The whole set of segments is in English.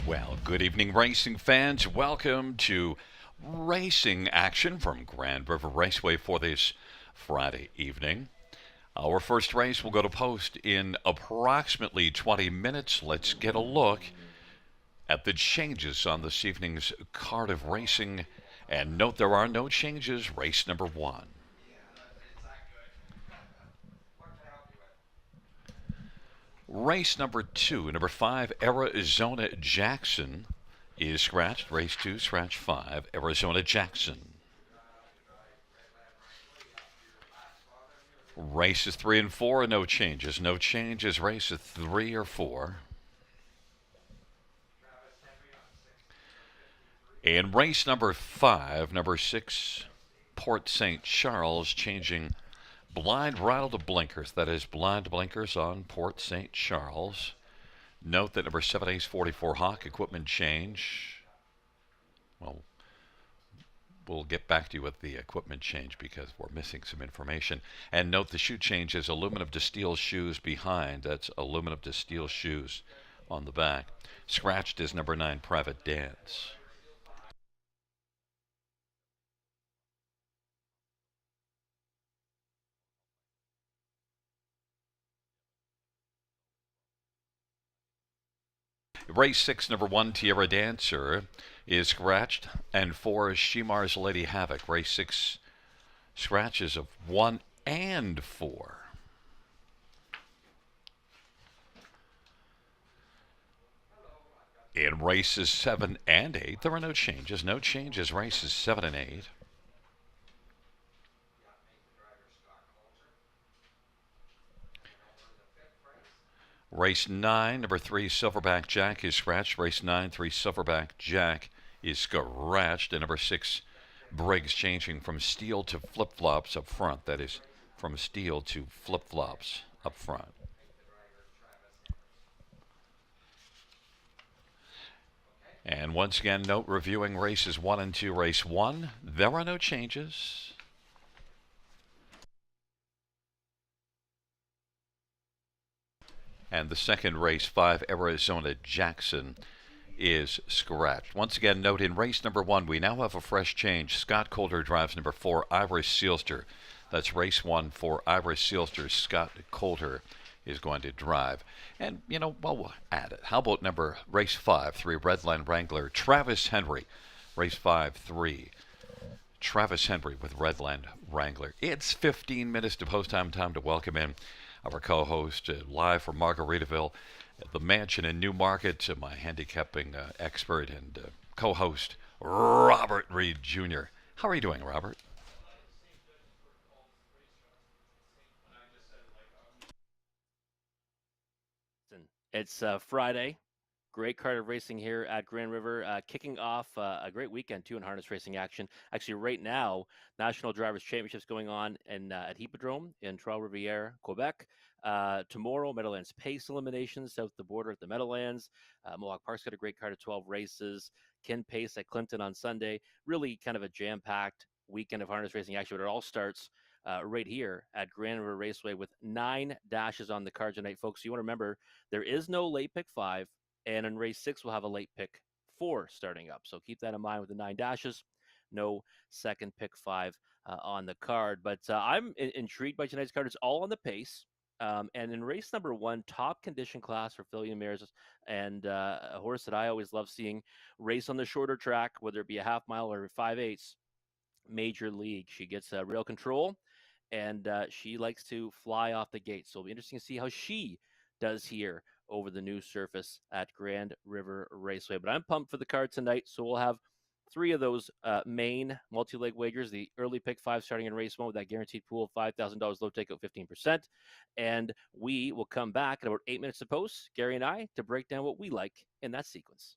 Well, good evening, racing fans. Welcome to racing action from Grand River Raceway for this Friday evening. Our first race will go to post in approximately 20 minutes. Let's get a look at the changes on this evening's card of racing. And note there are no changes. Race number one. Race number two, number 5, Arizona Jackson is scratched. Race 2, scratch 5, Arizona Jackson. Races 3 and 4, no changes. No changes. Races 3 or 4. And race number 5, number 6, Port St. Charles, changing blind rattle to blinkers. That is blind blinkers on Port St. Charles. Note that number 7, Ace 44 Hawk, equipment change. Well, we'll get back to you with the equipment change because we're missing some information. And note the shoe change is aluminum to steel shoes behind. That's aluminum to steel shoes on the back. Scratched is number 9, Private Dance. Race 6, number 1, Tierra Dancer is scratched, and 4 is Shimar's Lady Havoc. Race 6 scratches of 1 and 4. In races 7 and 8, there are no changes. No changes, races 7 and 8. Race 9, number 3, Silverback Jack is scratched. Race 9, 3, Silverback Jack is scratched. And number 6, Briggs changing from steel to flip-flops up front. That is, from steel to flip-flops up front. And once again, note reviewing races 1 and 2. Race 1, there are no changes. And the second race, 5, Arizona Jackson is scratched. Once again, note in race number 1, we now have a fresh change. Scott Coulter drives number 4, Iris Sealster. That's race 1 for Iris Sealster. Scott Coulter is going to drive. And, we'll add it. How about race 5, 3, Redland Wrangler, Travis Henry. Race 5, 3, Travis Henry with Redland Wrangler. It's 15 minutes to post time to welcome in our co-host live from Margaritaville at the mansion in Newmarket, my handicapping expert and co-host, Robert Reed Jr. How are you doing, Robert? It's Friday. Great card of racing here at Grand River, kicking off a great weekend too in harness racing action. Actually, right now, National Drivers Championships going on at Hippodrome in Trois-Rivières, Quebec. Tomorrow, Meadowlands Pace eliminations south the border at the Meadowlands. Mohawk Park's got a great card of 12 races. Ken Pace at Clinton on Sunday. Really kind of a jam-packed weekend of harness racing action, but it all starts right here at Grand River Raceway with 9 dashes on the card tonight, folks. You want to remember there is no late pick 5, and in race 6 we'll have a late pick 4 starting up. So keep that in mind with the 9 dashes. No second pick 5 on the card. But I'm intrigued by tonight's card. It's all on the pace. And in race number 1, top condition class for filly mares, and a horse that I always love seeing race on the shorter track, whether it be a half mile or 5/8, Major League. She gets real control, and she likes to fly off the gate. So it'll be interesting to see how she does here over the new surface at Grand River Raceway. But I'm pumped for the card tonight. So we'll have 3 of those main multi-leg wagers. The early pick 5 starting in race 1 with that guaranteed pool of $5,000 low takeout 15%. And we will come back in about 8 minutes to post, Gary and I, to break down what we like in that sequence.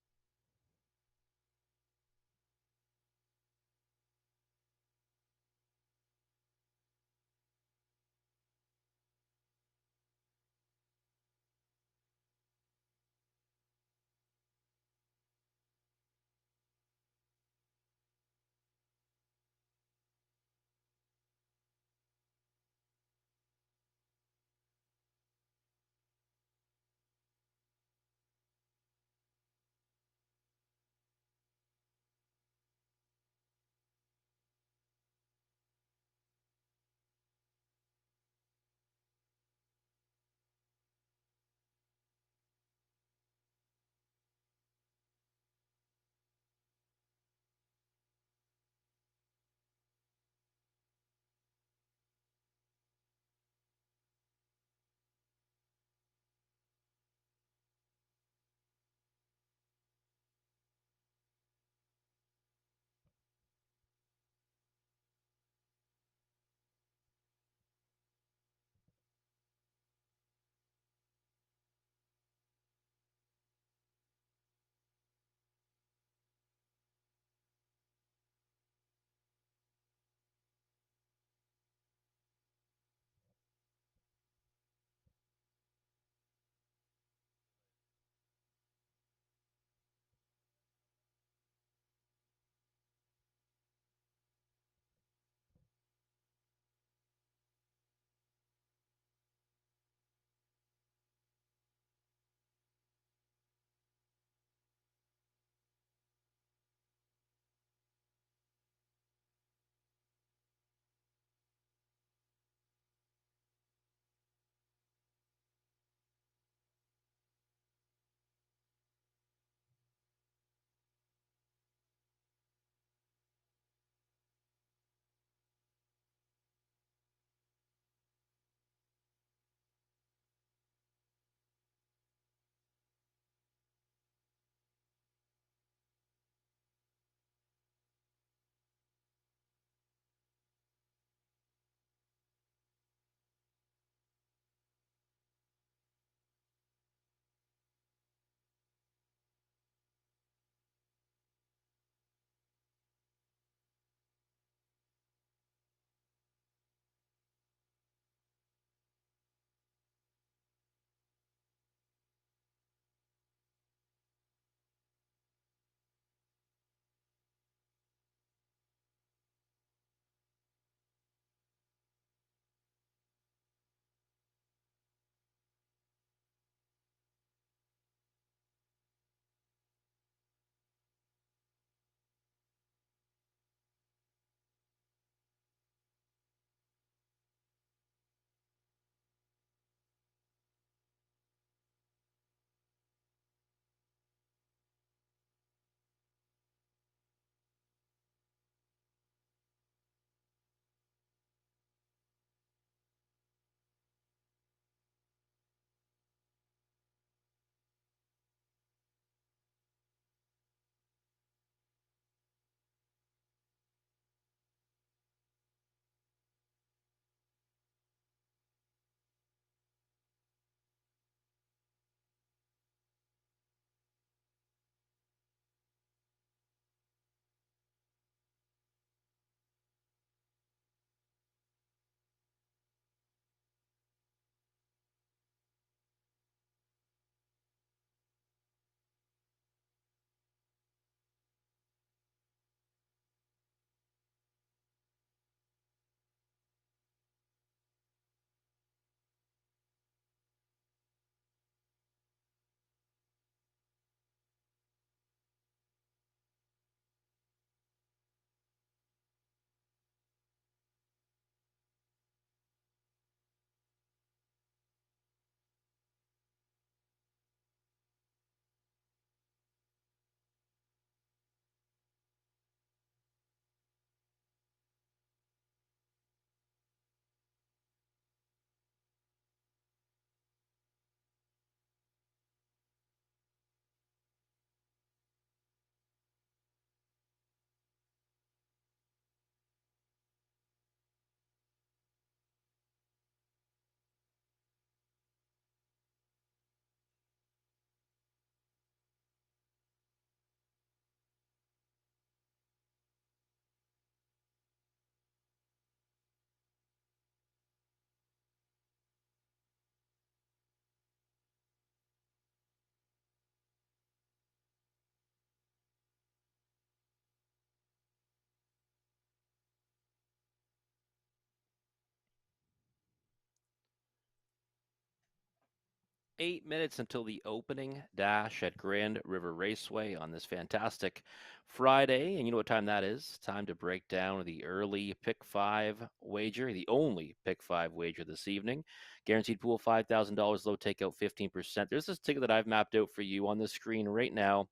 8 minutes until the opening dash at Grand River Raceway on this fantastic Friday. And you know what time that is? Time to break down the early pick five wager, the only pick five wager this evening. Guaranteed pool $5,000, low takeout 15%. There's this ticket that I've mapped out for you on the screen right now.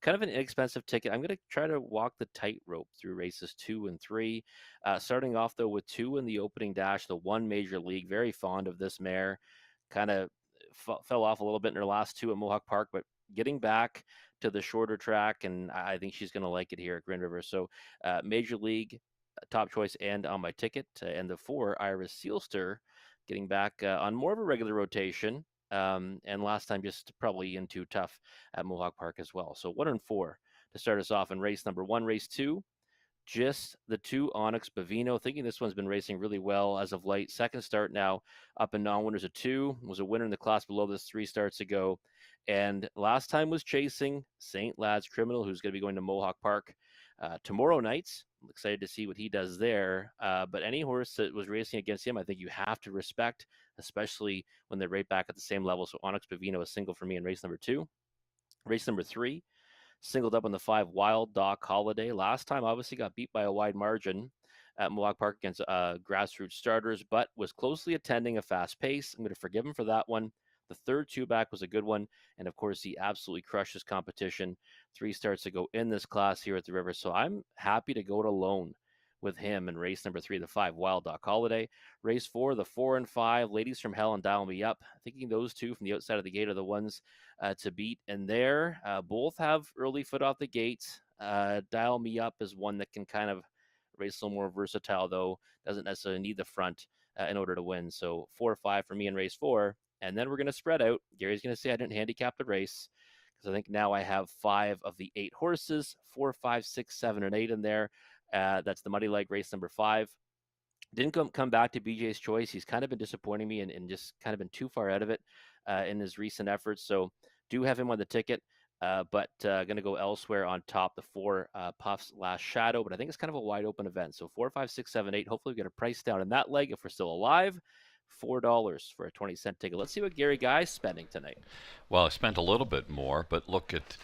Kind of an inexpensive ticket. I'm going to try to walk the tightrope through races 2 and 3. Starting off, though, with 2 in the opening dash, the one major league. Very fond of this mare. Kind of fell off a little bit in her last 2 at Mohawk Park, but getting back to the shorter track, and I think she's going to like it here at Grand River. So, Major League, top choice, and on my ticket, and the 4 Iris Sealster, getting back on more of a regular rotation. And last time just probably in too tough at Mohawk Park as well. So 1 and 4 to start us off in race number 1. Race 2, just the 2 Onyx Bavino. Thinking this one's been racing really well as of late. Second start now up in non-winners of 2. Was a winner in the class below this 3 starts ago. And last time was chasing St. Lad's Criminal, who's going to be going to Mohawk Park tomorrow night. I'm excited to see what he does there. But any horse that was racing against him, I think you have to respect, especially when they're right back at the same level. So Onyx Bavino is single for me in race number 2. Race number 3, singled up on the 5 Wild Doc Holiday. Last time, obviously, got beat by a wide margin at Mohawk Park against grassroots starters, but was closely attending a fast pace. I'm going to forgive him for that one. The third 2-back was a good one. And of course, he absolutely crushed his competition 3 starts ago in this class here at the River. So I'm happy to go it alone with him in race number 3, the 5 Wild Doc Holiday. Race 4, the 4 and 5 Ladies from Hell and Dial Me Up. Thinking those two from the outside of the gate are the ones to beat. And there, both have early foot off the gate. Dial Me Up is one that can kind of race a little more versatile, though. Doesn't necessarily need the front in order to win. So 4 or 5 for me in race 4. And then we're going to spread out. Gary's going to say I didn't handicap the race because I think now I have 5 of the 8 horses, 4, 5, 6, 7, and 8 in there. That's the Muddy Leg race number 5. Didn't come back to BJ's choice. He's kind of been disappointing me and just kind of been too far out of it in his recent efforts. So do have him on the ticket, but going to go elsewhere on top. The 4 Puffs Last Shadow, but I think it's kind of a wide open event. So 4, 5, 6, 7, 8. Hopefully we get a price down in that leg if we're still alive. $4 for a 20-cent ticket. Let's see what Gary Guy's spending tonight. Well, I spent a little bit more, but look at.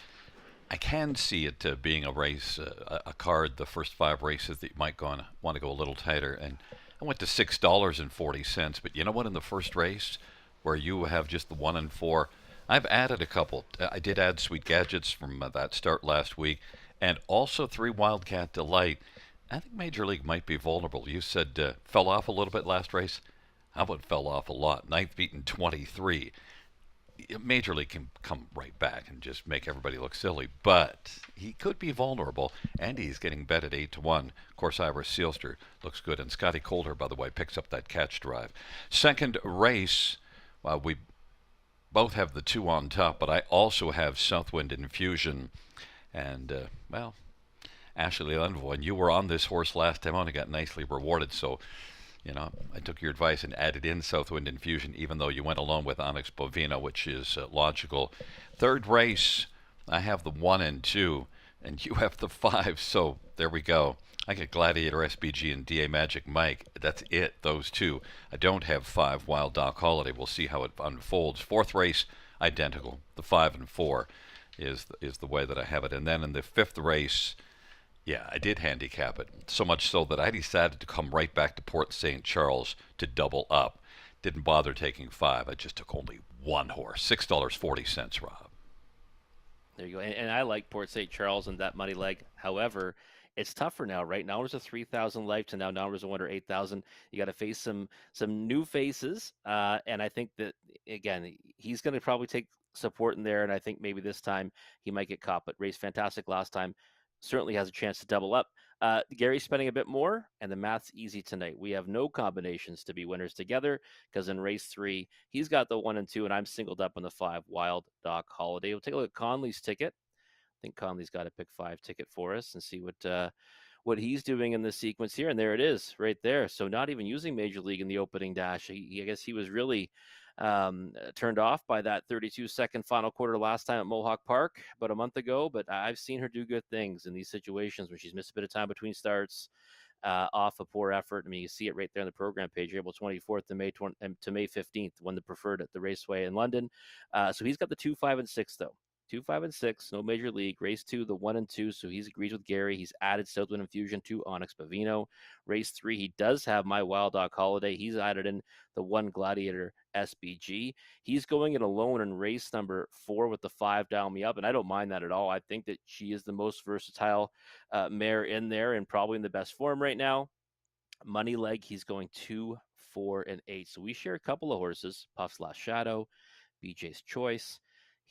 I can see it being a race, a card, the first 5 races that you might want to go a little tighter. And I went to $6.40, but you know what? In the first race, where you have just the 1 and 4, I've added a couple. I did add Sweet Gadgets from that start last week, and also 3 Wildcat Delight. I think Major League might be vulnerable. You said fell off a little bit last race. How about fell off a lot? Ninth beaten 23. Major League can come right back and just make everybody look silly, but he could be vulnerable, and he's getting bet at 8-1. Of course, Iris Sealster looks good, and Scotty Coulter, by the way, picks up that catch drive. Second race, we both have the 2 on top, but I also have Southwind Infusion, and well, Ashley Lenville, and you were on this horse last time on and got nicely rewarded, so you know, I took your advice and added in Southwind Infusion, even though you went alone with Onyx Bovina, which is logical. Third race, I have the 1 and 2, and you have the 5, so there we go. I get Gladiator SBG and DA Magic Mike. That's it, those 2. I don't have 5 Wild Doc Holiday. We'll see how it unfolds. Fourth race, identical. The 5 and 4 is the way that I have it. And then in the fifth race, yeah, I did handicap it. So much so that I decided to come right back to Port St. Charles to double up. Didn't bother taking 5. I just took only 1 horse. $6.40, Rob. There you go. And I like Port St. Charles and that Muddy Leg. However, it's tougher now, right? Now there's a 3,000 life to now there's a winner 8,000. You got to face some new faces, and I think that again he's going to probably take support in there, and I think maybe this time he might get caught. But raced fantastic last time, certainly has a chance to double up. Gary's spending a bit more, and the math's easy tonight. We have no combinations to be winners together because in race 3, he's got the 1 and 2, and I'm singled up on the 5 Wild Doc Holiday. We'll take a look at Conley's ticket. I think Conley's got a pick 5 ticket for us and see what he's doing in the sequence here. And there it is right there. So not even using Major League in the opening dash. I guess he was really turned off by that 32-second final quarter last time at Mohawk Park about a month ago. But I've seen her do good things in these situations when she's missed a bit of time between starts. off a poor effort. I mean, you see it right there on the program page. April 24th to May 15th, won the preferred at the Raceway in London. So he's got the 2, 5, and 6 though. 2, 5, and 6, no major league. Race 2, the 1 and 2. So he's agrees with Gary. He's added Southwind Infusion to Onyx Bavino. Race 3, he does have My Wild Dog Holiday. He's added in the 1 Gladiator SBG. He's going it alone in race number 4 with the 5 Dial Me Up, and I don't mind that at all. I think that she is the most versatile mare in there and probably in the best form right now. Money leg, he's going 2, 4, and 8. So we share a couple of horses, Puff's Last Shadow, BJ's Choice.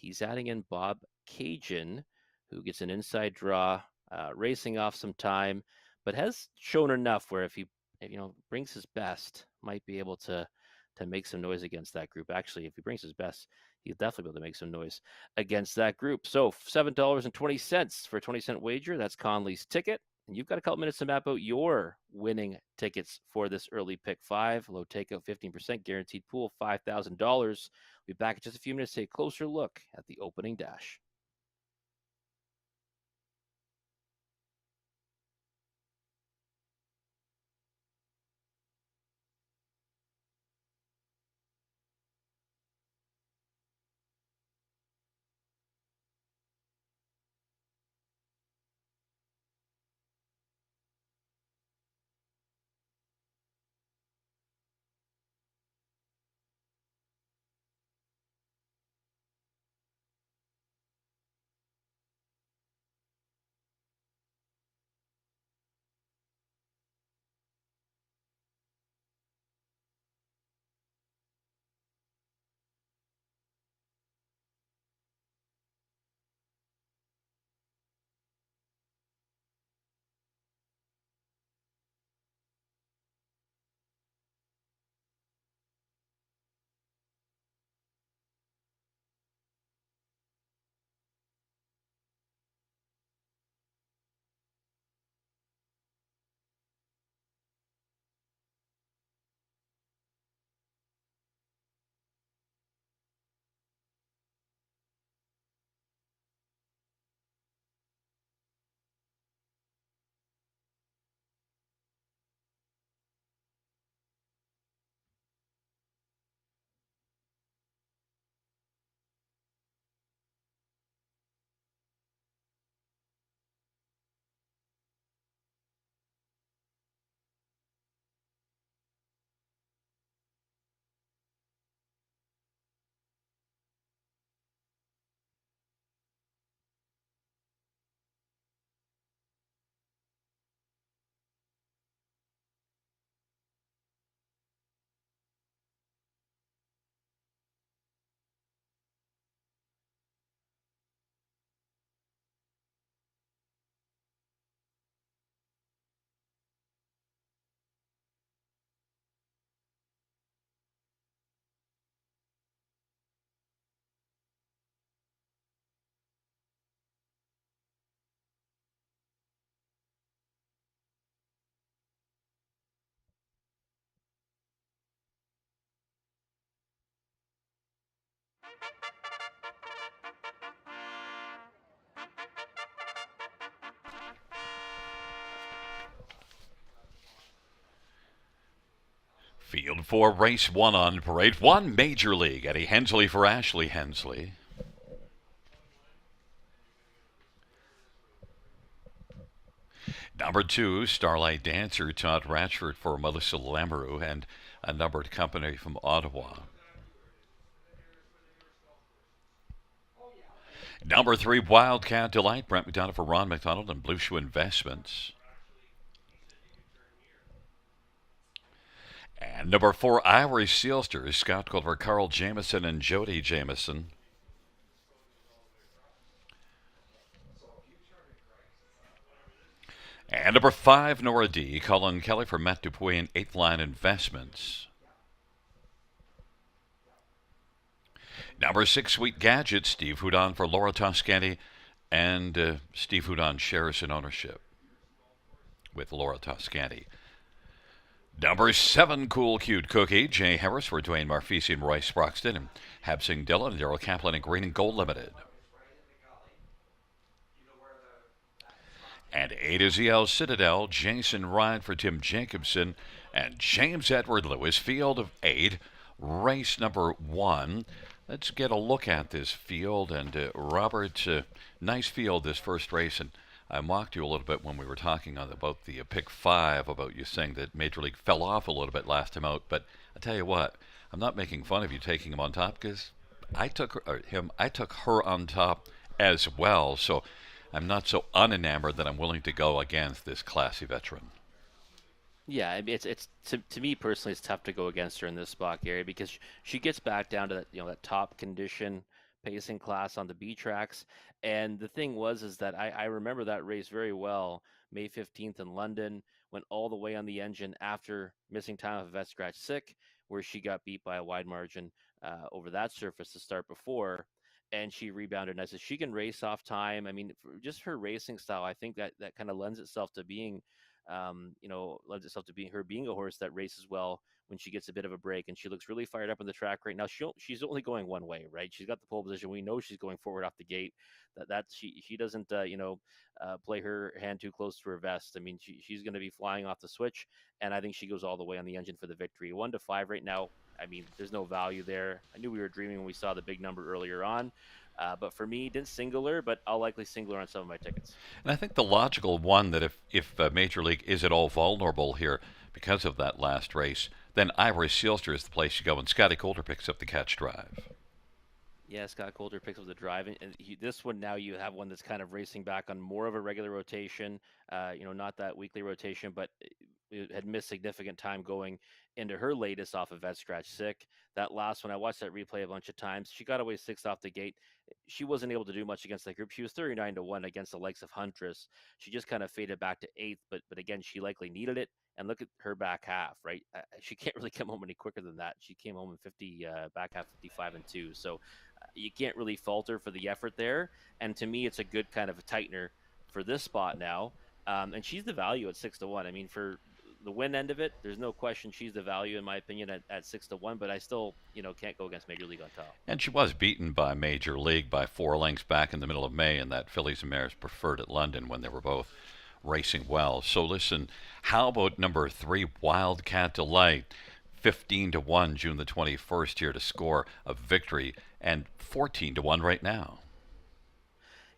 He's adding in Bob Cajun, who gets an inside draw, racing off some time, but has shown enough where if he brings his best, might be able to make some noise against that group. Actually, if he brings his best, he'll definitely be able to make some noise against that group. So $7.20 for a 20-cent wager. That's Conley's ticket. And you've got a couple minutes to map out your winning tickets for this early pick 5. Low takeout, 15% guaranteed pool, $5,000. We'll be back in just a few minutes to take a closer look at the opening dash. Field 4, race 1 on parade. 1 Major League. Eddie Hensley for Ashley Hensley. Number 2, Starlight Dancer, Todd Ratchford for Melissa Lamoureux and a numbered company from Ottawa. Number 3, Wildcat Delight, Brent McDonough for Ron McDonald and Blue Shoe Investments. And number 4, Irish Sealster, Scott Culver, Carl Jameson, and Jody Jameson. And number 5, Nora D, Colin Kelly for Matt Dupuy and 8th Line Investments. Number 6, Sweet Gadget, Steve Houdon for Laura Toscani, and Steve Houdon shares in ownership with Laura Toscani. Number 7, Cool Cute Cookie, Jay Harris for Dwayne Marfisi and Royce Broxton, and Habsing Dillon and Daryl Kaplan and Green and Gold Limited. And A to ZL Citadel, Jason Ryan for Tim Jacobson, and James Edward Lewis, field of 8, race number 1. Let's get a look at this field. And Robert, nice field this first race. And I mocked you a little bit when we were talking about the pick 5, about you saying that Major League fell off a little bit last time out. But I tell you what, I'm not making fun of you taking him on top, because I took her on top as well. So I'm not so unenamored that I'm willing to go against this classy veteran. Yeah, I mean, it's to me personally, it's tough to go against her in this spot, Gary, because she gets back down to that that top condition pacing class on the B tracks. And the thing was is that I remember that race very well. May 15th in London, went all the way on the engine after missing time of a vet scratch sick, where she got beat by a wide margin over that surface to start before. And she rebounded nicely. She can race off time. I mean, just her racing style, I think that kind of lends itself to being lends itself to being a horse that races well when she gets a bit of a break, and she looks really fired up on the track right now. She's only going one way, right? She's got the pole position. We know she's going forward off the gate. That she doesn't play her hand too close to her vest. I mean, she's going to be flying off the switch, and I think she goes all the way on the engine for the victory. 1-5 right now. I mean, there's no value there. I knew we were dreaming when we saw the big number earlier on. But for me, didn't single her, but I'll likely single her on some of my tickets. And I think the logical one, that if Major League is at all vulnerable here because of that last race, then Irish Sealster is the place you go, and Scotty Coulter picks up the catch drive. Yeah, Scott Coulter picks up the drive, and this one now you have one that's kind of racing back on more of a regular rotation, not that weekly rotation, but it had missed significant time going into her latest off of vet scratch sick. That last one, I watched that replay a bunch of times. She got away 6th off the gate. She wasn't able to do much against that group. She was 39-1 against the likes of Huntress. She just kind of faded back to 8th, but again, she likely needed it. And look at her back half, right? She can't really come home any quicker than that. She came home in back half 55-2. So you can't really falter for the effort there. And to me, it's a good kind of a tightener for this spot now. And she's the value at 6-1. I mean, for the win end of it, there's no question she's the value in my opinion at 6-1. But I still, can't go against Major League on top. And she was beaten by Major League by 4 lengths back in the middle of May in that Fillies and Mares Preferred at London, when they were both racing well. So listen, how about number 3, Wildcat Delight? 15-1 June the 21st here to score a victory, and 14-1 right now.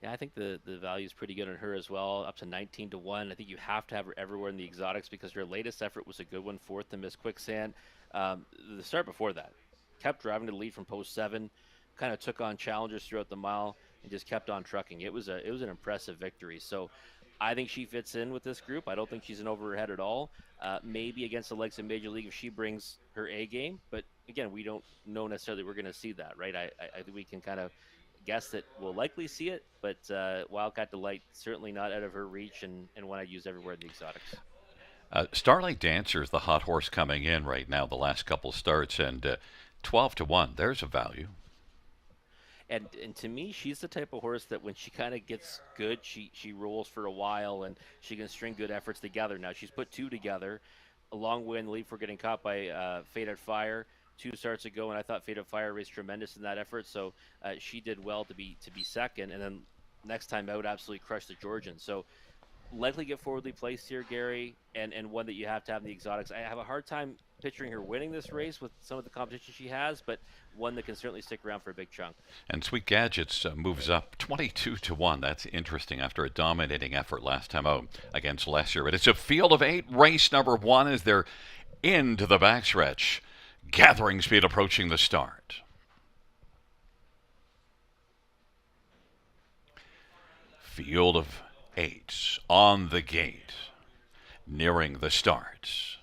Yeah, I think the value is pretty good on her as well, up to 19-1. I think you have to have her everywhere in the exotics because her latest effort was a good one, 4th to Miss Quicksand. The start before that, kept driving to the lead from post 7, kind of took on challengers throughout the mile and just kept on trucking. It was an impressive victory. So I think she fits in with this group. I don't think she's an over her head at all. Maybe against the likes of Major League if she brings her A game, but again, we don't know necessarily we're going to see that, right? I think we can kind of guess that we'll likely see it, but Wildcat Delight certainly not out of her reach, and one I'd use everywhere in the exotics. Starlight Dancer is the hot horse coming in right now, the last couple starts, and 12-1. There's a value. And to me, she's the type of horse that when she kind of gets good, she rolls for a while, and she can string good efforts together. Now, she's put 2 together, a long way in the lead for getting caught by Faded Fire 2 starts ago, and I thought Faded Fire raced tremendous in that effort, so she did well to be second, and then next time out absolutely crushed the Georgian. So likely get forwardly placed here, Gary, and one that you have to have in the exotics. I have a hard time picturing her winning this race with some of the competition she has, but one that can certainly stick around for a big chunk. And Sweet Gadgets moves up 22-1. That's interesting after a dominating effort last time out against Lesser. But it's a field of 8. Race number 1 as they're into the backstretch. Gathering speed approaching the start. Field of 8 on the gate, nearing the start.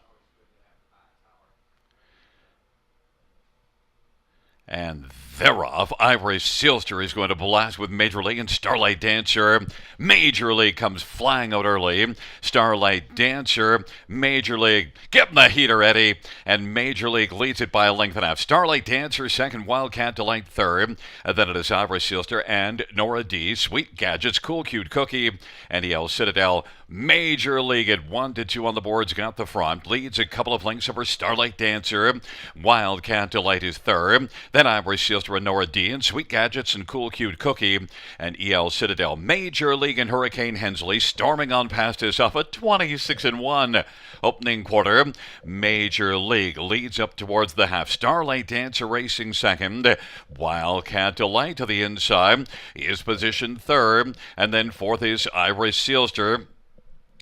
And thereof, Irish Sealster is going to blast with Major League, and Starlight Dancer. Major League comes flying out early. Starlight Dancer, Major League, get the heater ready, and Major League leads it by a length and a half. Starlight Dancer second, Wildcat Delight third. Then it is Irish Sealster and Nora D. Sweet Gadgets, Cool Cute Cookie, and EL Citadel. Major League at 1-2 on the boards, got the front. Leads a couple of lengths over Starlight Dancer. Wildcat Delight is third. Then Irish Sealster Sealster and Nora D, and Sweet Gadgets and Cool Cute Cookie and EL Citadel. Major League and Hurricane Hensley storming on past us up at 26-1. Opening quarter, Major League leads up towards the half. Starlight Dancer racing second. Wildcat Delight to the inside is positioned third, and then fourth is Iris Sealster.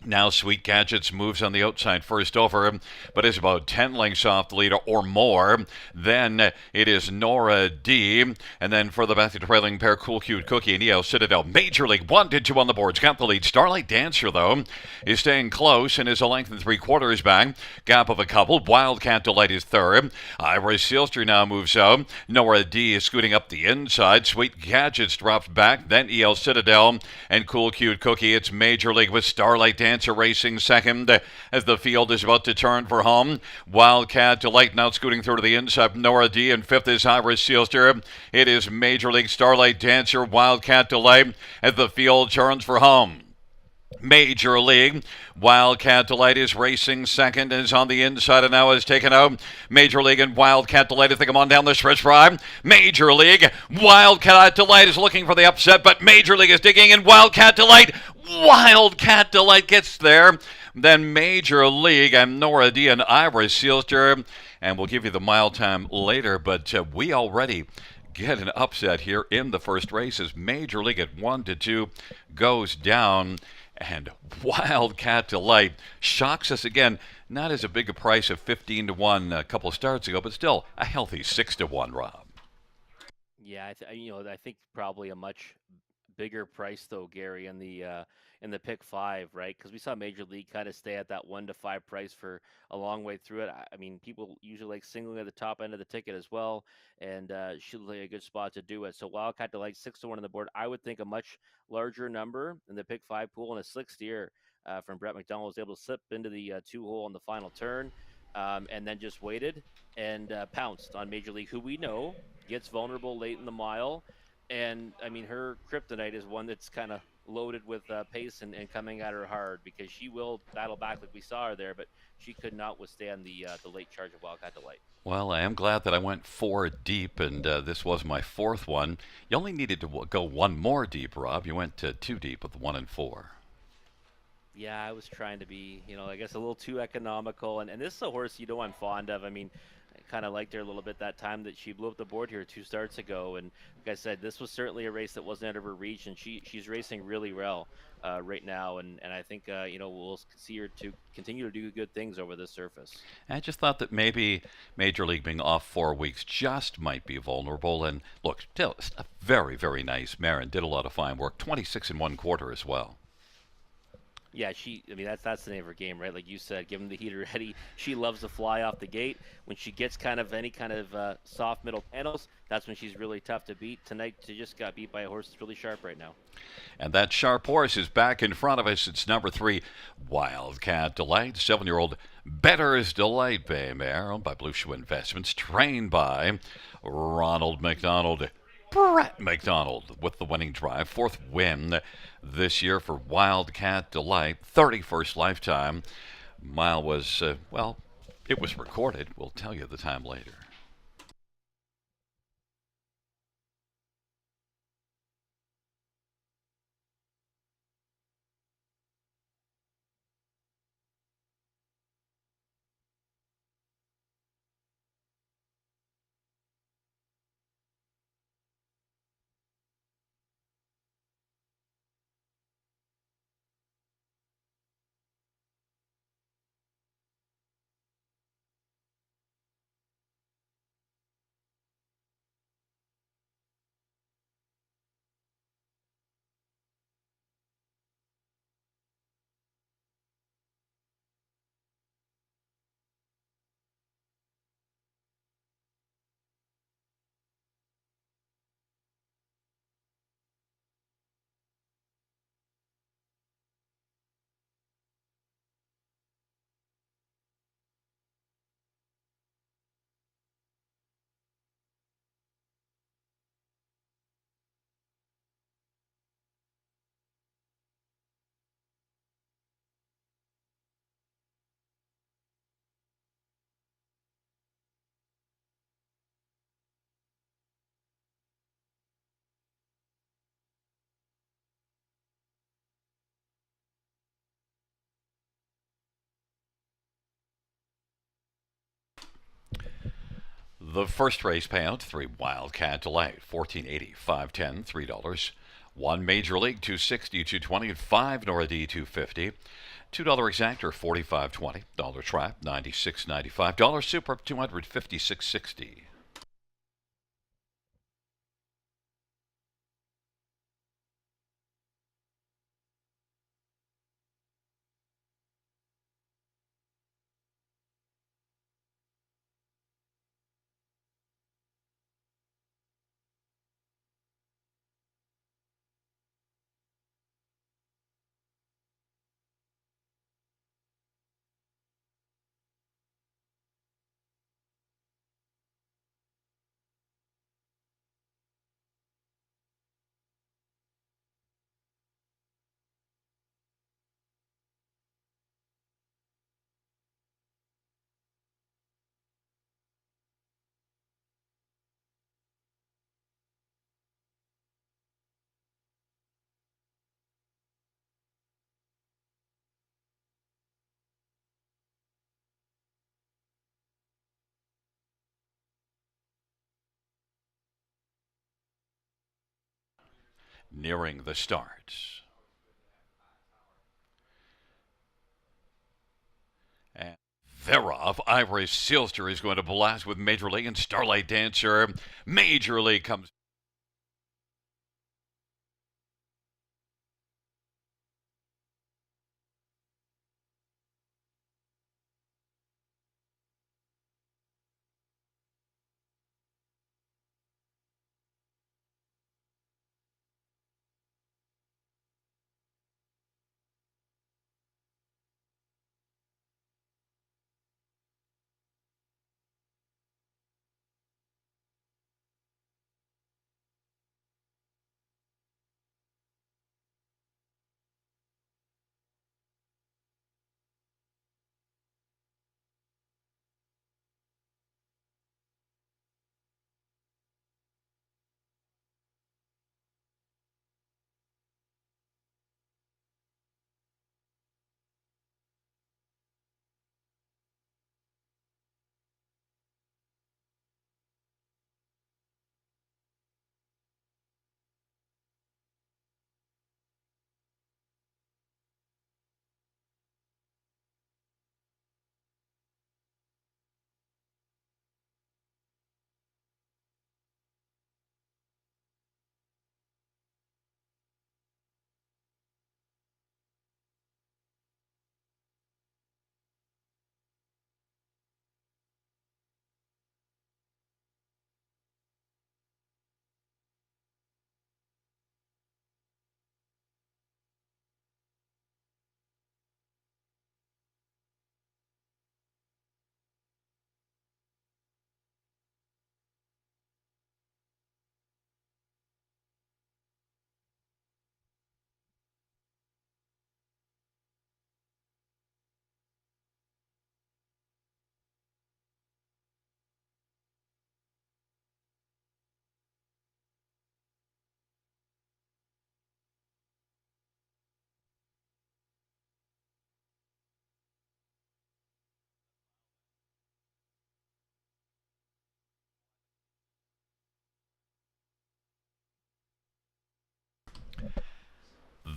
Now Sweet Gadgets moves on the outside first over, but is about 10 lengths off the leader or more. Then it is Nora D. And then for the back the trailing pair, Cool Cute Cookie and EL Citadel. Major League 1-2 on the boards. Got the lead. Starlight Dancer, though, is staying close and is a length and 3/4 back. Gap of a couple. Wildcat Delight is third. Iris Sealster now moves out. Nora D is scooting up the inside. Sweet Gadgets drops back. Then EL Citadel and Cool Cute Cookie. It's Major League with Starlight Dancer racing second as the field is about to turn for home. Wildcat Delight now scooting through to the inside. Nora D, and fifth is Iris Sealster. It is Major League, Starlight Dancer, Wildcat Delight as the field turns for home. Major League, Wildcat Delight is racing second and is on the inside and now is taken out. Major League and Wildcat Delight as they come on down the stretch drive. Major League, Wildcat Delight is looking for the upset, but Major League is digging in. Wildcat Delight gets there. Then Major League and Nora D and Iris Sealster, and we'll give you the mile time later, but we already get an upset here in the first race as Major League at 1-2 goes down. And Wildcat Delight shocks us again. Not as a big a price of 15-1 a couple of starts ago, but still a healthy 6-1, Rob. Yeah, I think probably a much bigger price though, Gary, in the pick five, right? Because we saw Major League kind of stay at that 1 to 5 price for a long way through it. I mean, people usually like singling at the top end of the ticket as well, and she looked like a good spot to do it. So Wildcat to like 6-1 on the board. I would think a much larger number in the pick five pool, and a slick steer from Brett McDonald was able to slip into the 2 hole on the final turn, and then just waited and pounced on Major League, who we know gets vulnerable late in the mile. And I mean, her kryptonite is one that's kind of loaded with pace and coming at her hard, because she will battle back like we saw her there, but she could not withstand the late charge of Wildcat Delight. Well, I am glad that I went 4 deep, and this was my fourth one. You only needed to go one more deep, Rob. You went 2 deep with 1 and 4. Yeah, I was trying to be, I guess a little too economical. And this is a horse I'm fond of. I mean, I kind of liked her a little bit that time that she blew up the board here 2 starts ago. And like I said, this was certainly a race that wasn't out of her reach, and she's racing really well right now. And I think, we'll see her to continue to do good things over this surface. I just thought that maybe Major League being off 4 weeks just might be vulnerable. And look, still a very, very nice mare and did a lot of fine work. 26 1/4 as well. Yeah, I mean, that's the name of her game, right? Like you said, give him the heater ready. She loves to fly off the gate. When she gets kind of any kind of soft middle panels, that's when she's really tough to beat. Tonight, she just got beat by a horse that's really sharp right now. And that sharp horse is back in front of us. It's number 3, Wildcat Delight. 7-year-old Better's Delight Bay mare, owned by Blue Shoe Investments, trained by Ronald McDonald. Brett McDonald with the winning drive. 4th win this year for Wildcat Delight. 31st lifetime. Mile was, it was recorded. We'll tell you the time later. The first race payout, 3 Wildcat Delight, 14.80, 5.10, $3. 1 Major League, 260, 220, and 5 Nora D, 250. $2 exactor, 45.20. Dollar trap, 96.95. Dollar super, 256.60. Nearing the start. And Vera of Ivory Sealster is going to blast with Major League and Starlight Dancer. Major League comes.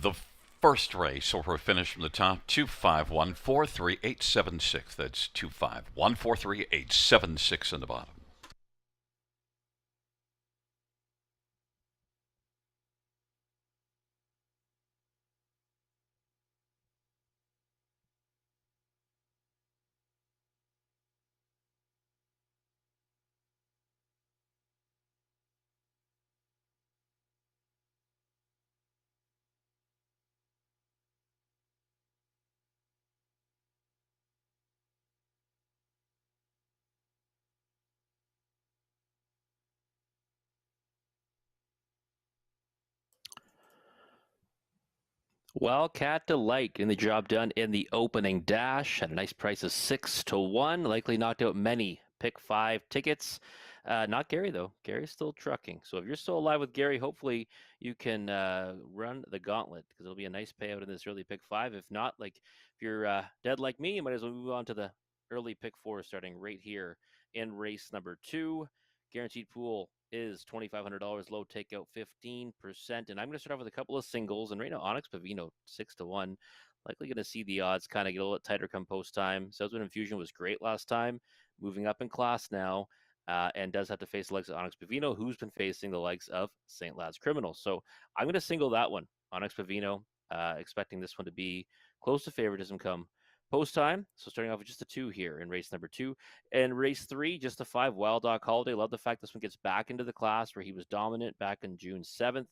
The first race, or we're finished from the top, 25143.876. That's 25143.876 in the bottom. Wildcat Delight getting the job done in the opening dash at a nice price of 6-1. Likely knocked out many pick 5 tickets. Not Gary though. Gary's still trucking. So if you're still alive with Gary, hopefully you can run the gauntlet because it'll be a nice payout in this early pick 5. If not, like if you're dead like me, you might as well move on to the early pick four starting right here in race number 2. Guaranteed pool is $2,500, low takeout 15%. And I'm going to start off with a couple of singles. And right now, Onyx Pavino 6-1. Likely going to see the odds kind of get a little tighter come post time. Salesman Infusion was great last time, moving up in class now, and does have to face the legs of Onyx Pavino, who's been facing the legs of St. Lad's Criminal. So I'm going to single that one, Onyx Pavino, expecting this one to be close to favoritism come post time. So starting off with just a 2 here in race number 2. And race 3, just a 5, Wild Dog Holiday. Love the fact this one gets back into the class where he was dominant back on June 7th.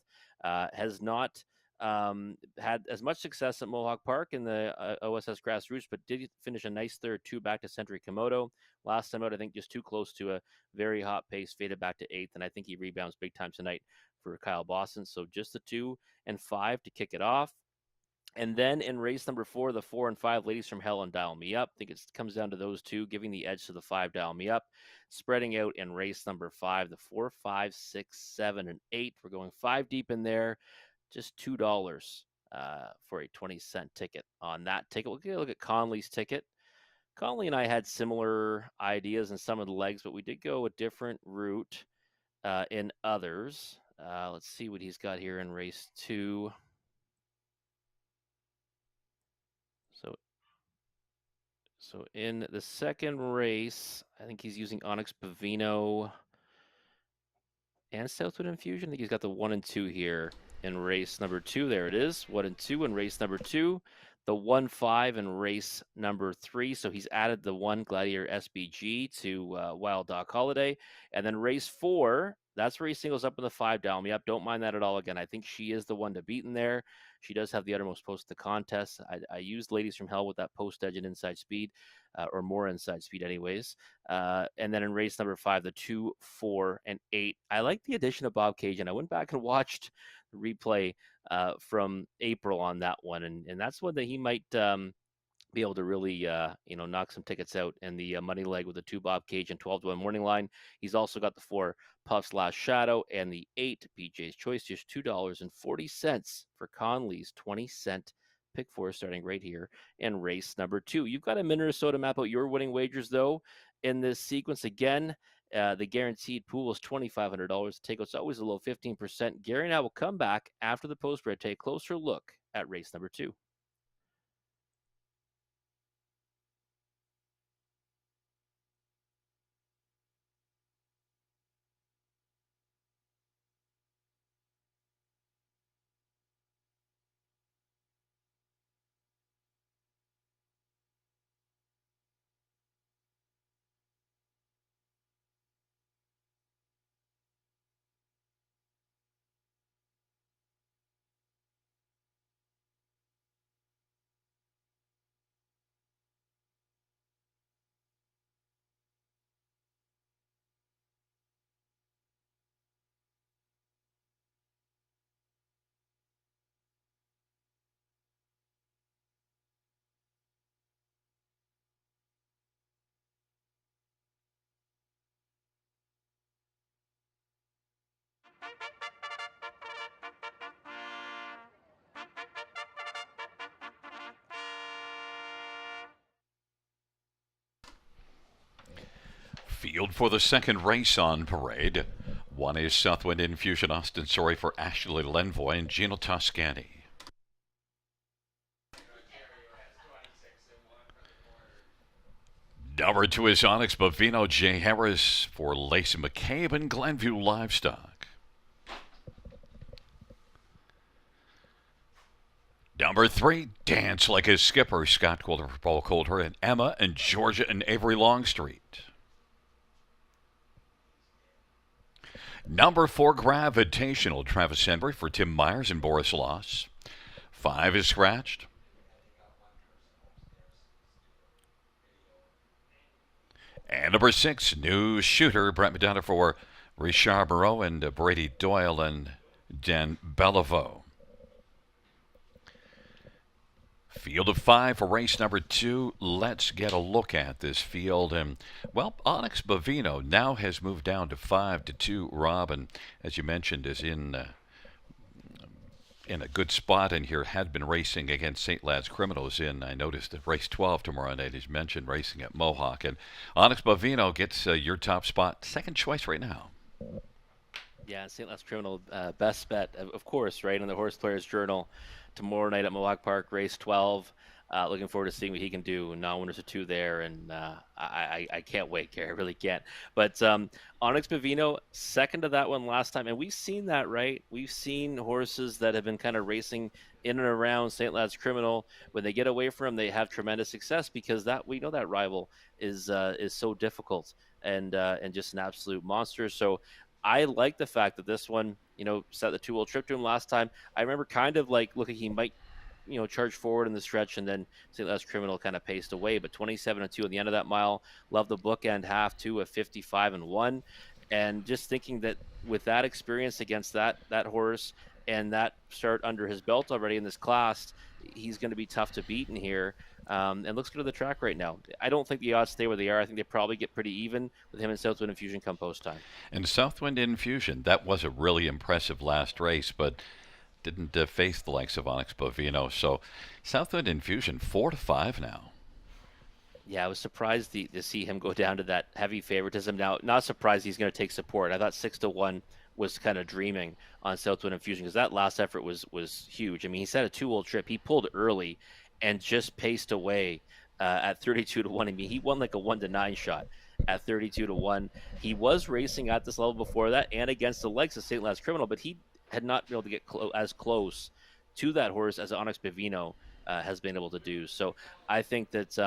Has not had as much success at Mohawk Park in the OSS Grassroots, but did finish a nice third, 2 back to Century Komodo. Last time out, I think just too close to a very hot pace, faded back to 8th, and I think he rebounds big time tonight for Kyle Boston. So just the 2 and 5 to kick it off. And then in race number 4, the 4 and 5, Ladies from Hell and Dial Me Up. I think it comes down to those two, giving the edge to the 5, Dial Me Up. Spreading out in race number 5, the 4, 5, 6, 7, and 8. We're going 5 deep in there. Just $2 for a 20-cent ticket on that ticket. We'll get a look at Conley's ticket. Conley and I had similar ideas in some of the legs, but we did go a different route in others. Let's see what he's got here in race 2. So in the second race, I think he's using Onyx Pavino and Southwood Infusion. I think he's got the 1 and 2 here in race number 2. There it is, 1 and 2 in race number 2. The 1, 5 in race number 3. So he's added the 1 Gladiator SBG to Wild Dog Holiday. And then race 4, that's where he singles up in the 5, Dial Me Up. Don't mind that at all. Again, I think she is the one to beat in there. She does have the uttermost post of the contest. I used Ladies from Hell with that post edge and inside speed, or more inside speed anyways. And then in race number 5, the 2, 4, and 8. I like the addition of Bob Cajun. I went back and watched the replay from April on that one, and that's one that he might be able to really, knock some tickets out in the money leg with the 2 Bob Cage and 12-1 morning line. He's also got the 4 Puffs Last Shadow and the 8 BJ's Choice, just $2.40 for Conley's 20-cent pick 4 starting right here in race number 2. You've got a minute or so to map out your winning wagers, though, in this sequence. Again, the guaranteed pool is $2,500. Takeout's always a low 15%. Gary and I will come back after the post spread, take a closer look at race number 2. Field for the second race on parade. 1 is Southwind Infusion Austin Sorry for Ashley Lenvoy and Gino Toscani. Number 2 is Onyx Bovino J. Harris for Lacey McCabe and Glenview Livestock. Number 3, Dance Like a Skipper, Scott Coulter for Paul Coulter and Emma and Georgia and Avery Longstreet. Number 4, Gravitational, Travis Henry for Tim Myers and Boris Loss. 5 is scratched. And number 6, New Shooter, Brett Madonna for Richard Moreau and Brady Doyle and Dan Bellevaux. Field of 5 for race number 2. Let's get a look at this field. And, well, Onyx Bovino now has moved down to 5-2. Rob, and as you mentioned, is in in a good spot in here. Had been racing against St. Lad's Criminals in, I noticed, at race 12 tomorrow night, as mentioned, racing at Mohawk. And Onyx Bovino gets your top spot, second choice right now. Yeah, St. Louis Criminal, best bet, of course, right? In the Horse Players Journal tomorrow night at Mohawk Park, race 12. Looking forward to seeing what he can do. Non-winners are two there, and I can't wait, Gary. I really can't. But Onyx Bovino, second to that one last time, and we've seen that, right? We've seen horses that have been kind of racing in and around St. Lad's Criminal. When they get away from him, they have tremendous success because that we know that rival is so difficult and just an absolute monster. So I like the fact that this one, set the 2-wheel trip to him last time. I remember kind of like looking, he might, charge forward in the stretch, and then St. Louis Criminal kind of paced away. But 27-2 at the end of that mile. Love the bookend half two of 55-1, and just thinking that with that experience against that horse and that start under his belt already in this class, he's going to be tough to beat in here. And looks good at the track right now. I don't think the odds stay where they are. I think they probably get pretty even with him and Southwind Infusion come post time. And Southwind Infusion, that was a really impressive last race, but didn't face the likes of Onyx Bovino. So Southwind Infusion 4-5 now. Yeah, I was surprised to see him go down to that heavy favoritism. Now, not surprised he's going to take support. I thought 6-1 was kind of dreaming on Southwind Infusion because that last effort was huge. I mean, he set a 2-wheel trip. He pulled early and just paced away at 32-1. I mean, he won like a 1-9 shot at 32-1. He was racing at this level before that and against the legs of St. Lad's Criminal, but he had not been able to get as close to that horse as Onyx Bovino has been able to do. So I think that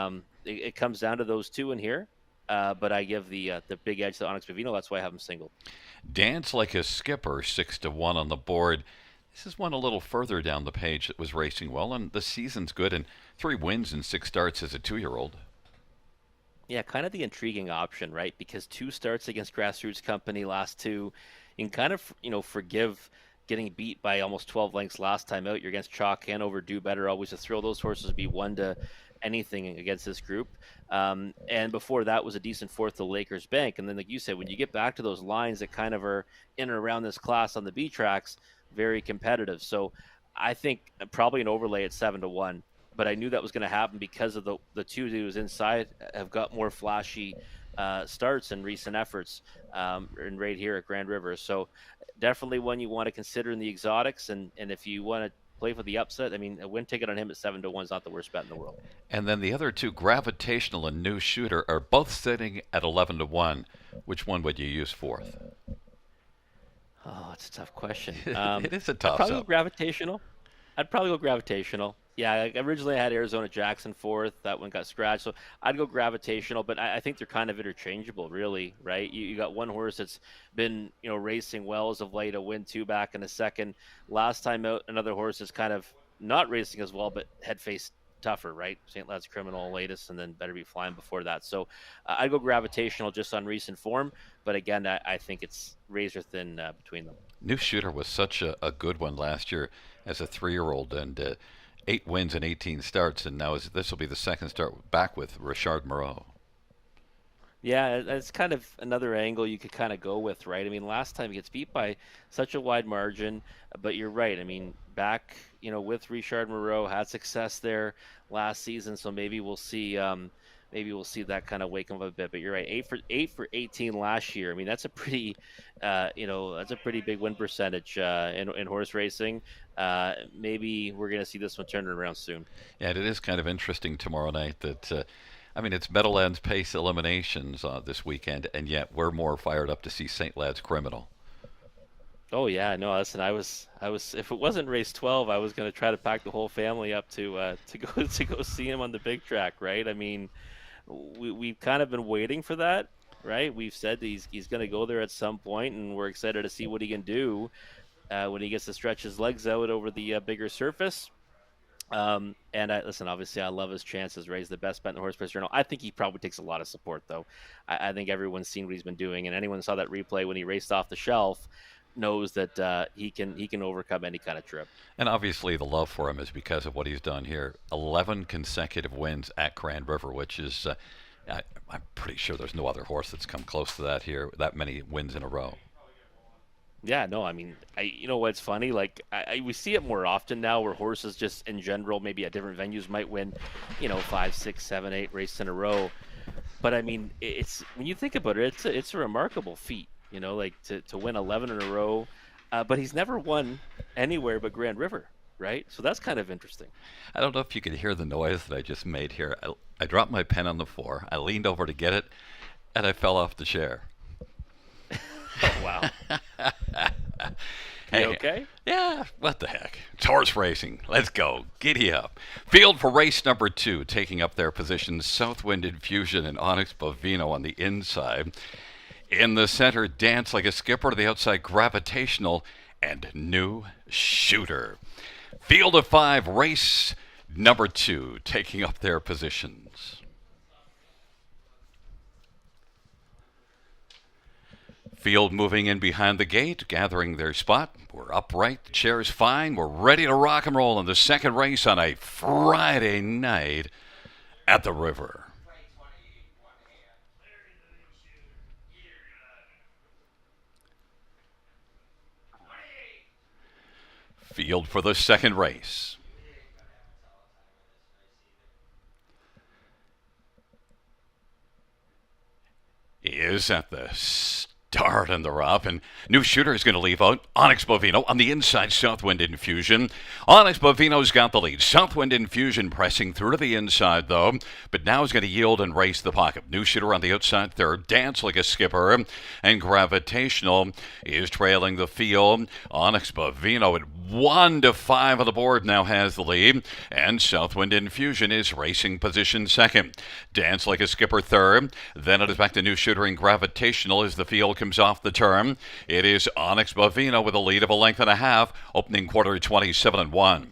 it comes down to those two in here. But I give the big edge to Onyx Bovino. That's why I have him singled. Dance Like a Skipper, 6-1 on the board. This is one a little further down the page that was racing well, and the season's good, and 3 wins and 6 starts as a 2-year-old. Yeah, kind of the intriguing option, right? Because 2 starts against Grassroots Company, last 2, you can kind of, forgive getting beat by almost 12 lengths last time out. You're against Chalk, Hanover, Do Better, always a thrill. Those horses be 1 to anything against this group. And before that was a decent fourth to Lakers Bank. And then, like you said, when you get back to those lines that kind of are in and around this class on the B tracks, very competitive. So I think probably an overlay at 7-1. But I knew that was going to happen because of the 2 that was inside have got more flashy starts and recent efforts and right here at Grand River. So definitely one you want to consider in the exotics. And if you want to play for the upset, I mean, a win ticket on him at 7-1 is not the worst bet in the world. And then the other 2, Gravitational and New Shooter, are both sitting at 11-1. Which one would you use fourth? Oh, it's a tough question. It is a I'd tough probably sell. go Gravitational. I'd probably go Gravitational. Yeah, originally I had Arizona Jackson fourth. That one got scratched. So I'd go Gravitational, but I think they're kind of interchangeable, really, right? You got one horse that's been, racing well as of late, a win 2 back in a second. Last time out, another horse is kind of not racing as well, but had faced tougher, right? St. Lad's Criminal latest, and then Better Be Flying before that. So I'd go Gravitational just on recent form, but again, I think it's razor thin between them. New Shooter was such a good one last year as a 3-year-old, and 8 wins and 18 starts, and now this will be the second start back with Richard Moreau. Yeah, it's kind of another angle you could kind of go with, right? I mean, last time he gets beat by such a wide margin, but you're right. I mean, back, with Richard Moreau, had success there last season, so maybe we'll see that kind of wake him up a bit. But you're right, 8 for 18 last year. I mean, that's a pretty, that's a pretty big win percentage in horse racing. Maybe we're gonna see this one turn around soon. Yeah, and it is kind of interesting tomorrow night that. I mean, it's Meadowlands Pace eliminations this weekend, and yet we're more fired up to see St. Lad's Criminal. Oh yeah, no. Listen, I was. If it wasn't race 12, I was going to try to pack the whole family up to go to go see him on the big track, right? I mean, we've kind of been waiting for that, right? We've said that he's going to go there at some point, and we're excited to see what he can do when he gets to stretch his legs out over the bigger surface. And listen, obviously, I love his chances. Ray's the best bet in the Horse Race Journal. I think he probably takes a lot of support, though. I think everyone's seen what he's been doing, and anyone saw that replay when he raced off the shelf knows that he can overcome any kind of trip. And obviously, the love for him is because of what he's done here. 11 consecutive wins at Grand River, which is, I'm pretty sure there's no other horse that's come close to that here, that many wins in a row. Yeah, no, I mean, you know what's funny? Like, we see it more often now where horses just in general, maybe at different venues, might win, five, six, seven, eight races in a row. But I mean, it's when you think about it, it's a remarkable feat, like to win 11 in a row. But he's never won anywhere but Grand River, right? So that's kind of interesting. I don't know if you could hear the noise that I just made here. I dropped my pen on the floor. I leaned over to get it, and I fell off the chair. Oh wow. You Hey, okay? yeah, what the heck? It's horse racing. Let's go. Giddy up. Field for race number 2, taking up their positions, Southwind Infusion and Onyx Bovino on the inside. In the center, Dance Like a Skipper to the outside, Gravitational and New Shooter. Field of 5, race number 2, taking up their positions. Field moving in behind the gate, gathering their spot. We're upright, the chair is fine. We're ready to rock and roll in the second race on a Friday night at the river. Field for the second race is at the start in the rough, and New Shooter is going to leave out Onyx Bovino on the inside. Southwind Infusion. Onyx Bovino's got the lead. Southwind Infusion pressing through to the inside, though, but now is going to yield and race the pocket. New Shooter on the outside third. Dance Like a Skipper, and Gravitational is trailing the field. Onyx Bovino at 1-5 on the board now has the lead, and Southwind Infusion is racing position second. Dance Like a Skipper third. Then it is back to New Shooter and Gravitational as the field comes off the turn. It is Onyx Bovino with a lead of a length and a half, opening quarter 27-1.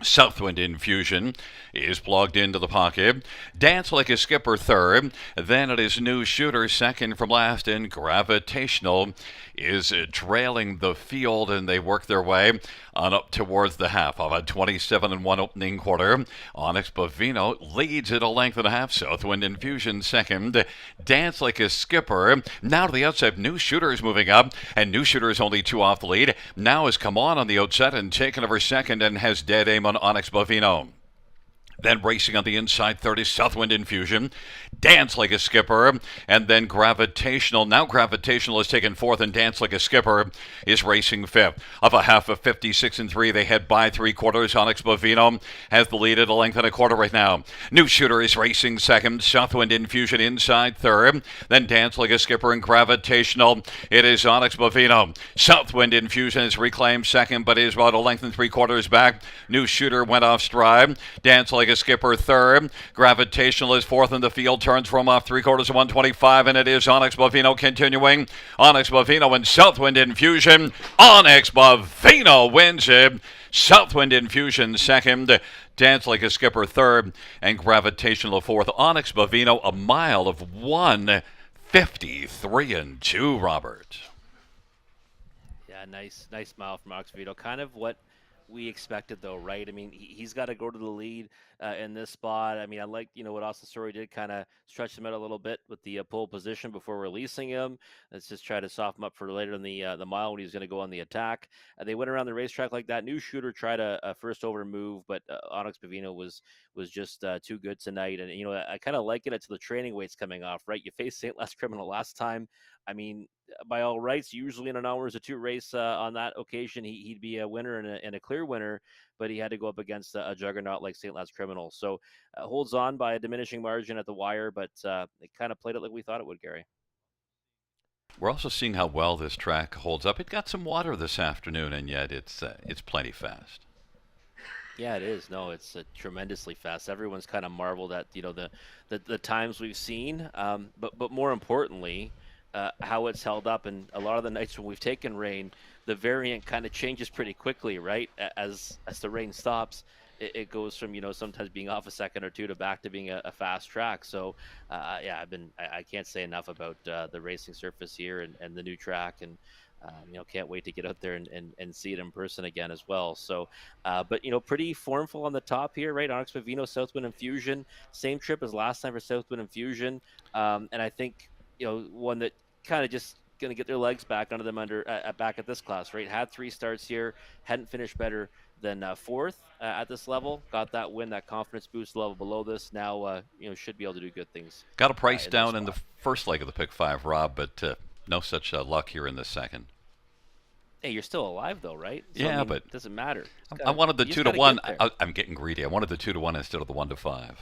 Southwind Infusion is plugged into the pocket. Dance Like a Skipper third. Then it is New Shooter second from last, and Gravitational is trailing the field, and they work their way on up towards the half of a 27-1 opening quarter. Onyx Bovino leads at a length and a half. Southwind Infusion second. Dance Like a Skipper now to the outside. New Shooter is moving up, and New Shooter is only 2 off the lead. Now has come on the outside and taken over second and has dead aim on Onyx Bovino. Then racing on the inside 30, Southwind Infusion. Dance Like a Skipper. And then Gravitational. Now Gravitational has taken fourth, and Dance Like a Skipper is racing fifth. Of a half of 56-3, they head by 3/4. Onyx Bovino has the lead at a length and a quarter right now. New Shooter is racing second. Southwind Infusion inside third. Then Dance Like a Skipper and Gravitational. It is Onyx Bovino. Southwind Infusion is reclaimed second, but is about a length and 3/4 back. New Shooter went off stride. Dance Like a Skipper third. Gravitational is fourth in the field. Turns from off 3/4 of 125, and it is Onyx Bovino continuing. Onyx Bovino and Southwind Infusion. Onyx Bovino wins it. Southwind Infusion second. Dance Like a Skipper third, and Gravitational fourth. Onyx Bovino a mile of 1:53-2. Robert. Yeah, nice mile from Oxvito. Kind of what we expected, though, right? I mean, he's got to go to the lead in this spot. I mean, I like what Austin Story did, kind of stretch him out a little bit with the pole position before releasing him. Let's just try to soften him up for later in the mile when he's going to go on the attack. They went around the racetrack like that. New Shooter tried a first over move, but Onyx Bovino was just too good tonight. And I kind of liken it to the training weights coming off. Right, you faced St. Last Criminal last time. I mean, by all rights, usually in an hours of two race on that occasion, he'd be a winner and a clear winner, but he had to go up against a juggernaut like St. Lance Criminal. So holds on by a diminishing margin at the wire, but it kind of played it like we thought it would, Gary. We're also seeing how well this track holds up. It got some water this afternoon, and yet it's plenty fast. Yeah, it is. No, it's tremendously fast. Everyone's kind of marveled at the times we've seen, but more importantly, how it's held up. And a lot of the nights when we've taken rain, the variant kind of changes pretty quickly, right? As the rain stops, it goes from sometimes being off a second or two to back to being a fast track. So yeah, I can't say enough about the racing surface here and the new track and. Can't wait to get out there and see it in person again as well. So, but pretty formful on the top here, right? Onyx Bovino, Southwind Infusion, same trip as last time for Southwind Infusion, and I think one that kind of just going to get their legs back under them back at this class, right? Had 3 starts here, hadn't finished better than fourth at this level. Got that win, that confidence boost level below this. Now, should be able to do good things Got a price in this down in the spot. first leg of the pick 5, Rob, but no such luck here in the second. Hey, you're still alive though, right? So I Yeah, mean, but it doesn't matter. I wanted the You just 2 to gotta 1. get there. I'm getting greedy. I wanted the 2 to 1 instead of the 1 to 5.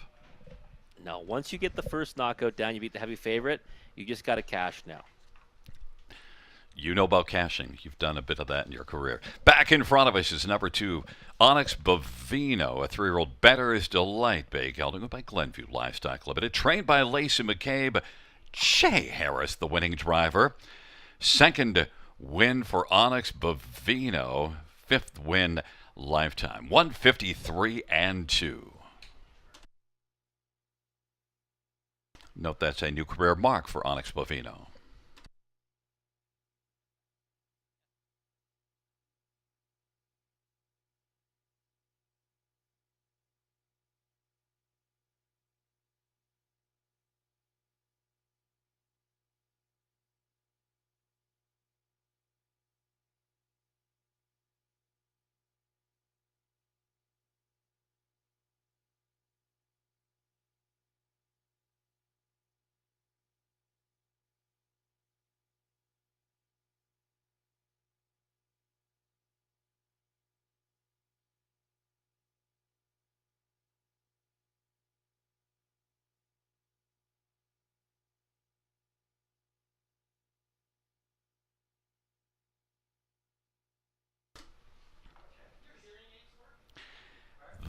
No, once you get the first knockout down, you beat the heavy favorite. You just got to cash now. You know about cashing. You've done a bit of that in your career. Back in front of us is number 2, Onyx Bovino, a 3-year-old Bettor's Delight bay gelding by Glenview Livestock Limited, trained by Lacey McCabe. Shay Harris, the winning driver. Second win for Onyx Bovino, 5th win lifetime. 153 and 2. Note that's a new career mark for Onyx Bovino.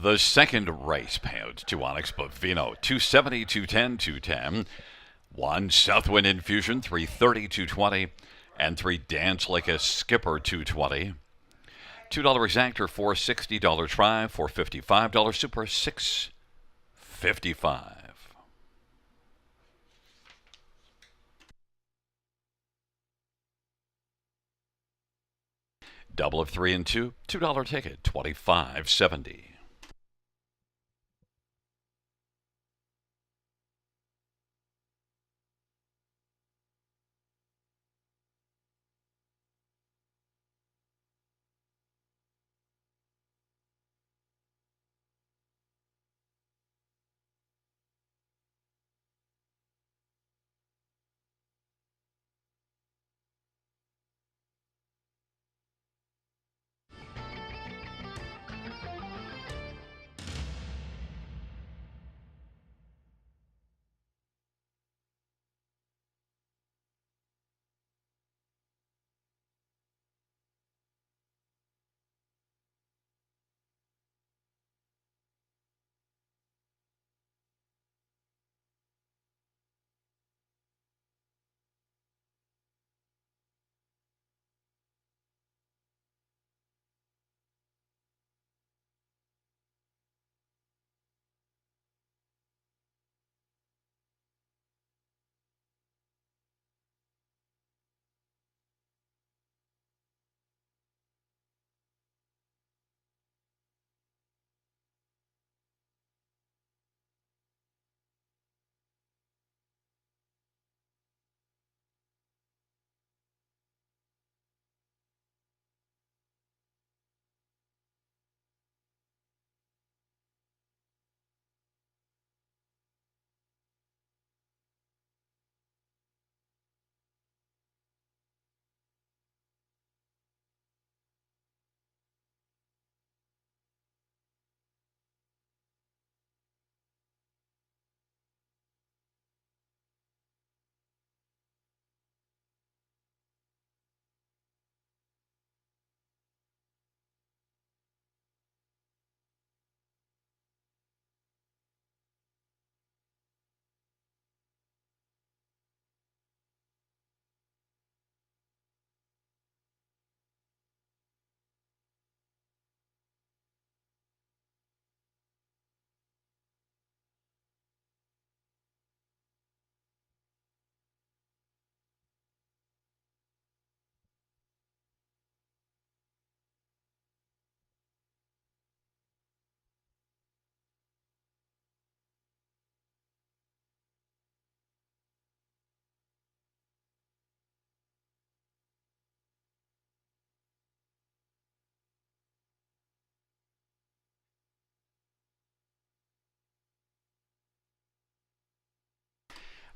The second race payout to Onyx Bovino, 270, 210, 210. 1 Southwind Infusion, 330, 220. And 3 Dance Like a Skipper, 220. $2 exactor, $460 try, $455 super, $655. Double of 3 and 2, $2 ticket, $25.70.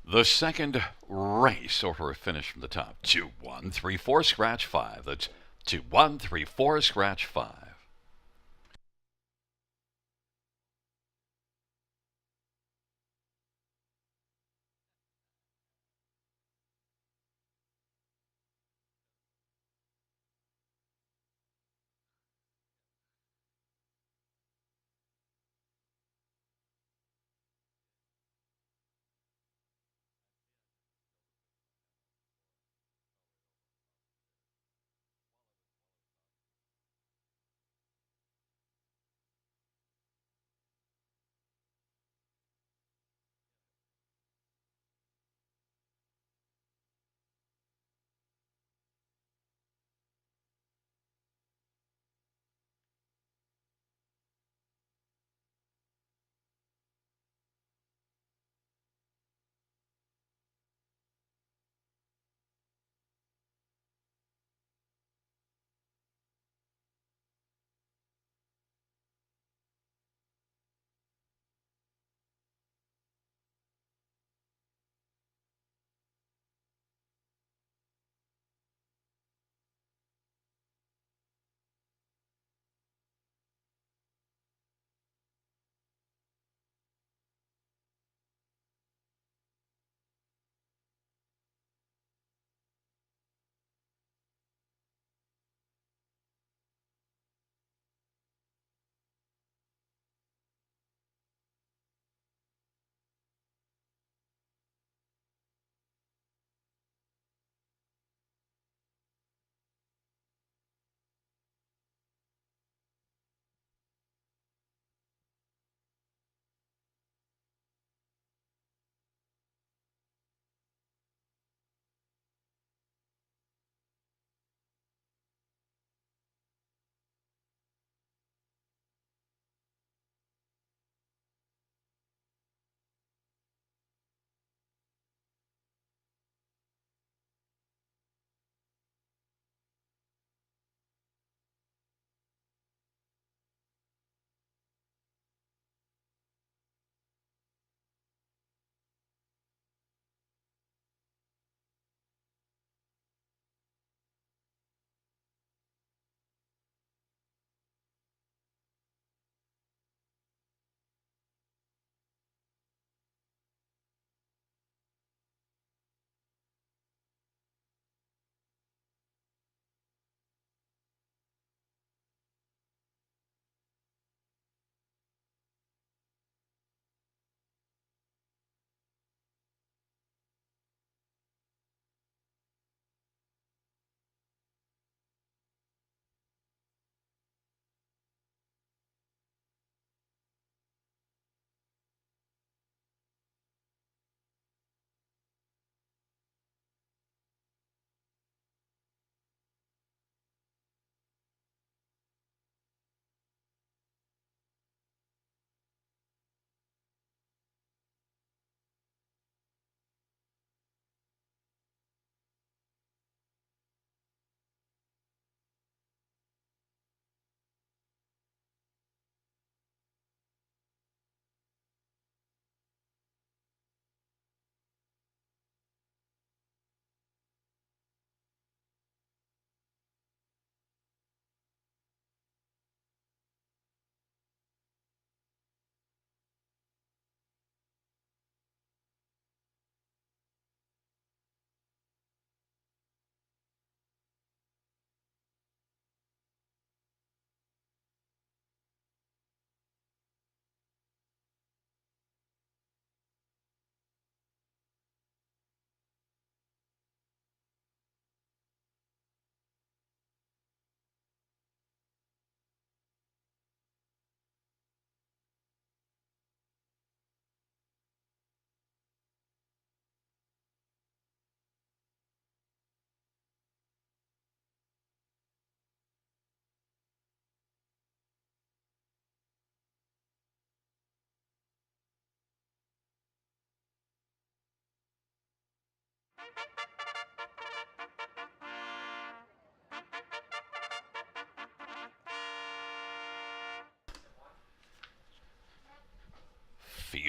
The second race, order of finish from the top. 2, 1, 3, 4, scratch 5. That's 2, 1, 3, 4, scratch 5.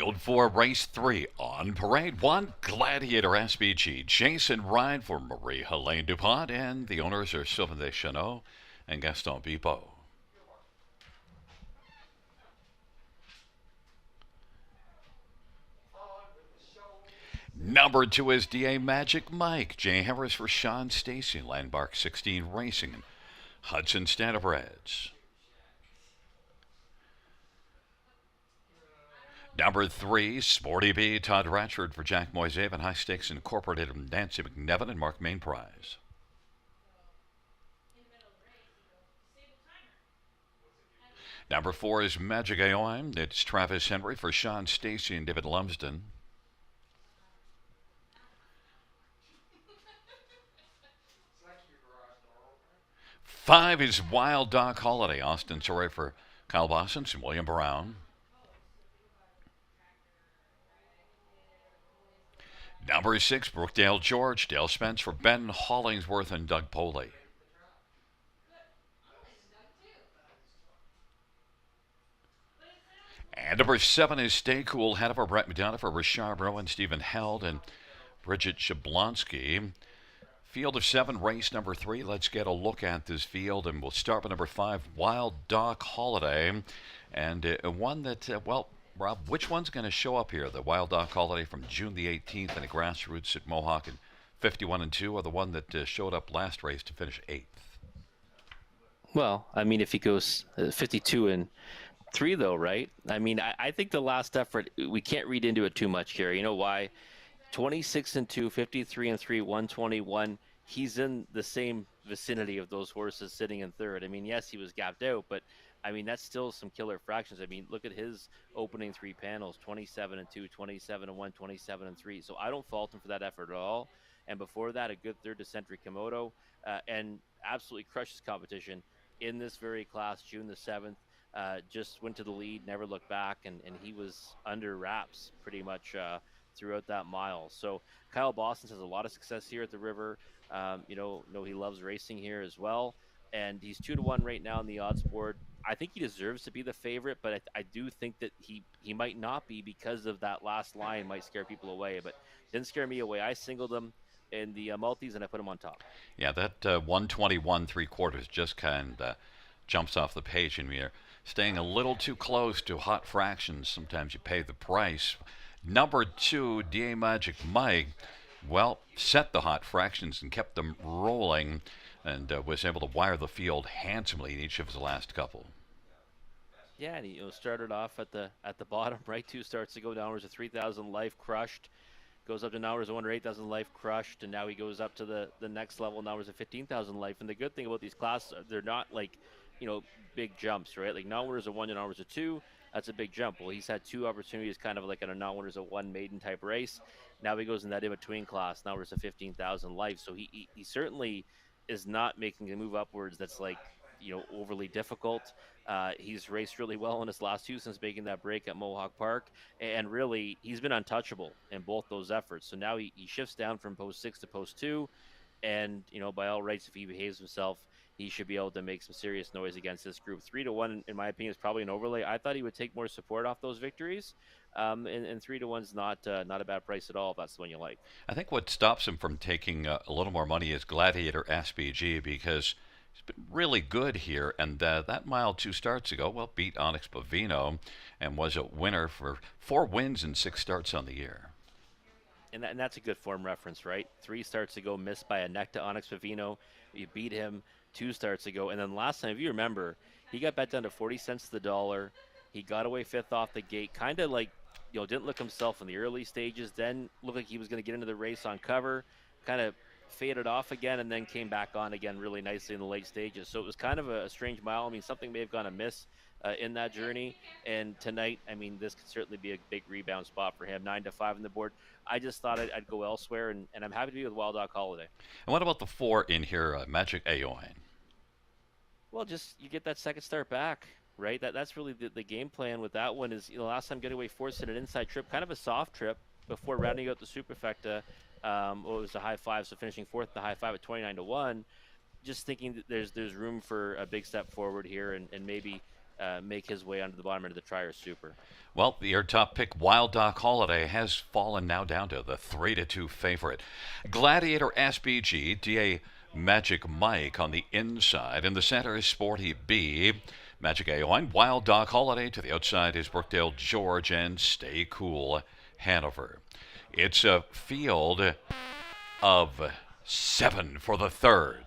Field 4, Race 3 on Parade 1, Gladiator SBG. Jason Ryan for Marie Helene DuPont, and the owners are Sylvain Deschanel and Gaston Bibeau. Number 2 is DA Magic Mike. Jay Harris for Sean Stacy, Landmark 16 Racing, and Hudson Standardbreds. Number 3, Sporty B, Todd Ratchford for Jack Moisev and High Stakes Incorporated from Nancy McNevin and Mark Main Prize. Number 4 is Magic Aoim. It's Travis Henry for Sean Stacy and David Lumsden. 5 is Wild Doc Holiday. Austin Torrey for Kyle Bossens and William Brown. Number 6, Brookdale George. Dale Spence for Ben Hollingsworth and Doug Poley. And number 7 is Stay Cool, Hanover Brett Madonna for Richard Rowan, Stephen Held, and Bridget Shablonsky. Field of 7, race number 3. Let's get a look at this field, and we'll start with number 5, Wild Doc Holiday. And one that, well, Rob, which one's going to show up here? The Wild Doc Holiday from June the 18th in a grassroots at Mohawk and 51-2, or the one that showed up last race to finish 8th? Well, I mean, if he goes 52-3, though, right? I mean, I think the last effort, we can't read into it too much here. You know why? 26-2, 53-3, 121. He's in the same vicinity of those horses sitting in third. I mean, yes, he was gapped out, but I mean, that's still some killer fractions. I mean, look at his opening 3 panels, 27-2, 27-1, 27-3. So I don't fault him for that effort at all. And before that, a good third to Century Komodo, and absolutely crushes competition in this very class, June the 7th. Just went to the lead, never looked back, and he was under wraps pretty much throughout that mile. So Kyle Boston has a lot of success here at the River. Know he loves racing here as well, and he's 2-1 right now on the odds board. I think he deserves to be the favorite, but I do think that he might not be, because of that last line might scare people away. But didn't scare me away. I singled him in the multis and I put him on top. Yeah, that 121.75 just kind of jumps off the page, and we're staying a little too close to hot fractions. Sometimes you pay the price. Number 2, DA Magic Mike, well, set the hot fractions and kept them rolling, and was able to wire the field handsomely in each of his last couple. Yeah, and he started off at the bottom, right? 2 starts to go downwards to 3,000 life, crushed. Goes up to now is 8,000 life, crushed, and now he goes up to the next level. Now is 15,000 life. And the good thing about these classes, they're not like, big jumps, right? Like non-winners of 1 and non-winners of 2. That's a big jump. Well, he's had 2 opportunities, kind of like in a non-winners of 1 maiden type race. Now he goes in that in-between class. Now there's a 15,000 life. So he certainly is not making a move upwards that's like, overly difficult. He's raced really well in his last 2 since making that break at Mohawk Park, and really he's been untouchable in both those efforts. So now he shifts down from post 6 to post 2, and by all rights, if he behaves himself, he should be able to make some serious noise against this group. 3-1, in my opinion, is probably an overlay. I thought he would take more support off those victories, and 3-1's not a bad price at all if that's the one you like. I think what stops him from taking a little more money is Gladiator SBG, because he's been really good here, and that mile 2 starts ago, well, beat Onyx Bovino and was a winner for 4 wins and 6 starts on the year. And that's a good form reference, right? 3 starts ago, missed by a neck to Onyx Vivino. You beat him 2 starts ago. And then last time, if you remember, he got bet down to 40 cents to the dollar. He got away 5th off the gate, kind of like, didn't look himself in the early stages, then looked like he was going to get into the race on cover, kind of faded off again, and then came back on again really nicely in the late stages. So it was kind of a strange mile. I mean, something may have gone amiss in that journey. And tonight, I mean, this could certainly be a big rebound spot for him. 9-5 on the board. I just thought I'd go elsewhere, and I'm happy to be with Wild Dog Holiday. And what about the 4 in here, Magic Aoin? Well, just you get that second start back, right? That's really the game plan with that one. Is last time getting away 4th in an inside trip, kind of a soft trip before rounding out the Superfecta. It was a high 5, so finishing 4th, the high 5 at 29-1. Just thinking that there's room for a big step forward here, and maybe make his way onto the bottom end of the Trier Super. Well, your top pick, Wild Doc Holiday, has fallen now down to the 3-2 favorite. Gladiator SBG, DA Magic Mike on the inside. In the center is Sporty B. Magic A1. Wild Doc Holiday to the outside is Brookdale George and Stay Cool Hanover. It's a field of 7 for the third.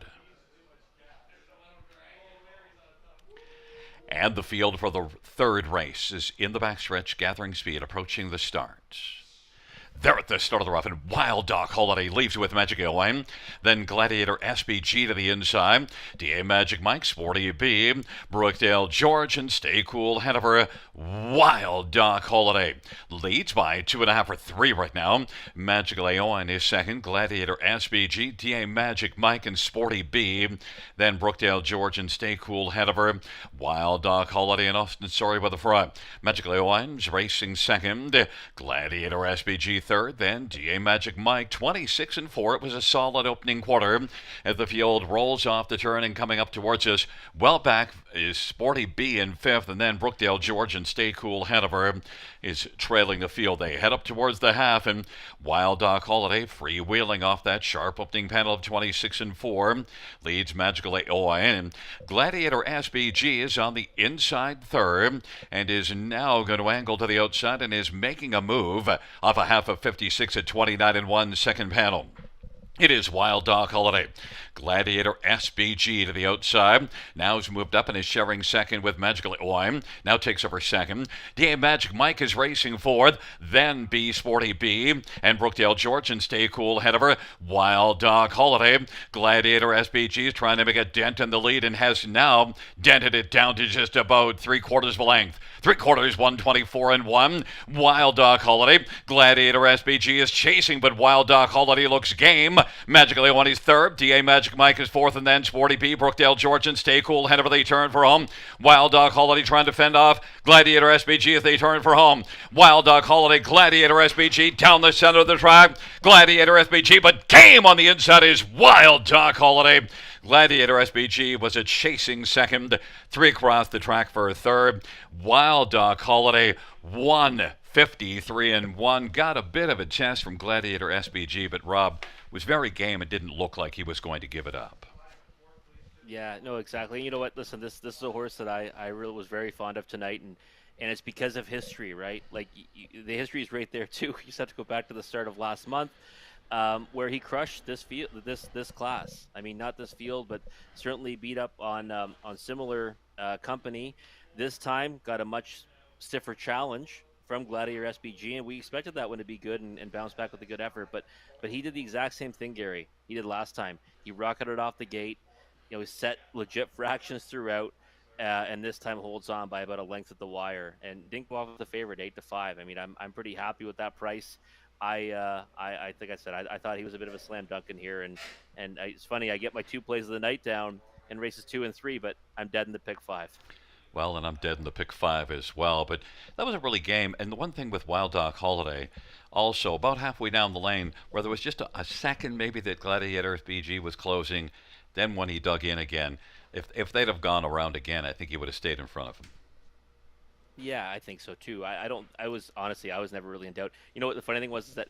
And the field for the third race is in the backstretch, gathering speed, approaching the start. There at the start of the rough, and Wild Doc Holiday leaves with Magic Airline. Then Gladiator SBG to the inside. DA Magic Mike, Sporty B, Brookdale George, and Stay Cool Hanover. Wild Doc Holiday leads by 2.5 or 3 right now. Magic Airline is second. Gladiator SBG, DA Magic Mike, and Sporty B. Then Brookdale George and Stay Cool Hanover. Wild Doc Holiday and Austin Sorry by the front. Magic Airline's racing second. Gladiator SBG third, then DA Magic Mike 26-4. It was a solid opening quarter as the field rolls off the turn and coming up towards us. Well back is Sporty B in fifth, and then Brookdale George and Stay Cool Hanover is trailing the field. They head up towards the half, and Wild Doc Holiday freewheeling off that sharp opening panel of 26-4 leads Magical AON. Gladiator SBG is on the inside third and is now going to angle to the outside and is making a move off a half of 56 at 29-1 second panel. It is Wild Doc Holiday. Gladiator SBG to the outside. Now has moved up and is sharing second with Magical Oim. Now takes over second. DA Magic Mike is racing fourth. Then B Sporty B and Brookdale George and Stay Cool Hanover. Wild Doc Holiday. Gladiator SBG is trying to make a dent in the lead and has now dented it down to just about 3/4 of a length. 3/4, 124-1. Wild Doc Holiday. Gladiator SBG is chasing, but Wild Doc Holiday looks game. Magical A1 is third. DA Magic Mike is fourth, and then Sporty B, Brookdale George, and Stay Cool Hanover. They turn for home. Wild Doc Holiday trying to fend off Gladiator SBG as they turn for home. Wild Doc Holiday, Gladiator SBG down the center of the track. Gladiator SBG, but game on the inside is Wild Doc Holiday. Gladiator SBG was a chasing second, 3 across the track for a third. Wild Doc Holiday 153-1. Got a bit of a chest from Gladiator SBG, but Rob was very game and didn't look like he was going to give it up. Yeah, no, exactly. You know what? Listen, this is a horse that I really was very fond of tonight, and it's because of history, right? Like the history is right there too. You just have to go back to the start of last month. Where he crushed this field, this class. I mean, not this field, but certainly beat up on similar company. This time, got a much stiffer challenge from Gladiator SBG, and we expected that one to be good and bounce back with a good effort. But he did the exact same thing, Gary. He did last time. He rocketed off the gate. You know, he set legit fractions throughout. And this time holds on by about a length at the wire, and didn't go off with the favorite 8-5. I mean, I'm pretty happy with that price. I think I said I thought he was a bit of a slam dunk in here, and it's funny, I get my 2 plays of the night down in races 2 and 3, but I'm dead in the pick 5. Well, and I'm dead in the pick 5 as well. But that was a really game. And the one thing with Wild Doc Holiday, also about halfway down the lane, where there was just a second maybe that Gladiator SBG was closing, then when he dug in again, if they'd have gone around again, I think he would have stayed in front of him. Yeah, I think so too. I was honestly, I was never really in doubt. You know what the funny thing was is that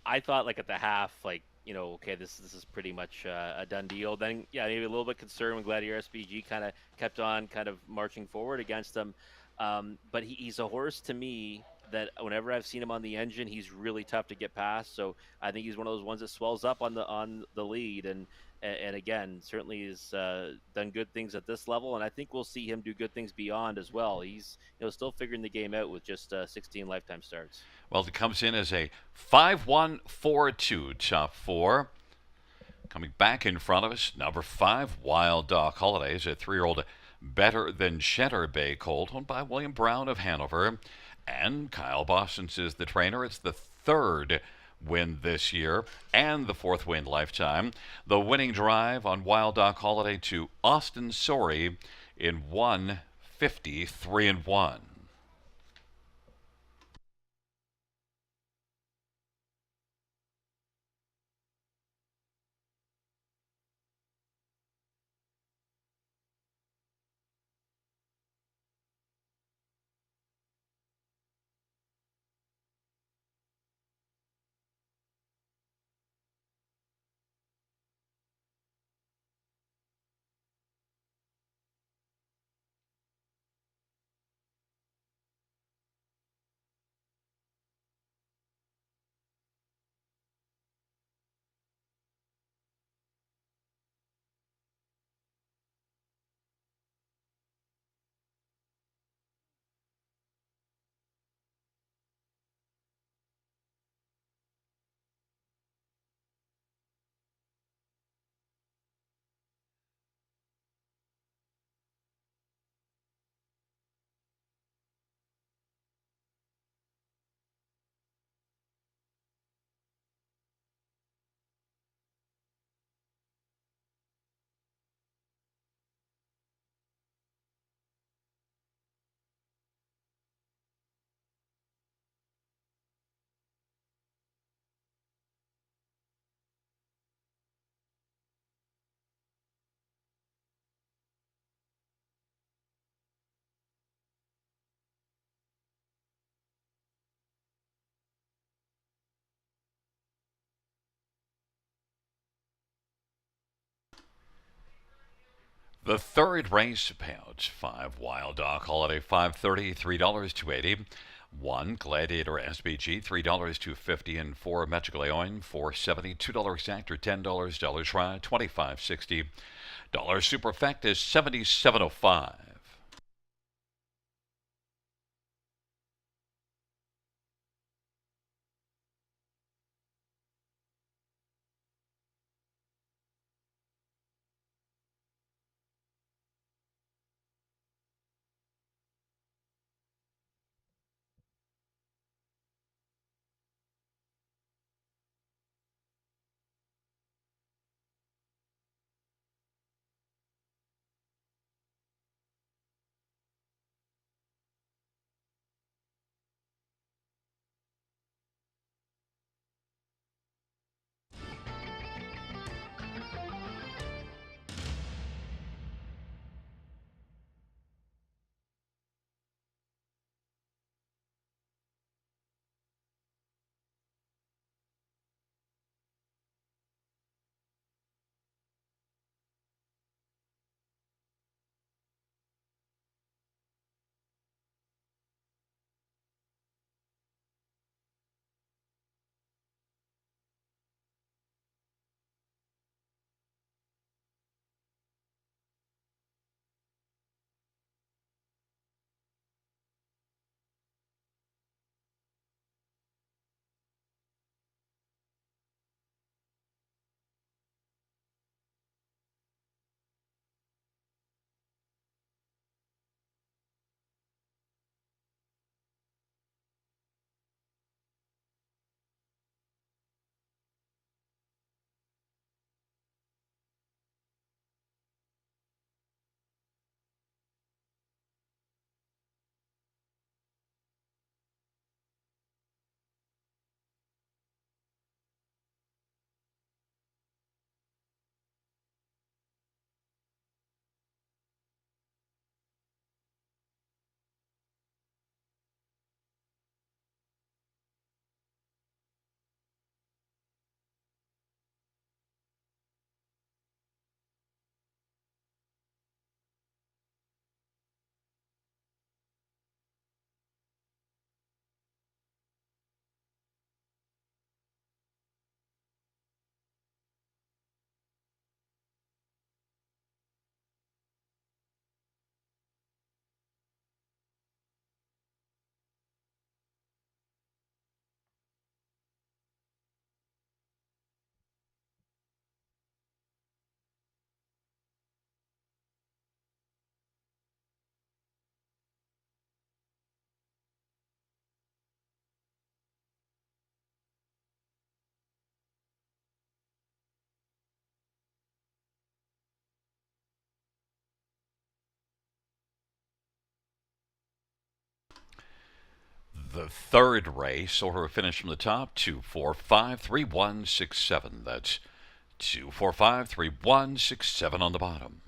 I thought like at the half, like, you know, okay, this is pretty much a done deal. Then yeah, maybe a little bit concerned when Gladiator SBG kind of kept on kind of marching forward against them. But he's a horse to me that whenever I've seen him on the engine, he's really tough to get past. So I think he's one of those ones that swells up on the lead, and again, certainly has done good things at this level, and I think we'll see him do good things beyond as well. He's still figuring the game out with just 16 lifetime starts. Well, it comes in as a 5-1-4-2 top 4. Coming back in front of us, number 5, Wild Doc Holiday, is a 3-year-old Better Than Cheddar Bay colt, owned by William Brown of Hanover. And Kyle Bostons is the trainer. It's the 3rd win this year and the 4th win lifetime. The winning drive on Wild Doc Holiday to Austin Sorey in 153-1. The third race payouts 5 Wild Dog Holiday $5.30, $3 1 Gladiator SBG $3 and 4 Magical Leon $4.70, $2 Actor $10, Try 25.60, Superfectus 77.05. The third race, order of finish from the top 2, 4, 5, 3, 1, 6, 7. That's 2, 4, 5, 3, 1, 6, 7 on the bottom.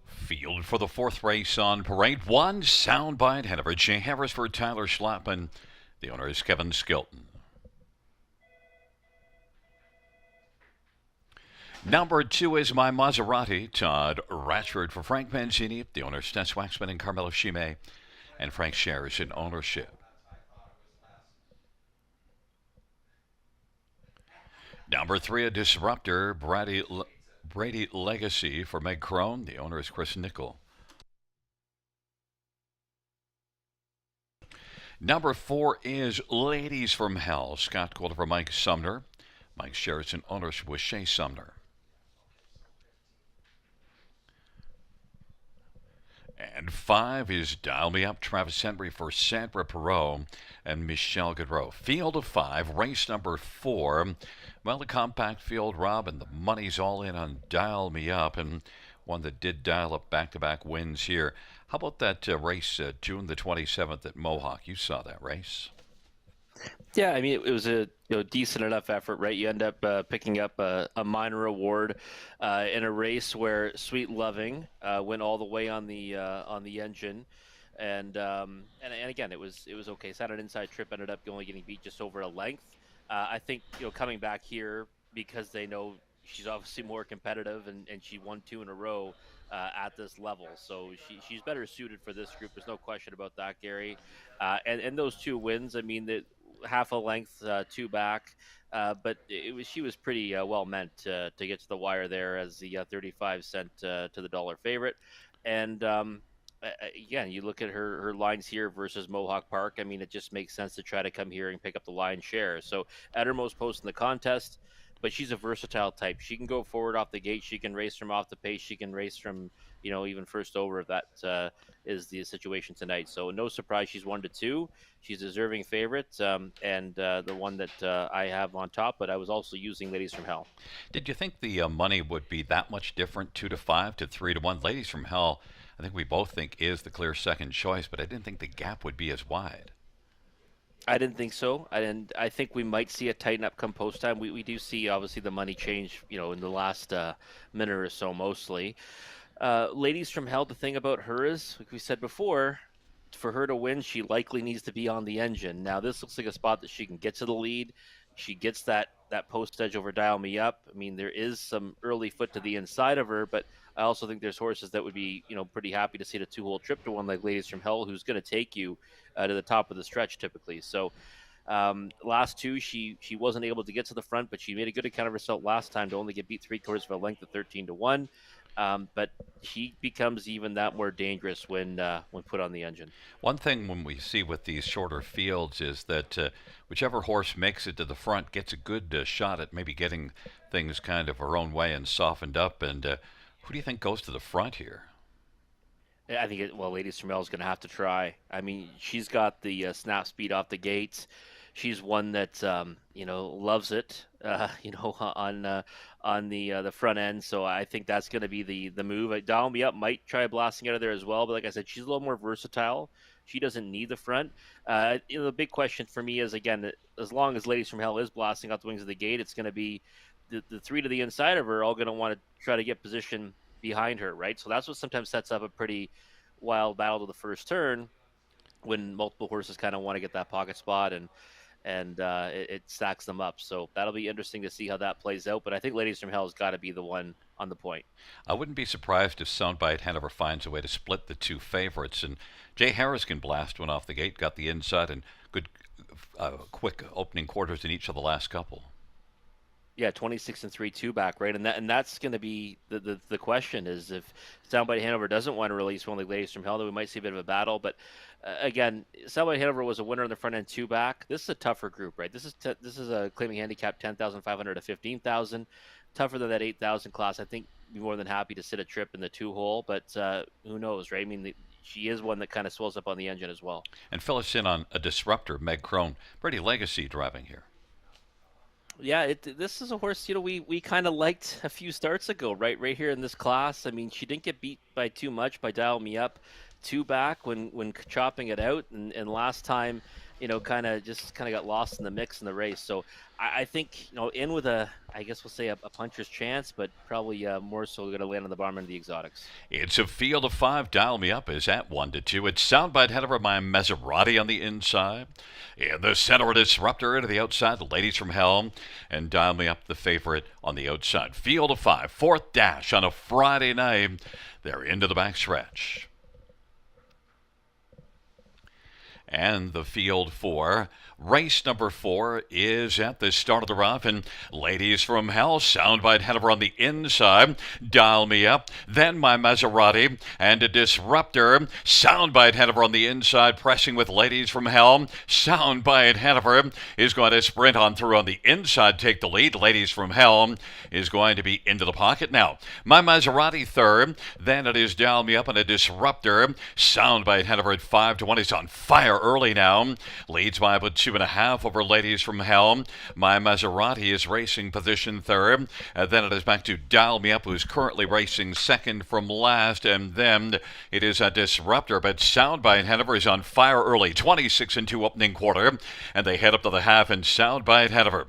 Field for the fourth race on parade. One soundbite. Hanover J. Harris for Tyler Schlappman. The owner is Kevin Skilton. Number 2 is My Maserati. Todd Ratchford for Frank Manzini. The owner is Tess Waxman and Carmelo Shime. And Frank shares in ownership. Number 3, a disruptor. Brady Legacy for Meg Crone. The owner is Chris Nickel. Number 4 is Ladies from Hell. Scott Calder for Mike Sumner. Mike shares in ownership with Shea Sumner. And 5 is Dial Me Up, Travis Henry for Sandra Perot and Michelle Gaudreau. Field of 5, race number 4. Well, the compact field, Rob, and the money's all in on Dial Me Up, and one that did dial up back-to-back wins here. How about that race June the 27th at Mohawk? You saw that race. Yeah, I mean, it was a decent enough effort, right? You end up picking up a minor award in a race where Sweet Loving went all the way on the engine, and again, it was okay. It's had an inside trip, ended up only getting beat just over a length. I think coming back here because they know she's obviously more competitive, and she won 2 in a row at this level, so she's better suited for this group. There's no question about that, Gary. And those 2 wins, I mean, that half a length 2 back, but she was pretty well meant to get to the wire there as the 35-cent to the dollar favorite. And again, you look at her lines here versus Mohawk Park. I mean, it just makes sense to try to come here and pick up the lion's share. So at her most post in the contest, but she's a versatile type. She can go forward off the gate. She can race from off the pace. She can race from even first over if that is the situation tonight. So no surprise, she's 1-2. She's a deserving favorite, and the one that I have on top. But I was also using Ladies from Hell. Did you think the money would be that much different, 2-5 to 3-1? Ladies from Hell, I think we both think is the clear second choice, but I didn't think the gap would be as wide. I didn't think so. I think we might see a tighten up come post time. We do see obviously the money change, in the last minute or so mostly. Ladies from Hell, the thing about her is, like we said before, for her to win, she likely needs to be on the engine. Now, this looks like a spot that she can get to the lead. She gets that post edge over Dial Me Up. I mean, there is some early foot to the inside of her, but I also think there's horses that would be, pretty happy to see the 2-hole trip to one like Ladies from Hell, who's going to take you to the top of the stretch typically. So last 2, she wasn't able to get to the front, but she made a good account of herself last time to only get beat 3/4 of a length of 13-1. But she becomes even that more dangerous when put on the engine. One thing when we see with these shorter fields is that whichever horse makes it to the front gets a good shot at maybe getting things kind of her own way and softened up. And who do you think goes to the front here? I think Ladies from Hell is going to have to try. I mean, she's got the snap speed off the gates. She's one that loves it, on the front end. So I think that's going to be the move. Dial Me Up might try blasting out of there as well, but like I said, she's a little more versatile. She doesn't need the front. The big question for me is, again, as long as Ladies from Hell is blasting out the wings of the gate, it's going to be the 3 to the inside of her all going to want to try to get position behind her, right? So that's what sometimes sets up a pretty wild battle to the first turn when multiple horses kind of want to get that pocket spot, and it stacks them up. So that'll be interesting to see how that plays out. But I think Ladies from Hell has got to be the one on the point. I wouldn't be surprised if Soundbite Hanover finds a way to split the 2 favorites. And Jay Harris can blast one off the gate, got the inside, and good, quick opening quarters in each of the last couple. Yeah, 26-3 2 back, right? And that's going to be the question is if Soundbite Hanover doesn't want to release one like Ladies from Hell, then we might see a bit of a battle. But again, Soundbite Hanover was a winner in the front end 2 back. This is a tougher group, right? This is a claiming handicap 10,500 to 15,000, tougher than that 8,000 class. I think be more than happy to sit a trip in the 2-hole, but who knows, right? I mean, she is one that kind of swells up on the engine as well. And fill us in on a disruptor, Meg Crone. Brady Legacy driving here. Yeah, this is a horse, we kind of liked a few starts ago, right here in this class. I mean, she didn't get beat by too much by Dial Me Up 2 back when chopping it out. And last time kind of got lost in the mix in the race. So I think in with I guess we'll say a puncher's chance, but probably more so going to land on the bottom end of the exotics. It's a field of five. Dial Me Up is at 1-2. It's Soundbite head over by Maserati on the inside. In the center, Disruptor to the outside. Ladies from Hell and Dial Me Up, the favorite on the outside. Field of five. Fourth dash on a Friday night. They're into the backstretch. And the field for race number 4 is at the start of the rough. And Ladies from Hell, Soundbite head over on the inside. Dial Me Up. Then My Maserati and a Disruptor. Soundbite head over on the inside, pressing with Ladies from Hell. Soundbite head over is going to sprint on through on the inside, take the lead. Ladies from Hell is going to be into the pocket now. My Maserati third. Then it is Dial Me Up and a Disruptor. Soundbite head over at 5-1. He's on fire early now. Leads by about 2.5 over Ladies from Hell. My Maserati is racing position third. Then it is back to Dial Me Up, who's currently racing second from last. And then it is a Disruptor. But Soundbite Hanover is on fire early. 26-2 opening quarter. And they head up to the half, and Soundbite Hanover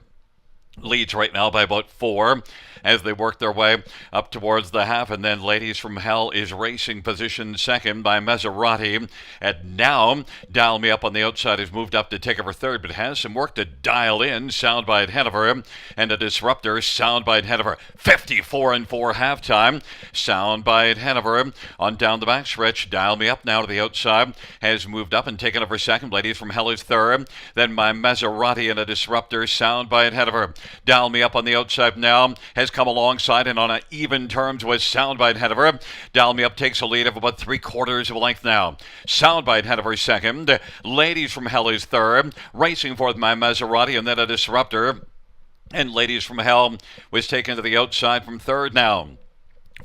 leads right now by about 4 as they work their way up towards the half. And then Ladies from Hell is racing position second by Maserati. And now Dial Me Up on the outside has moved up to take over third, but has some work to dial in. Soundbite Hanover and a Disruptor. Soundbite Hanover 54-4 halftime. Soundbite Hanover on down the backstretch. Dial Me Up now to the outside has moved up and taken over second. Ladies from Hell is third. Then my Maserati and a Disruptor. Soundbite Hanover. Dial Me Up on the outside now has come alongside and on even terms with Soundbite Hanover. Dial Me Up takes a lead of about 3/4 of a length now. Soundbite Hanover second. Ladies from Hell is third. Racing for my Maserati and then a Disruptor. And Ladies from Hell was taken to the outside from third now.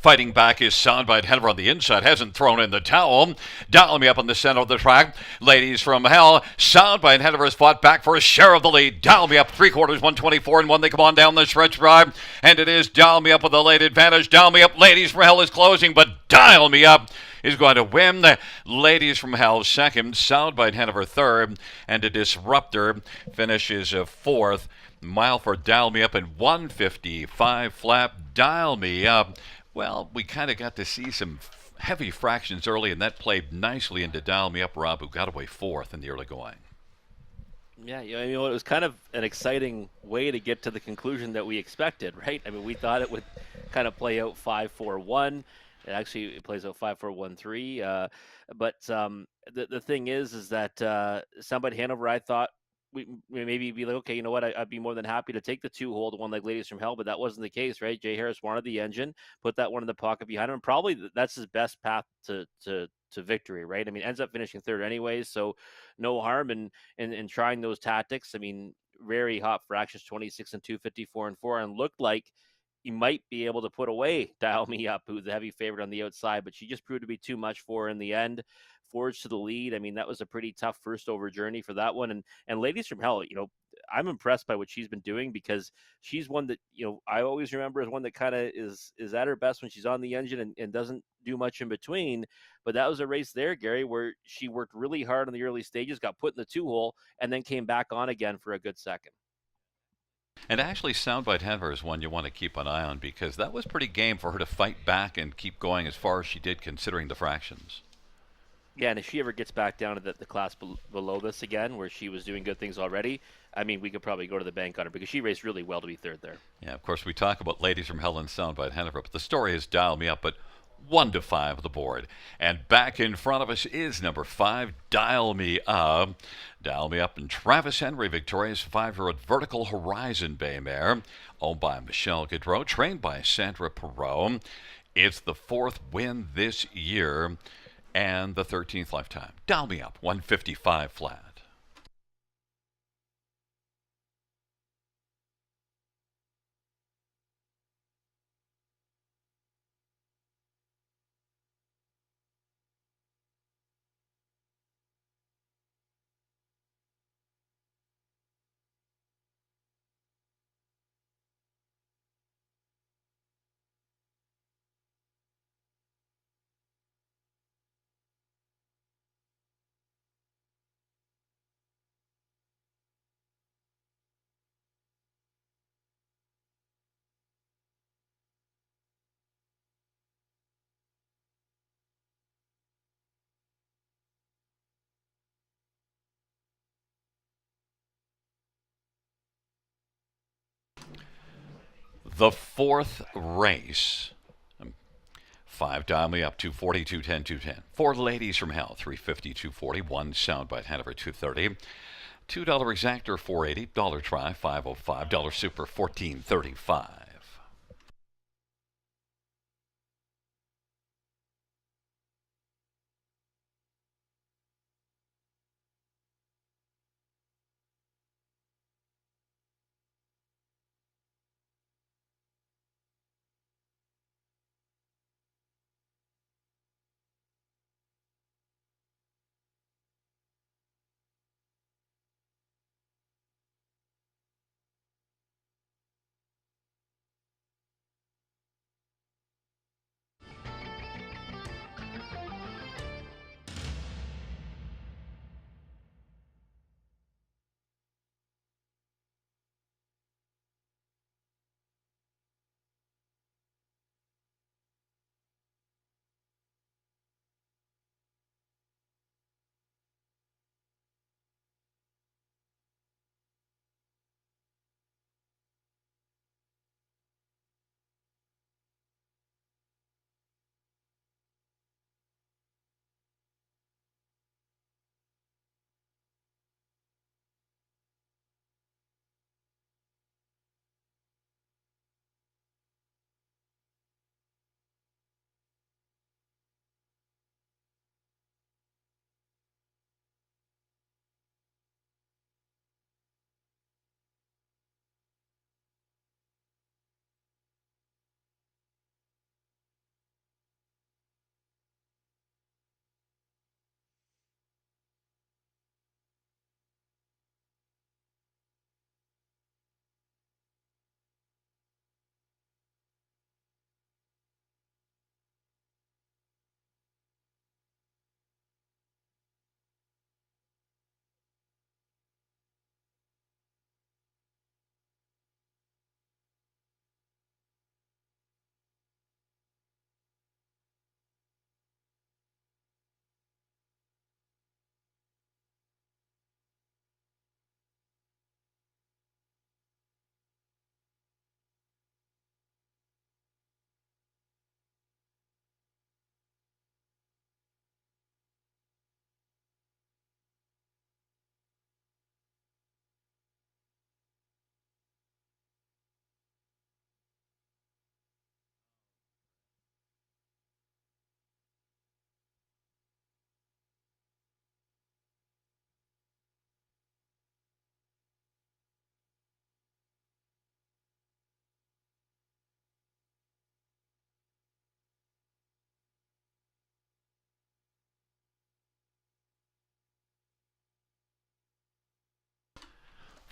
Fighting back is Soundbite Hanover on the inside. Hasn't thrown in the towel. Dial Me Up on the center of the track. Ladies from Hell. Soundbite Hanover has fought back for a share of the lead. Dial Me Up 3/4, 124-1. They come on down the stretch drive. And it is Dial Me Up with a late advantage. Dial Me Up. Ladies from Hell is closing, but Dial Me Up is going to win. Ladies from Hell second. Soundbite Hanover third. And a Disruptor finishes fourth. Mile for Dial Me Up in 155 flat. Dial Me Up. Well, we kind of got to see some heavy fractions early, and that played nicely into Dial Me Up, Rob, who got away fourth in the early going. Yeah, it was kind of an exciting way to get to the conclusion that we expected, right? I mean, we thought it would kind of play out 5-4-1. It plays out 5-4-1-3. But the thing is that somebody Hanover, I thought we maybe be like, okay, you know what? I'd be more than happy to take the 2-hole, the one like Ladies from Hell, but that wasn't the case, right? Jay Harris wanted the engine, put that one in the pocket behind him. Probably that's his best path to victory, right? I mean, ends up finishing third anyways, so no harm in trying those tactics. I mean, very hot fractions, 26-2, 54-4, and looked like he might be able to put away Dial Me Up, who's the heavy favorite on the outside, but she just proved to be too much for her in the end. Forged to the lead. I mean, that was a pretty tough first over journey for that one. And Ladies from Hell, I'm impressed by what she's been doing, because she's one that, I always remember as one that kind of is at her best when she's on the engine and doesn't do much in between. But that was a race there, Gary, where she worked really hard in the early stages, got put in the 2-hole, and then came back on again for a good second. And actually, Soundbite Hanover is one you want to keep an eye on, because that was pretty game for her to fight back and keep going as far as she did, considering the fractions. Yeah, and if she ever gets back down to the class below this again, where she was doing good things already, I mean, we could probably go to the bank on her, because she raced really well to be third there. Yeah, of course, we talk about Ladies from Hell and Soundbite Hanover, but the story is Dial Me Up, but 1-5 the board. And back in front of us is number 5, Dial Me Up. Dial Me Up and Travis Henry, victorious 5-year-old Vertical Horizon Bay mare, owned by Michelle Gaudreau, trained by Sandra Perot. It's the 4th win this year and the 13th lifetime. Dial Me Up, 155 flat. The fourth race. 5 dial me up, 240, 210, 210. 4 ladies from hell, 350, 240. 1 soundbite, Hanover, 230. $2 exactor, 480. Dollar try, 505. Dollar super, 1435.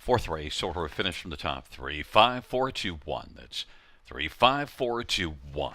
Fourth race, order of finish from the top. 3, 5, 4, 2, 1. That's 3, 5, 4, 2, 1.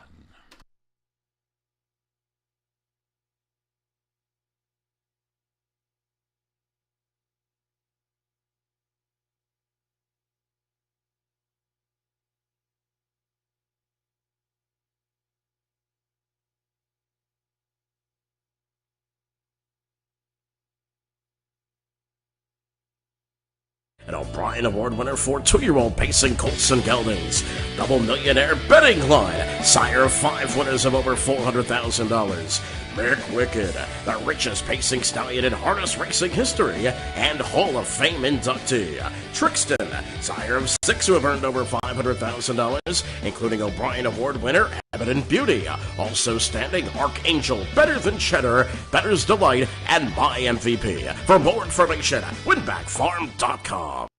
An O'Brien Award winner for 2-year-old pacing colts and geldings. Double millionaire betting line. Sire of 5 winners of over $400,000. Mick Wicked, the richest pacing stallion in harness racing history and Hall of Fame inductee. Trixton, sire of 6 who have earned over $500,000, including O'Brien Award winner Evident Beauty. Also standing Archangel, Better Than Cheddar, Better's Delight, and My MVP. For more information, winbackfarm.com.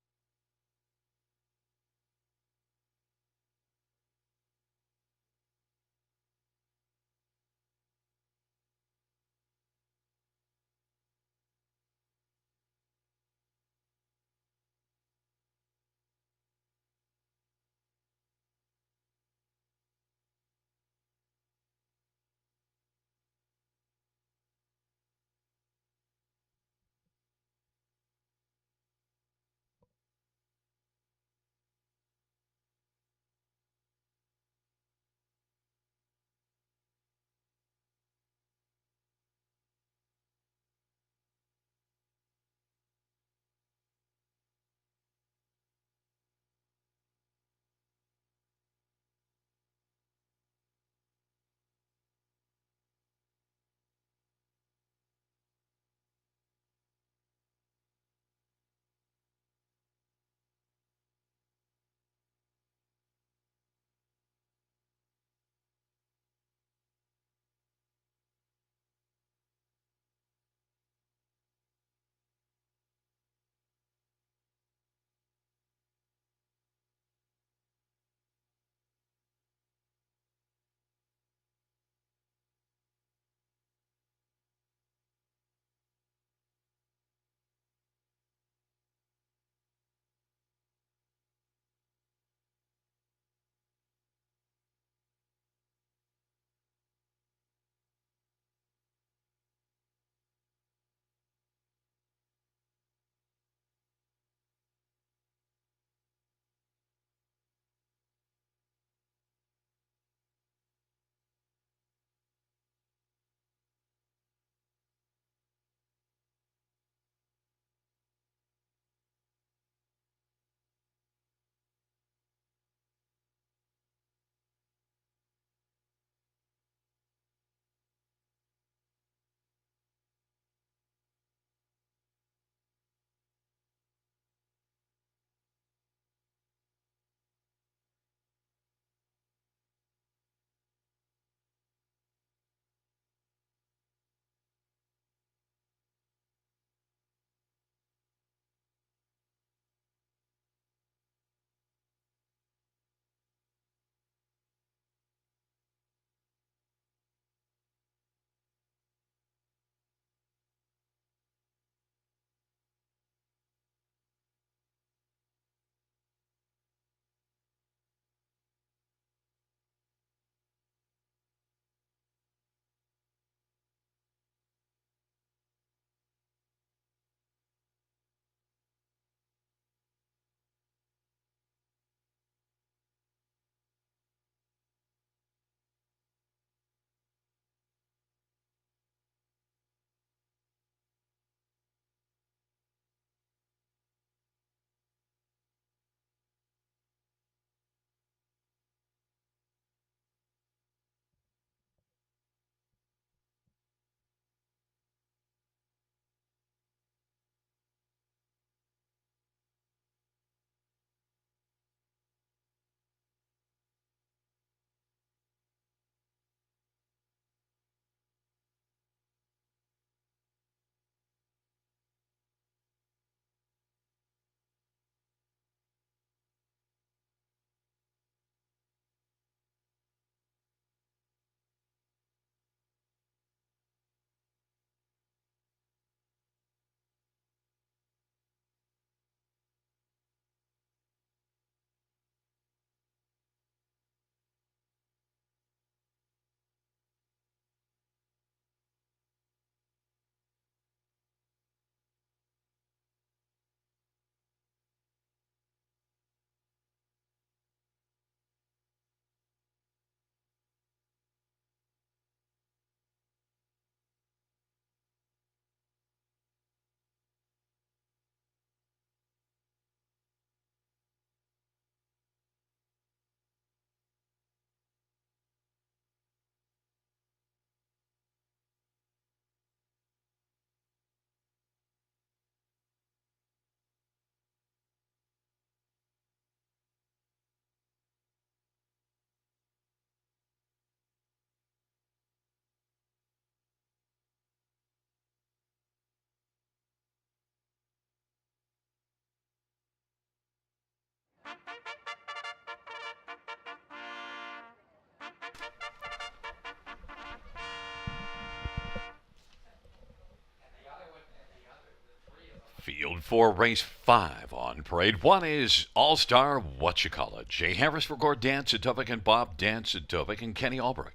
Field 4, race 5 on parade 1 is All-Star Whatchacallit. Jay Harris for Gord Dancedovic and Bob Dancedovic and Kenny Albrecht.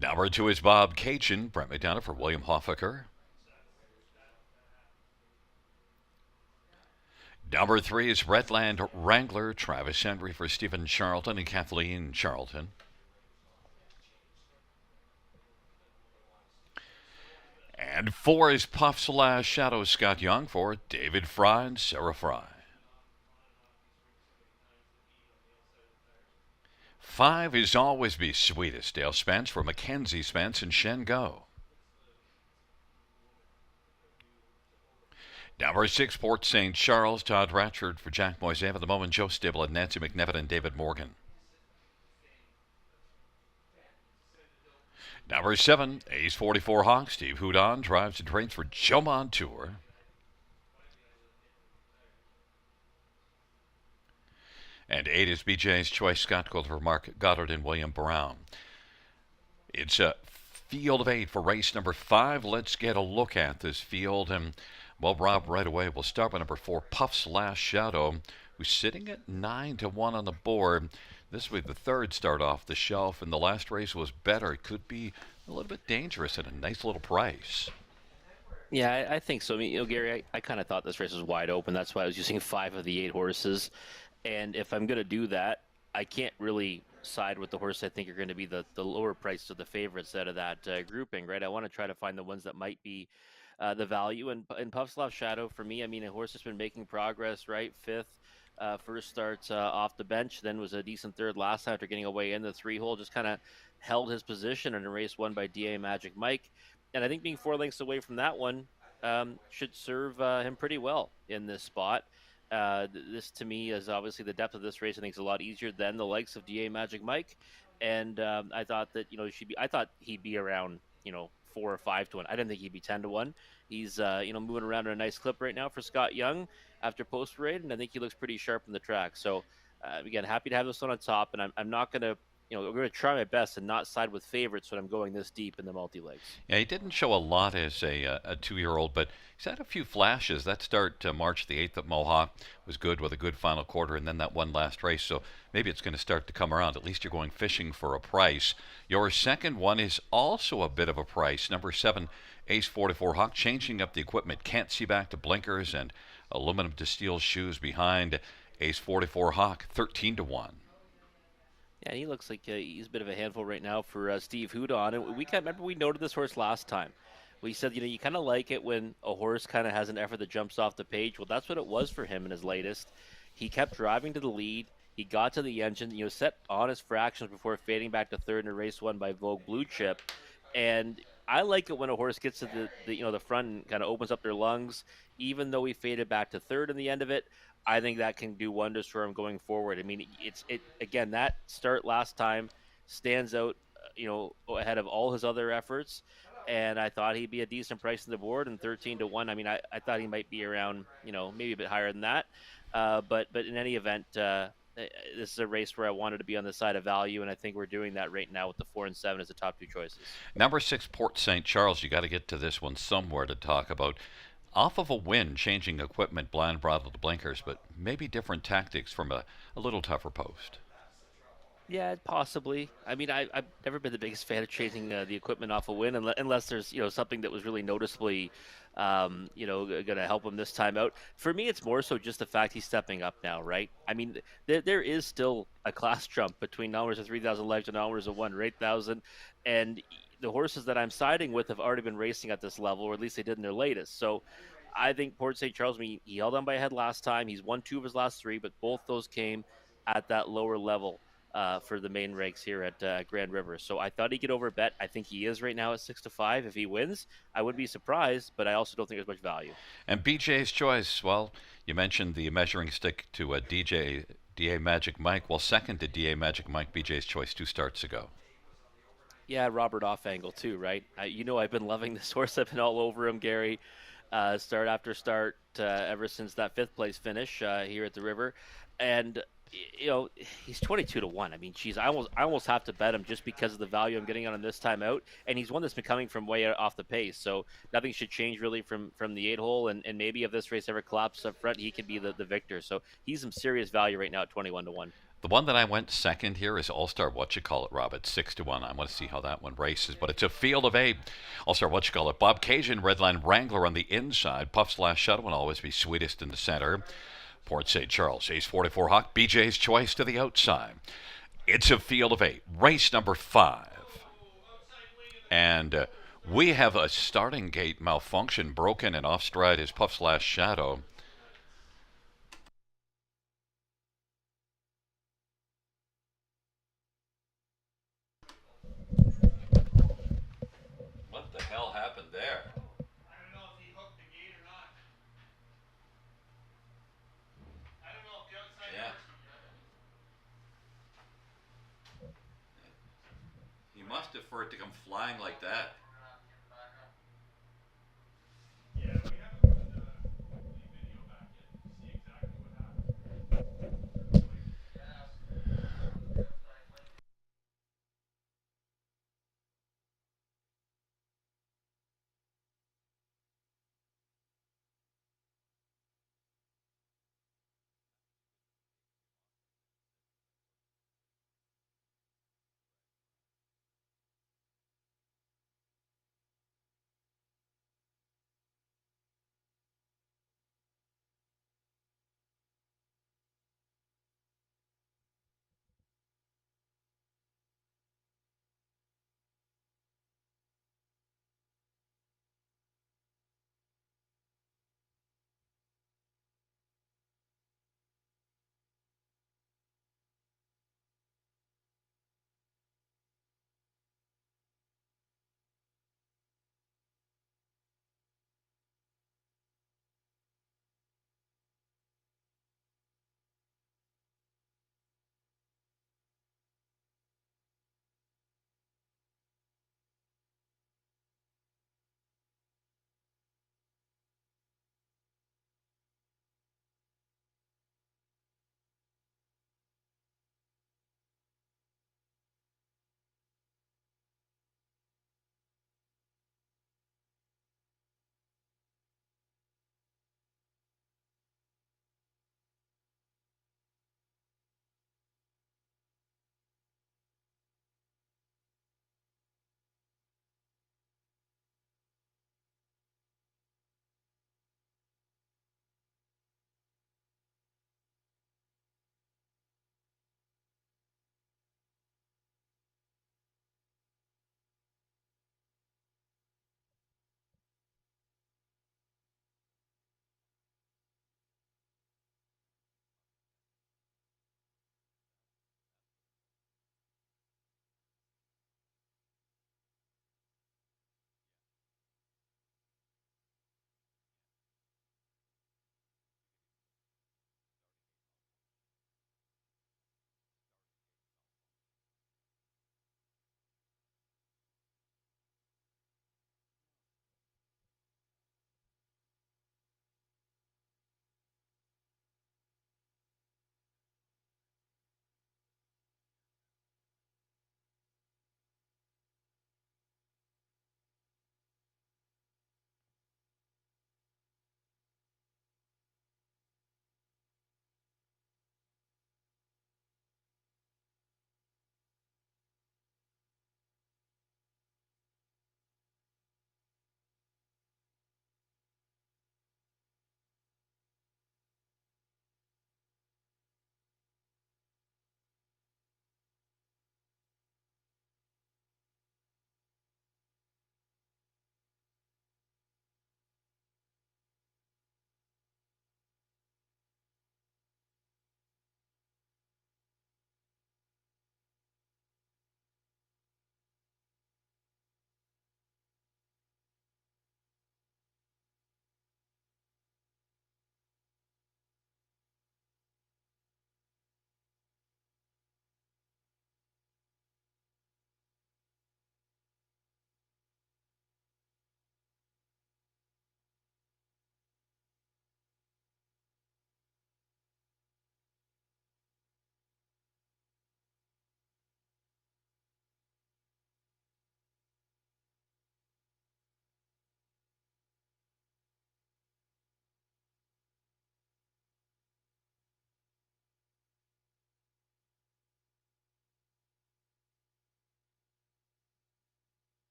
Number 2 is Bob Cajun, Brent McDonough for William Hoffaker. Number 3 is Redland Wrangler, Travis Henry for Stephen Charlton and Kathleen Charlton. And 4 is Puff / Shadow Scott Young for David Fry and Sarah Fry. 5 is Always Be Sweetest, Dale Spence for Mackenzie Spence and Shen Go. Number 6, Port St. Charles, Todd Ratchford for Jack Moisev at the moment, Joe Stibble and Nancy McNevin and David Morgan. Number 7, Ace 44 Hawk, Steve Houdon drives and trains for Joe Montour. And 8 is BJ's Choice, Scott Gold for Mark Goddard and William Brown. It's a field of 8 for race number 5. Let's get a look at this field. And, well, Rob, right away, we'll start with number 4, Puff / Shadow, who's sitting at 9-1 on the board. This will be the third start off the shelf, and the last race was better. It could be a little bit dangerous at a nice little price. Yeah, I think so. I mean, Gary, I kind of thought this race was wide open. That's why I was using 5 of the 8 horses. And if I'm going to do that, I can't really side with the horse I think are going to be the lower price of the favorites out of that grouping, right? I want to try to find the ones that might be the value. And Puff / Shadow, for me, I mean, a horse that's been making progress, right? 5th. First starts off the bench, then was a decent 3rd last time after getting away in the 3-hole. Just kind of held his position in a race won by DA Magic Mike. And I think being 4 lengths away from that one should serve him pretty well in this spot. This to me is obviously the depth of this race. I think is a lot easier than the likes of DA Magic Mike. And I thought that I thought he'd be around 4 or 5-1. I didn't think he'd be 10-1. He's moving around at a nice clip right now for Scott Young after post parade, and I think he looks pretty sharp in the track. So again, happy to have this one on top, and I'm not going to. I'm going to try my best and not side with favorites when I'm going this deep in the multi-legs. Yeah, he didn't show a lot as a 2-year-old, but he's had a few flashes. That start March the 8th at Mohawk was good with a good final quarter, and then that one last race. So maybe it's going to start to come around. At least you're going fishing for a price. Your second one is also a bit of a price. Number 7, Ace 44 Hawk, changing up the equipment. Can't see back to blinkers and aluminum to steel shoes behind Ace 44 Hawk, 13-1. Yeah, he looks like he's a bit of a handful right now for Steve Houdon. And remember we noted this horse last time. We said, you kind of like it when a horse kind of has an effort that jumps off the page. Well, that's what it was for him in his latest. He kept driving to the lead. He got to the engine, set honest fractions before fading back to 3rd in a race won by Vogue Blue Chip. And I like it when a horse gets to the front and kind of opens up their lungs. Even though he faded back to 3rd in the end of it, I think that can do wonders for him going forward. I mean, again, that start last time stands out, ahead of all his other efforts. And I thought he'd be a decent price on the board, and 13-1. I mean, I thought he might be around, maybe a bit higher than that. But in any event, this is a race where I wanted to be on the side of value, and I think we're doing that right now with the 4 and 7 as the top 2 choices. Number 6, Port St. Charles. You got to get to this one somewhere to talk about. Off of a win, changing equipment, blind bridle to blinkers, but maybe different tactics from a little tougher post. Yeah, possibly. I mean, I've never been the biggest fan of changing the equipment off a win unless there's something that was really noticeably going to help him this time out. For me, it's more so just the fact he's stepping up now, right? I mean, there is still a class jump between numbers of 3,000 legs and numbers of 1 or 8,000, and the horses that I'm siding with have already been racing at this level, or at least they did in their latest. So I think Port St. Charles, he held on by a head last time. He's won 2 of his last 3, but both those came at that lower level for the main ranks here at Grand River. So I thought he could overbet. I think he is right now at 6-5. If he wins, I wouldn't be surprised, but I also don't think there's much value. And BJ's Choice, well, you mentioned the measuring stick to DA Magic Mike. Well, second to DA Magic Mike, BJ's Choice 2 starts ago. Yeah, Robert off angle too, right? I've been loving this horse. I've been all over him, Gary. start after start, ever since that fifth place finish here at the River, and you know he's 22 to 1. I mean, geez, I almost have to bet him just because of the value I'm getting on him this time out, and he's one that's been coming from way off the pace. So nothing should change really from the 8 hole, and maybe if this race ever collapses up front, he could be the victor. So he's some serious value right now at 21 to 1. The one that I went second here is All Star What You Call It, Rob, at 6 to 1. I want to see how that one races, but it's a field of eight. All Star What You Call It. Bob Cajun, Redline Wrangler on the inside. Puff's Last Shuttle will always be sweetest in the center. Port St. Charles, Ace 44 Hawk, BJ's Choice to the outside. It's a field of eight. Race number 5. And we have a starting gate malfunction. Broken and off stride is Puff's Last Shadow. What the hell happened there? I don't know if he hooked the gate or not. I don't know if the outside Yeah. He must have for it to come flying like that. Yeah, we haven't run the video back yet to see exactly what happened.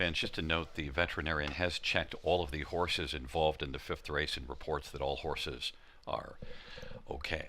And just to note, the veterinarian has checked all of the horses involved in the fifth race and reports that all horses are okay.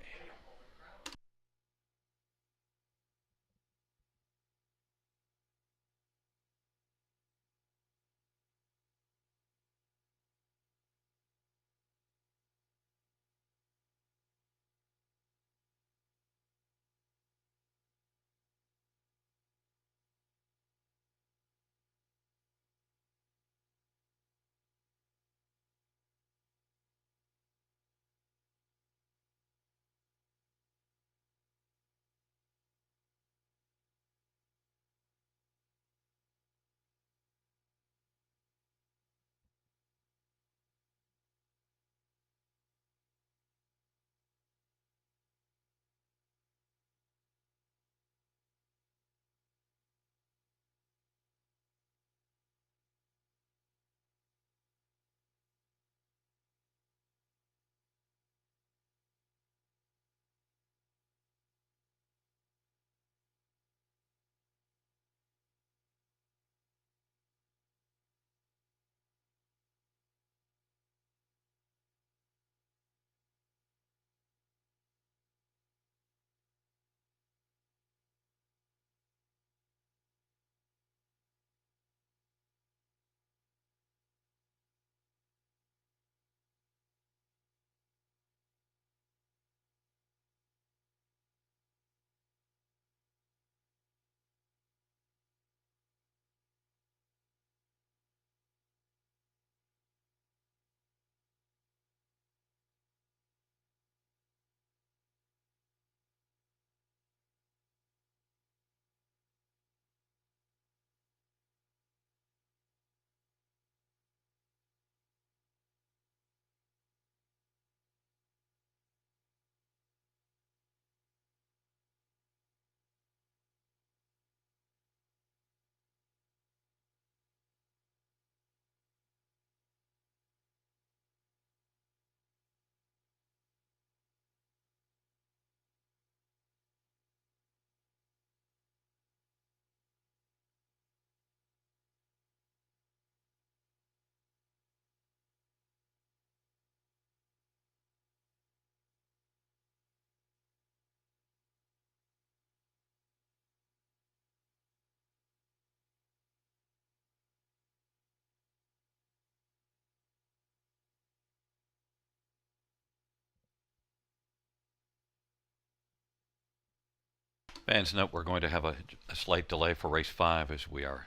Fans note we're going to have a slight delay for race 5 as we are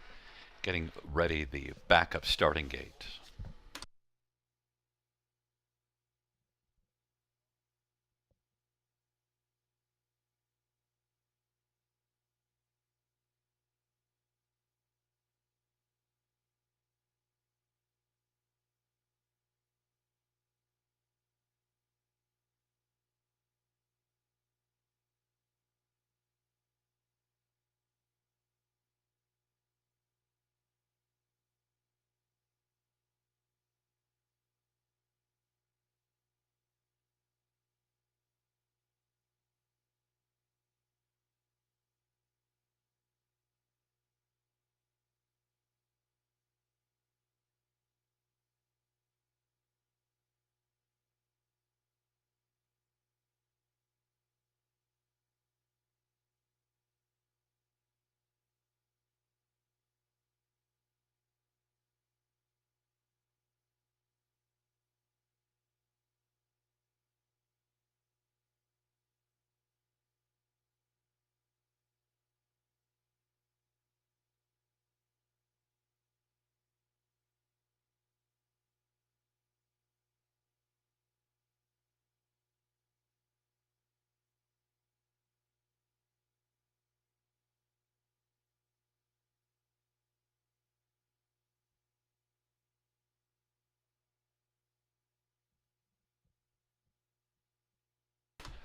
getting ready the backup starting gate.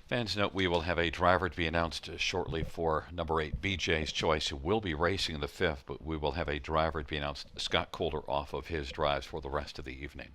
Fans note we will have a driver to be announced shortly for number 8, BJ's Choice, who will be racing in the 5th, but we will have a driver to be announced, Scott Coulter, off of his drives for the rest of the evening.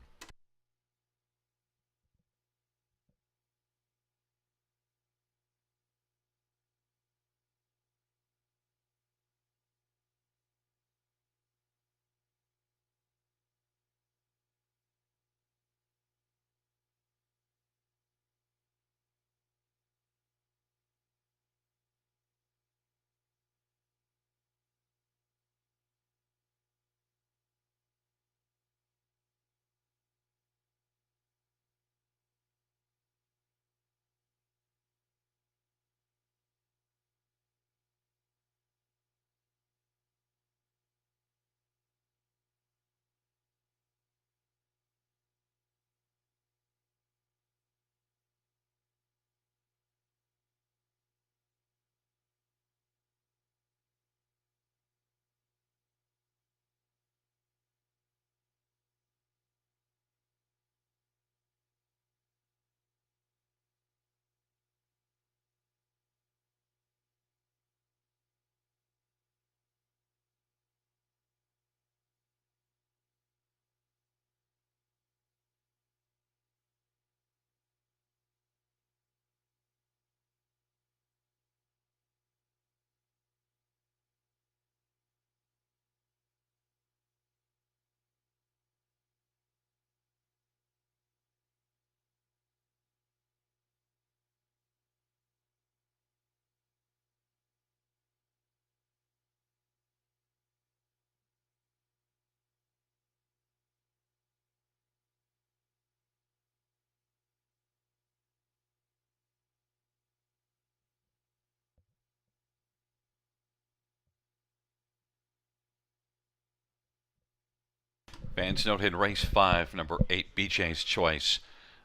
Fans note in race 5, number 8, BJ's Choice,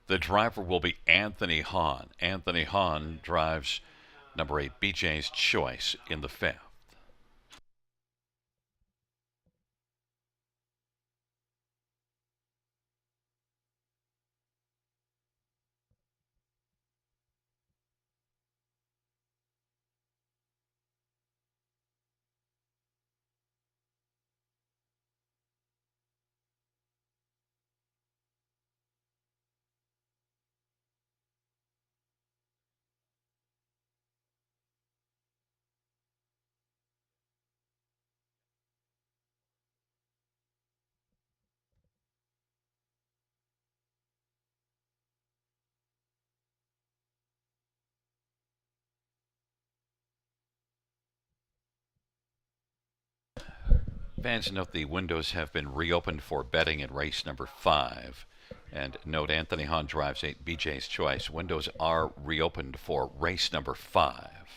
the driver will be Anthony Hahn. Anthony Hahn drives number 8, BJ's Choice in the 5th. Fans note the windows have been reopened for betting in race number 5. And note Anthony Hahn drives 8, BJ's Choice. Windows are reopened for race number 5.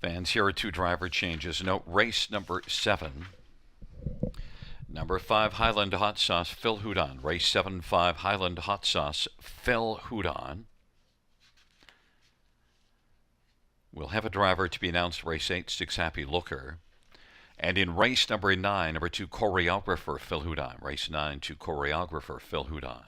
Fans, here are 2 driver changes. Note race number 7. Number 5, Highland Hot Sauce, Phil Houdon. Race 7, 5, Highland Hot Sauce, Phil Houdon. We'll have a driver to be announced, race 8, 6, Happy Looker. And in race number 9, number 2, Choreographer, Phil Houdon. Race 9, 2, Choreographer, Phil Houdon.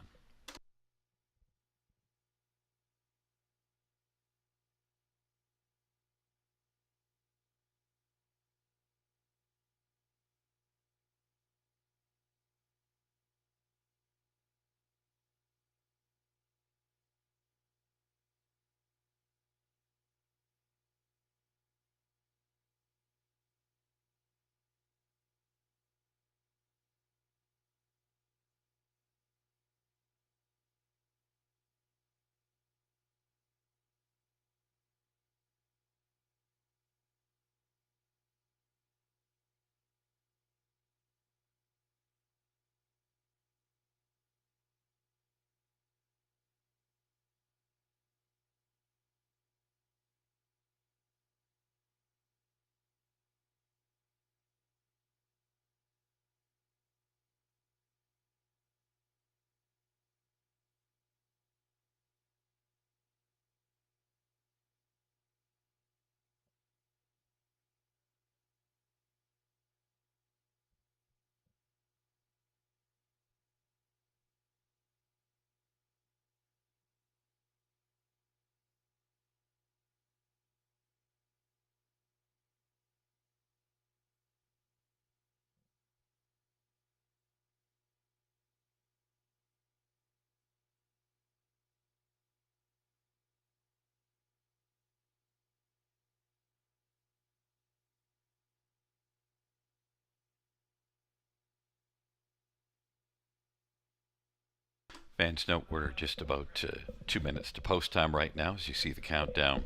Fans note we're just about 2 minutes to post time right now. As you see the countdown,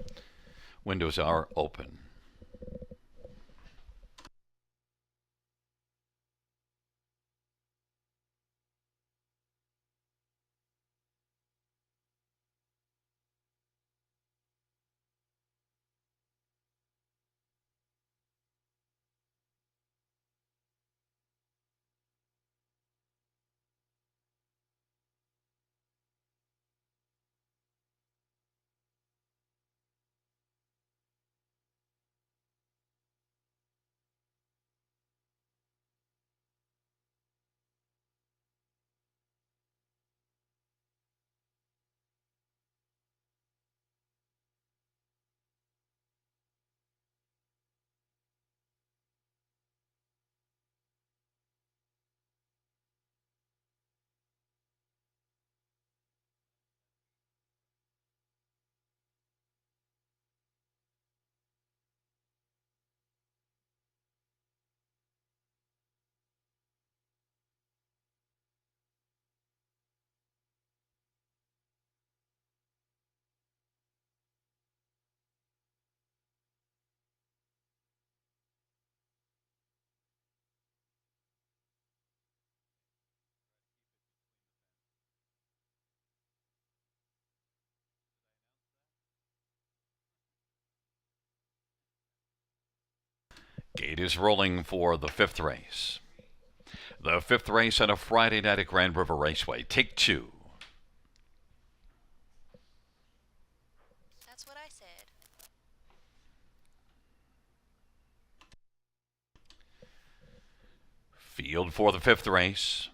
windows are open. Gate is rolling for the fifth race. The fifth race on a Friday night at Grand River Raceway. Take two. That's what I said. Field for the fifth race.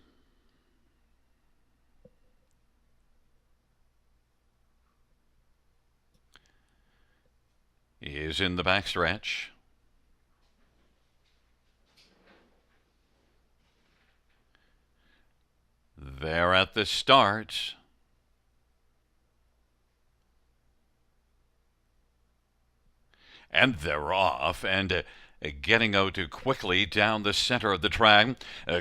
Is in the backstretch. They're at the start. And they're off. And getting out quickly down the center of the track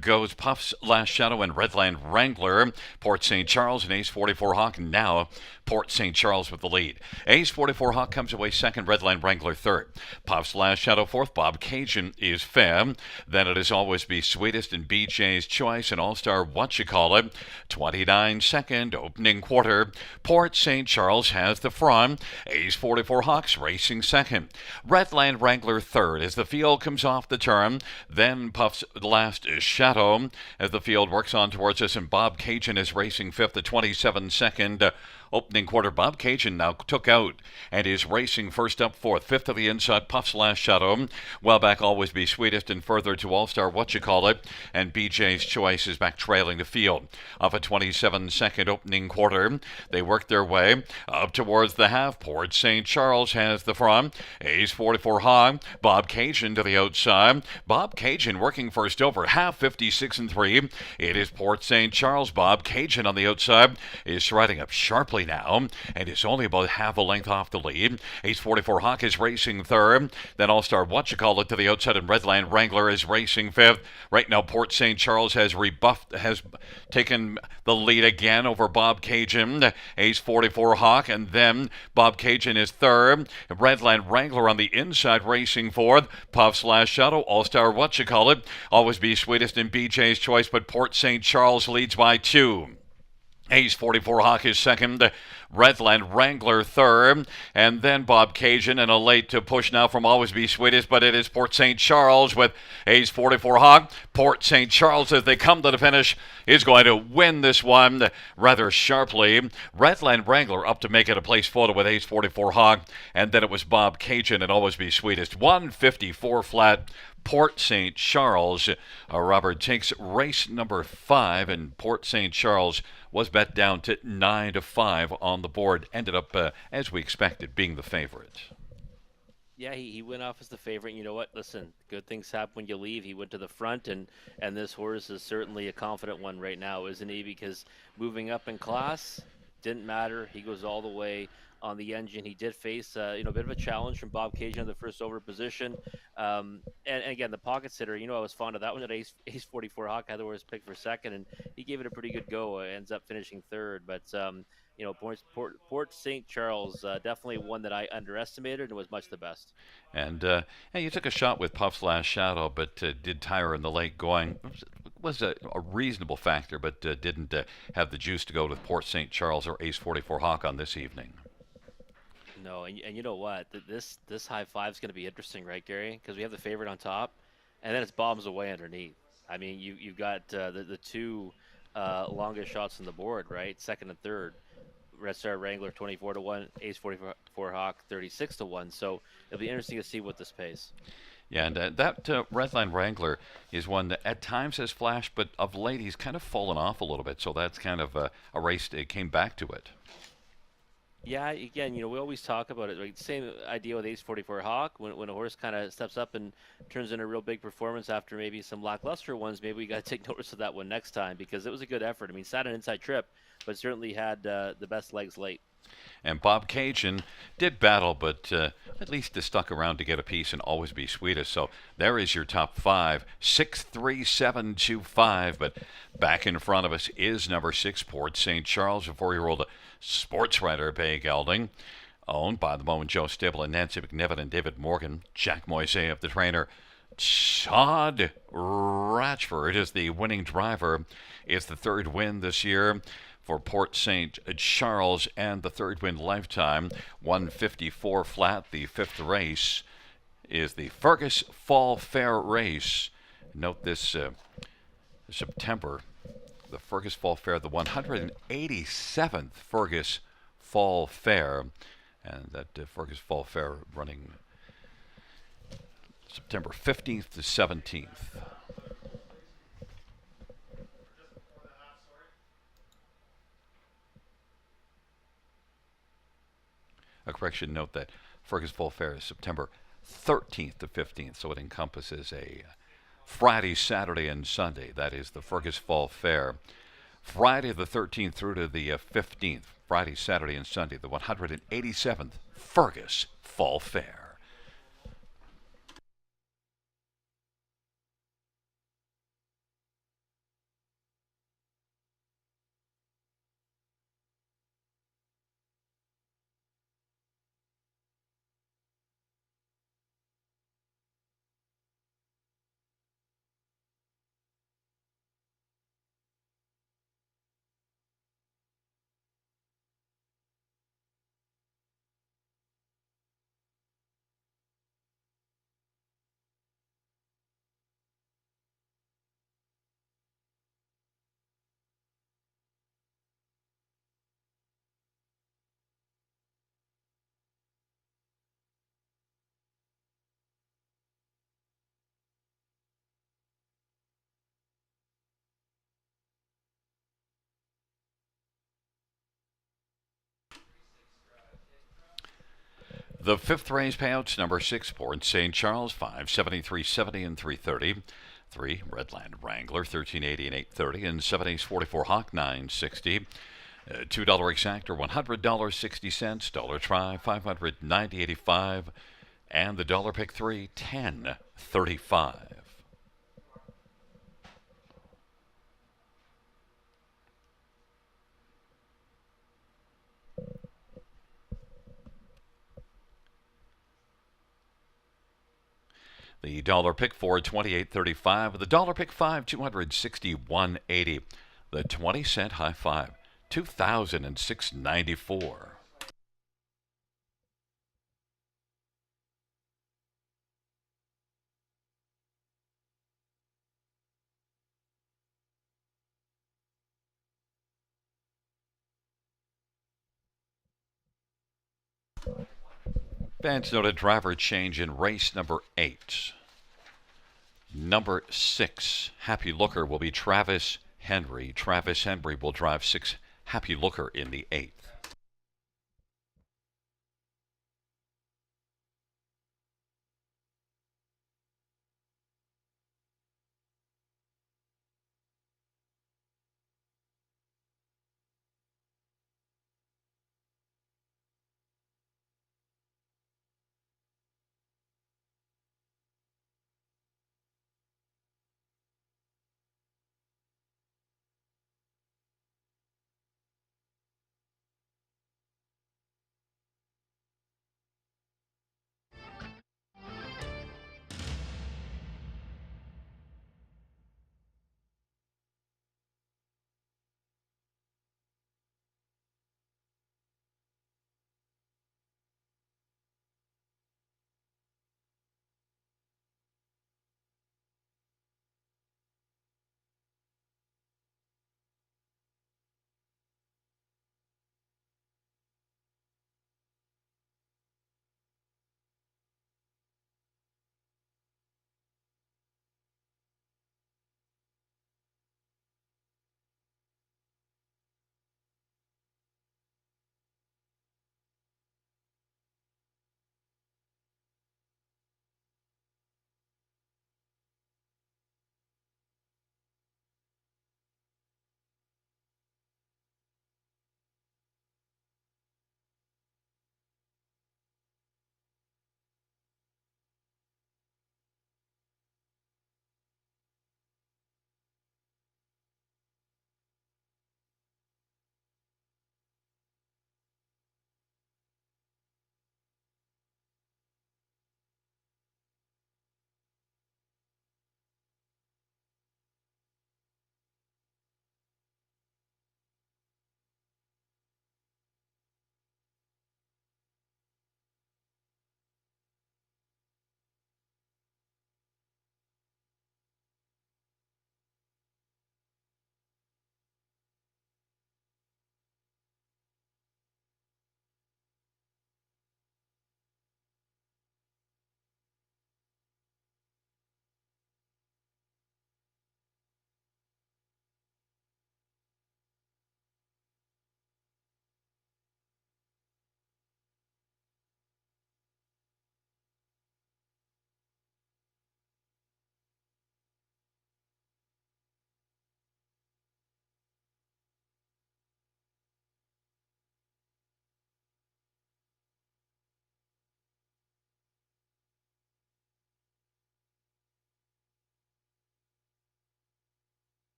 goes Puff's Last Shadow and Redland Wrangler. Port St. Charles and Ace 44 Hawk. Now Port St. Charles with the lead. Ace 44 Hawk comes away second, Redland Wrangler third. Puff's Last Shadow fourth, Bob Cajun is fifth. Then it is Always Be Sweetest and BJ's Choice and All-Star Whatchacallit. 29 second, opening quarter. Port St. Charles has the front. Ace 44 Hawks racing second. Redland Wrangler third as the field comes off the turn. Then Puff's Last Shadow as the field works on towards us, and Bob Cajun is racing fifth at 27 second. Opening quarter, Bob Cajun now took out and is racing first up fourth. Fifth to the inside, Puff's Last Shadow. Well back, Always Be Sweetest, and further to All-Star Whatchacallit. And BJ's Choice is back trailing the field. Off a 27-second opening quarter, they work their way up towards the half. Port St. Charles has the front. Ace 44 Hawk. Bob Cajun to the outside. Bob Cajun working first over. Half 56 and 3. It is Port St. Charles. Bob Cajun on the outside is striding up sharply now and is only about half a length off the lead. Ace 44 Hawk is racing third. Then All-Star Whatchacallit to the outside, and Redland Wrangler is racing fifth. Right now Port St. Charles has taken the lead again over Bob Cajun. Ace 44 Hawk, and then Bob Cajun is third. Redland Wrangler on the inside racing fourth. Puff's Last Shadow, All-Star Whatchacallit, Always Be Sweetest, and BJ's Choice, but Port St. Charles leads by 2. Ace 44 Hawk is second, Redland Wrangler third, and then Bob Cajun, and a late to push now from Always Be Sweetest, but it is Port St. Charles with Ace 44 Hawk. Port St. Charles, as they come to the finish, is going to win this one rather sharply. Redland Wrangler up to make it a place photo with Ace 44 Hawk, and then it was Bob Cajun and Always Be Sweetest. 154 flat. Port St. Charles. Robert takes race number 5, and Port St. Charles was bet down to 9-5 on the board. Ended up, as we expected, being the favorite. Yeah, he went off as the favorite. You know what? Listen, good things happen when you leave. He went to the front, and this horse is certainly a confident one right now, isn't he? Because moving up in class didn't matter. He goes all the way. on the engine. He did face a bit of a challenge from Bob Cajun in the first over position. And again, the pocket sitter, I was fond of that one at Ace 44 Hawk. Heather was picked for second, and he gave it a pretty good go. Ends up finishing third, but Port St. Charles, definitely one that I underestimated and was much the best. And you took a shot with Puff's last shadow, but did tire in the late going. Was a reasonable factor, but didn't have the juice to go with Port St. Charles or Ace 44 Hawk on this evening. No, and you know what? This high five is going to be interesting, right, Gary? Because we have the favorite on top, and then it's bombs away underneath. I mean, you've got the two longest shots on the board, right? Second and third. Red Star Wrangler 24-1, Ace 44 Hawk 36-1. So it'll be interesting to see what this pays. Yeah, and that Redline Wrangler is one that at times has flashed, but of late he's kind of fallen off a little bit. So that's kind of a race that came back to it. Yeah, again, we always talk about it. Like same idea with Ace 44 Hawk. When a horse kind of steps up and turns in a real big performance after maybe some lackluster ones, maybe we got to take notice of that one next time because it was a good effort. I mean, sat an inside trip, but certainly had the best legs late. And Bob Cajun did battle, but at least stuck around to get a piece and always be sweetest. So there is your top five, 6-3-7-2-5. But back in front of us is number 6, Port St. Charles, a 4-year-old sports writer, Bay Gelding, owned by the Mo and Joe Stable and Nancy McNiven and David Morgan. Jack Moise of the trainer. Todd Ratchford is the winning driver. It's the third win this year for Port St. Charles and the third win lifetime. 154 flat. The fifth race is the Fergus Fall Fair race. Note this September, the Fergus Fall Fair, the 187th Fergus Fall Fair. And that Fergus Fall Fair running September 15th to 17th. A correction, note that Fergus Fall Fair is September 13th to 15th, so it encompasses a Friday, Saturday, and Sunday. That is the Fergus Fall Fair. Friday the 13th through to the 15th, Friday, Saturday, and Sunday, the 187th Fergus Fall Fair. The fifth race payouts, number 6, Port St. Charles, 573.70 and 330. 3, Redland Wrangler, 1380 and 830. And 7 Ace 44 Hawk, 960. $2 exact or $100.60. Dollar try, 590.85. And the dollar pick 3, 10.35. The dollar pick 4, 28.35. The dollar pick 5, 261.80. The 20-cent high 5, 2006.94. Fans noted driver change in race number 8. Number 6, Happy Looker, will be Travis Henry. Travis Henry will drive 6, Happy Looker, in the 8th.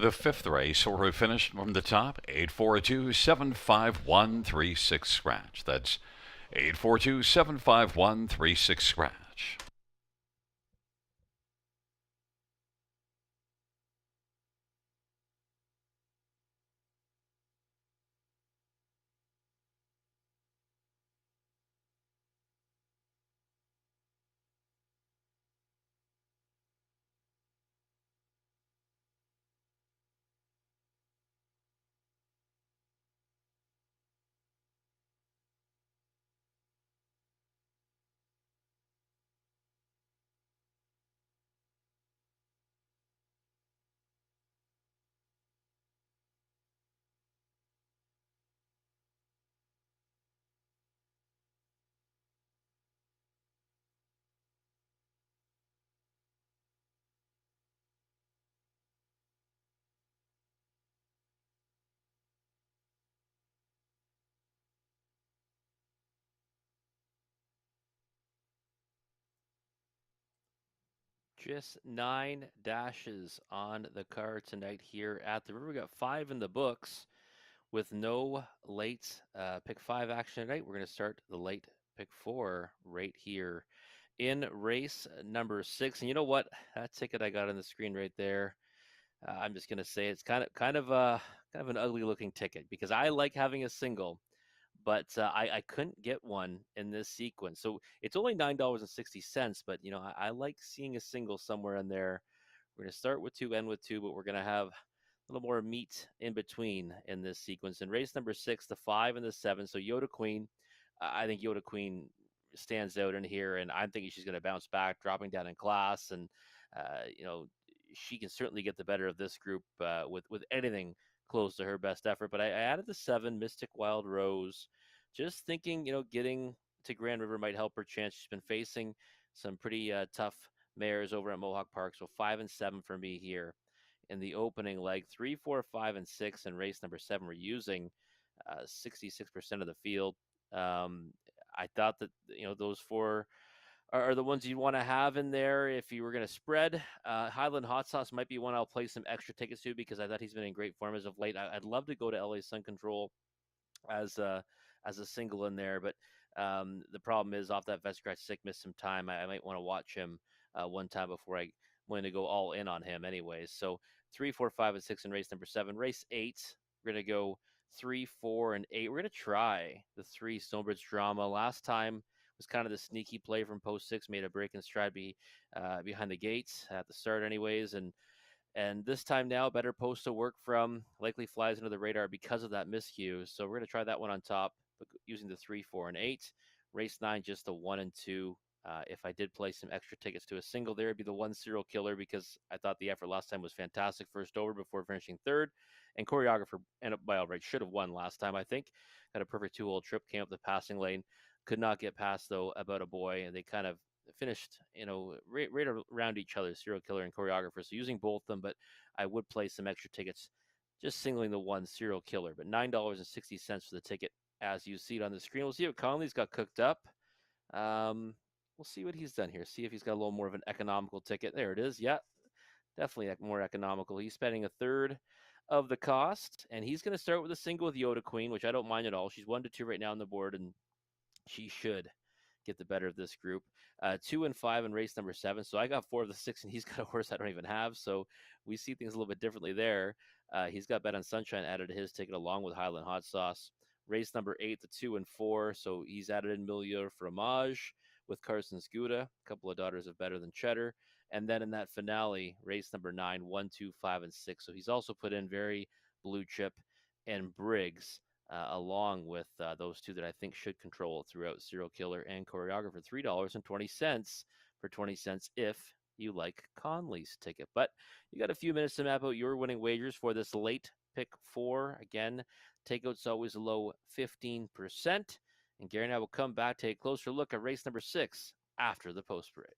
The fifth race, where we finished from the top, 842-751-36 scratch. That's 842-751-36 scratch. Just 9 dashes on the card tonight here at the river. We got 5 in the books with no late pick 5 action tonight. We're going to start the late pick 4 right here in race number 6. And you know what? That ticket I got on the screen right there. I'm just going to say it's kind of an ugly looking ticket because I like having a single, but I couldn't get one in this sequence. So it's only $9.60, but I like seeing a single somewhere in there. We're going to start with 2, end with 2, but we're going to have a little more meat in between in this sequence. In race number 6, the 5 and the 7. So Yoda Queen, I think Yoda Queen stands out in here, and I'm thinking she's going to bounce back, dropping down in class, and uh, you know she can certainly get the better of this group with anything close to her best effort. But I added the 7, Mystic Wild Rose, just thinking getting to Grand River might help her chance. She's been facing some pretty tough mares over at Mohawk Park, so 5 and 7 for me here in the opening leg. 3, 4, 5, and 6 in race number 7. We're using 66% of the field. Um, I thought that those 4 are the ones you want to have in there if you were going to spread. Highland Hot Sauce might be one I'll play some extra tickets to because I thought he's been in great form as of late. I'd love to go to LA Sun Control as a single in there, but the problem is off that vet scratch sick missed some time. I might want to watch him one time before I want to go all in on him, anyways. So 3, 4, 5, and 6 in race number 7. Race 8, we're gonna go 3, 4, and 8. We're gonna try the 3 Stonebridge Drama. Last time was kind of the sneaky play from post 6, made a break and stride behind the gates at the start, anyways, and this time now, better postal work from likely flies under the radar because of that miscue. So we're going to try that one on top, but using the 3, 4, and 8. Race 9, just the 1 and 2. If I did play some extra tickets to a single there, it'd be the 1 serial killer because I thought the effort last time was fantastic. First over before finishing third. And choreographer, and by all right, should have won last time, I think. Got a perfect 2-hole trip, came up the passing lane. Could not get past, though, About a Boy, and they kind of finished, right around each other, serial killer and choreographer. So using both of them, but I would play some extra tickets, just singling the 1 serial killer. But $9.60 for the ticket, as you see it on the screen. We'll see what Conley's got cooked up. We'll see what he's done here. See if he's got a little more of an economical ticket. There it is. Yeah, definitely more economical. He's spending a third of the cost, and he's going to start with a single with Yoda Queen, which I don't mind at all. She's 1 to 2 right now on the board, and she should get the better of this group. 2 and 5 in race number 7. So I got 4 of the 6, and he's got a horse I don't even have. So we see things a little bit differently there. He's got Bet on Sunshine added to his ticket along with Highland Hot Sauce. Race number 8, the 2 and 4. So he's added in Milieu Fromage with Carson Scuda, a couple of daughters of Better Than Cheddar. And then in that finale, race number 9, 1, 2, 5, and 6. So he's also put in very blue chip and Briggs along with those 2 that I think should control throughout Serial Killer and Choreographer. $3.20 for 20 cents if you like Conley's ticket. But you got a few minutes to map out your winning wagers for this late pick 4. Again, takeout's always a low 15%. And Gary and I will come back, take a closer look at race number 6 after the post parade.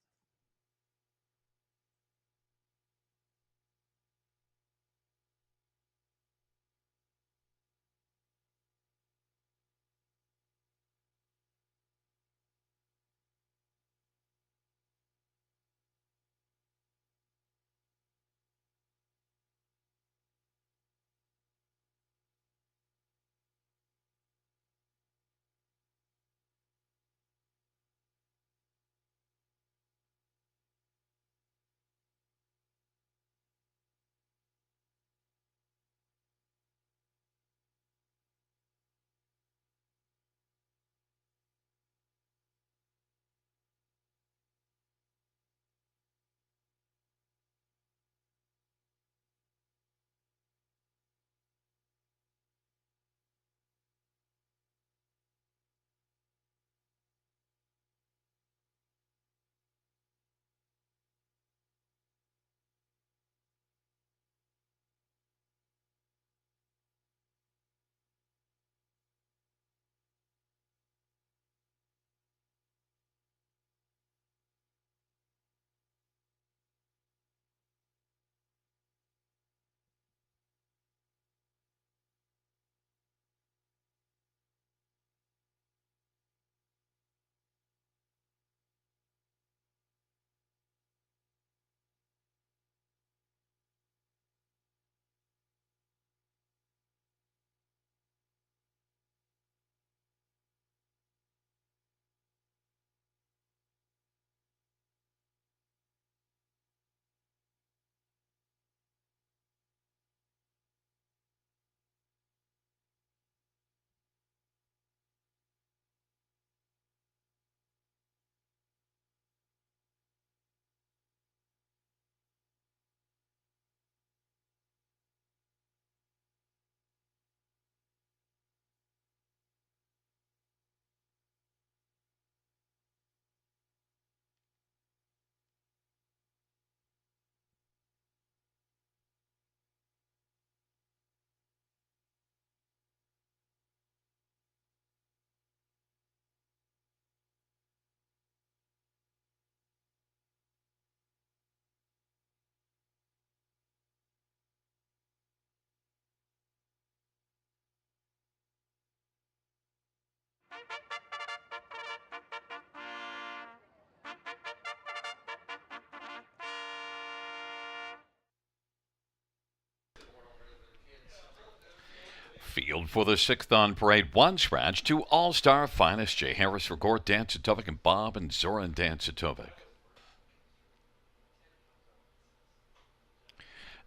Field for the sixth on parade. One scratch to All-Star finest Jay Harris for Gord Dancitovic and Bob and Zoran Dancitovic.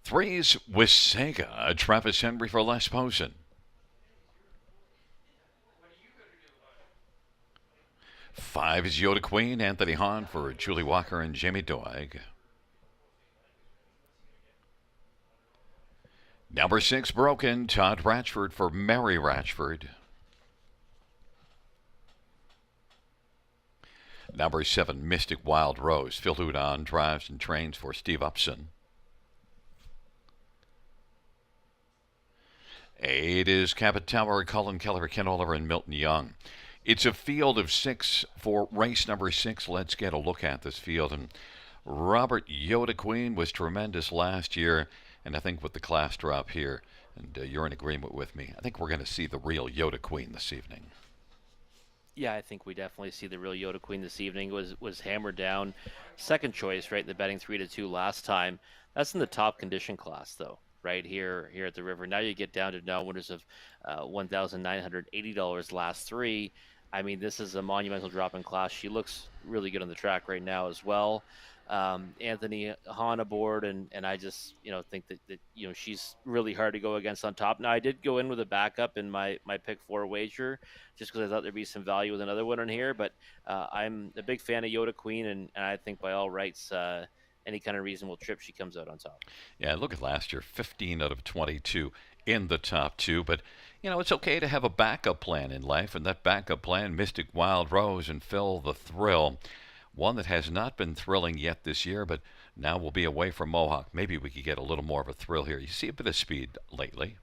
Threes with Sega. Travis Henry for Les Posen. Five is Yoda Queen. Anthony Hahn for Julie Walker and Jamie Doig. Number 6, Broken. Todd Ratchford for Mary Ratchford. Number 7, Mystic Wild Rose. Phil Udon drives and trains for Steve Upson. 8 is Cabot Tower, Colin Keller, Ken Oliver, and Milton Young. It's a field of 6 for race number 6. Let's get a look at this field. And Robert Yoda Queen was tremendous last year. And I think with the class drop here, and you're in agreement with me, I think we're going to see the real Yoda Queen this evening. Yeah, I think we definitely see the real Yoda Queen this evening. Was hammered down, second choice, right in the betting 3-2 last time. That's in the top condition class, though, right here at the river. Now you get down to now winners of $1,980 last 3. I mean, this is a monumental drop in class. She looks really good on the track right now as well. Anthony Hahn aboard, and I just think that she's really hard to go against on top. Now I did go in with a backup in my pick 4 wager just because I thought there'd be some value with another one in here, but I'm a big fan of Yoda Queen, and I think by all rights any kind of reasonable trip she comes out on top. Yeah, look at last year, 15 out of 22 in the top 2, but it's okay to have a backup plan in life, and that backup plan, Mystic Wild Rose and Phil the Thrill. One that has not been thrilling yet this year, but now we'll be away from Mohawk. Maybe we could get a little more of a thrill here. You see a bit of speed lately.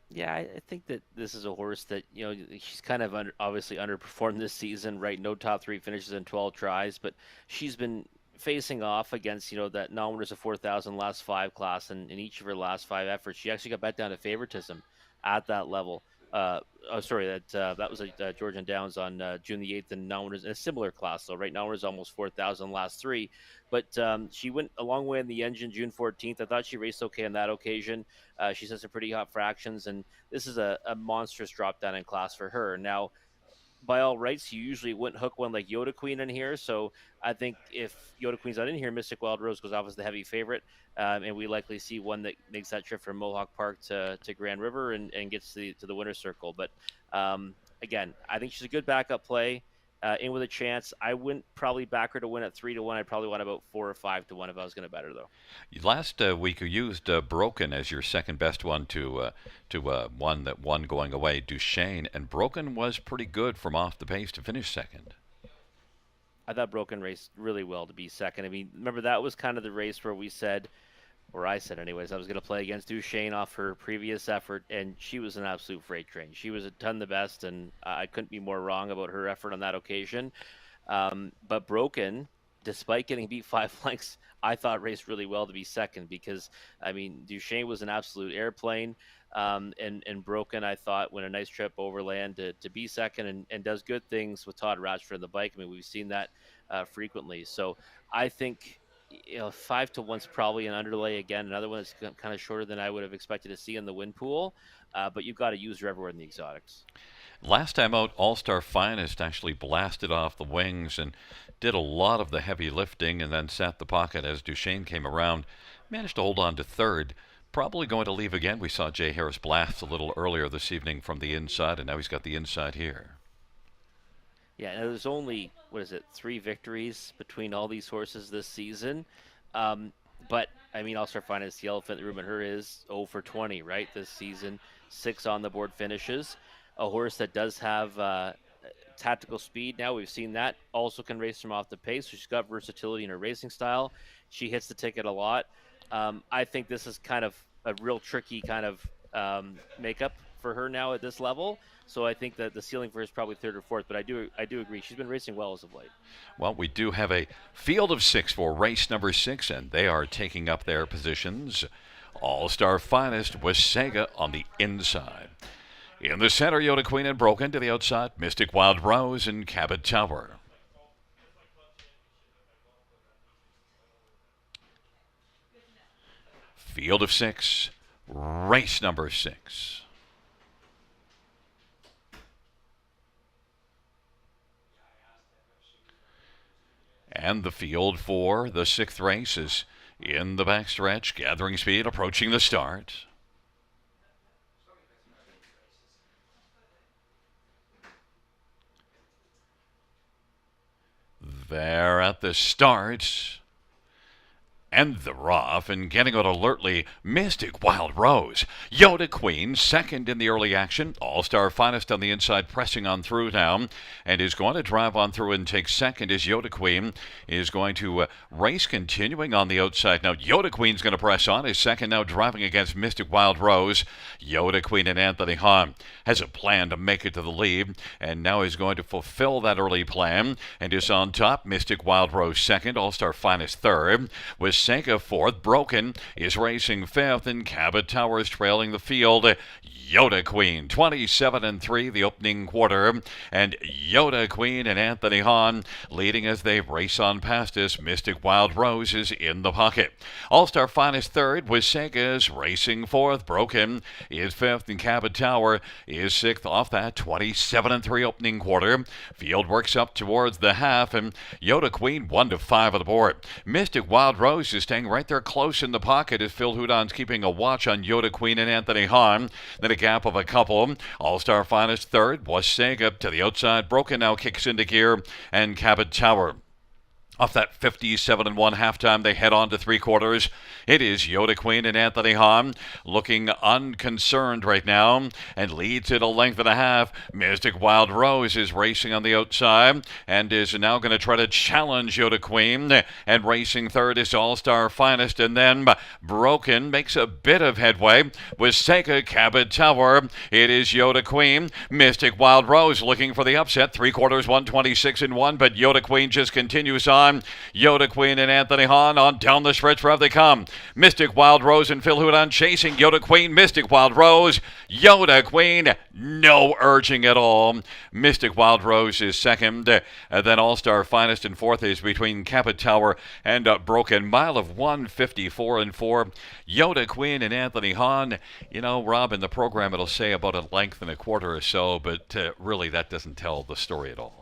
Yeah, I think that this is a horse that, she's kind of obviously underperformed this season, right? No top 3 finishes in 12 tries, but she's been facing off against, that non-winners of 4,000 last 5 class, and in each of her last 5 efforts, she actually got back down to favoritism at that level. That was Georgian Downs on June the 8th, and non-winners in a similar class, though, right? Non-winners almost 4,000 last 3, but she went a long way in the engine June 14th. I thought she raced okay on that occasion. She set some pretty hot fractions, and this is a monstrous drop down in class for her. Now, by all rights, you usually wouldn't hook one like Yoda Queen in here. So I think if Yoda Queen's not in here, Mystic Wild Rose goes off as the heavy favorite. And we likely see one that makes that trip from Mohawk Park to Grand River and gets to the winner's circle. But again, I think she's a good backup play. In with a chance. I wouldn't probably back her to win at 3-1. I'd probably want about 4 or 5-1 if I was going to bet her, though. Last week you used Broken as your second best one to one that won going away, Duchesne, and Broken was pretty good from off the pace to finish second. I thought Broken raced really well to be second. I mean, remember that was kind of the race where I said anyways, I was going to play against Duchesne off her previous effort, and she was an absolute freight train. She was a ton the best, and I couldn't be more wrong about her effort on that occasion. But Broken, despite getting beat 5 lengths, I thought raced really well to be second because, I mean, Duchesne was an absolute airplane, and Broken, I thought, went a nice trip overland to be second and does good things with Todd Ratchford on the bike. I mean, we've seen that frequently. So I think 5-1's probably an underlay again. Another one that's kind of shorter than I would have expected to see in the win pool, but you've got to use her everywhere in the exotics. Last time out, All-Star Finest actually blasted off the wings and did a lot of the heavy lifting and then sat the pocket as Duchesne came around. Managed to hold on to third. Probably going to leave again. We saw Jay Harris blast a little earlier this evening from the inside, and now he's got the inside here. Yeah, and there's only, 3 victories between all these horses this season. But, I mean, All-Star Finest, the elephant in the room in her is 0 for 20, right, this season. 6 on-the-board finishes. A horse that does have tactical speed now. We've seen that. Also can race from off the pace. So she's got versatility in her racing style. She hits the ticket a lot. I think this is kind of a real tricky kind of makeup for her now at this level. So I think that the ceiling for her is probably 3rd or 4th, but I do agree. She's been racing well as of late. Well, we do have a field of 6 for race number 6, and they are taking up their positions. All-Star Finest with Sega on the inside. In the center, Yoda Queen and Broken. To the outside, Mystic Wild Rose and Cabot Tower. Field of 6, race number 6. And the field for the 6th race is in the backstretch, gathering speed, approaching the start. There at the start. And they're off, and getting out alertly, Mystic Wild Rose. Yoda Queen, second in the early action. All-Star Finest on the inside, pressing on through now, and is going to drive on through and take second as Yoda Queen is going to race continuing on the outside. Now, Yoda Queen's going to press on. Is second now, driving against Mystic Wild Rose. Yoda Queen and Anthony Hahn has a plan to make it to the lead, and now is going to fulfill that early plan, and is on top. Mystic Wild Rose second, All-Star Finest third, with Senka fourth. Broken is racing fifth, and Cabot Towers trailing the field. Yoda Queen 27-3 the opening quarter, and Yoda Queen and Anthony Hahn leading as they race on past us. Mystic Wild Rose is in the pocket. All-Star Finest third, with Senka's racing fourth. Broken is fifth, and Cabot Tower is sixth off that 27-3 opening quarter. Field works up towards the half, and Yoda Queen 1-5 on the board. Mystic Wild Rose is staying right there close in the pocket as Phil Houdon's keeping a watch on Yoda Queen and Anthony Hahn. Then a gap of a couple. All-Star Finest third was Sega to the outside. Broken now kicks into gear, and Cabot Tower. Off that 57-1 halftime, they head on to three quarters. It is Yoda Queen and Anthony Hahn looking unconcerned right now and leads it a length and a half. Mystic Wild Rose is racing on the outside and is now going to try to challenge Yoda Queen. And racing third is All-Star Finest. And then Broken makes a bit of headway with Seika Cabot Tower. It is Yoda Queen. Mystic Wild Rose looking for the upset. Three quarters, 126-1, but Yoda Queen just continues on. Yoda Queen and Anthony Hahn on down the stretch wherever they come. Mystic Wild Rose and Phil Houdon chasing Yoda Queen. Mystic Wild Rose, Yoda Queen, no urging at all. Mystic Wild Rose is second. Then All-Star Finest in fourth is between Cabot Tower and Broken. Mile of 154-4. Yoda Queen and Anthony Hahn. You know, Rob, in the program it'll say about a length and a quarter or so, but really that doesn't tell the story at all.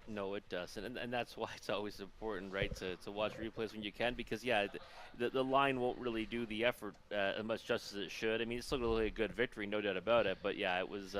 No, it doesn't, and that's why it's always important, right, to watch replays when you can, because yeah, the line won't really do the effort as much justice as it should. I mean, it's still going to be a good victory, no doubt about it, but yeah, it was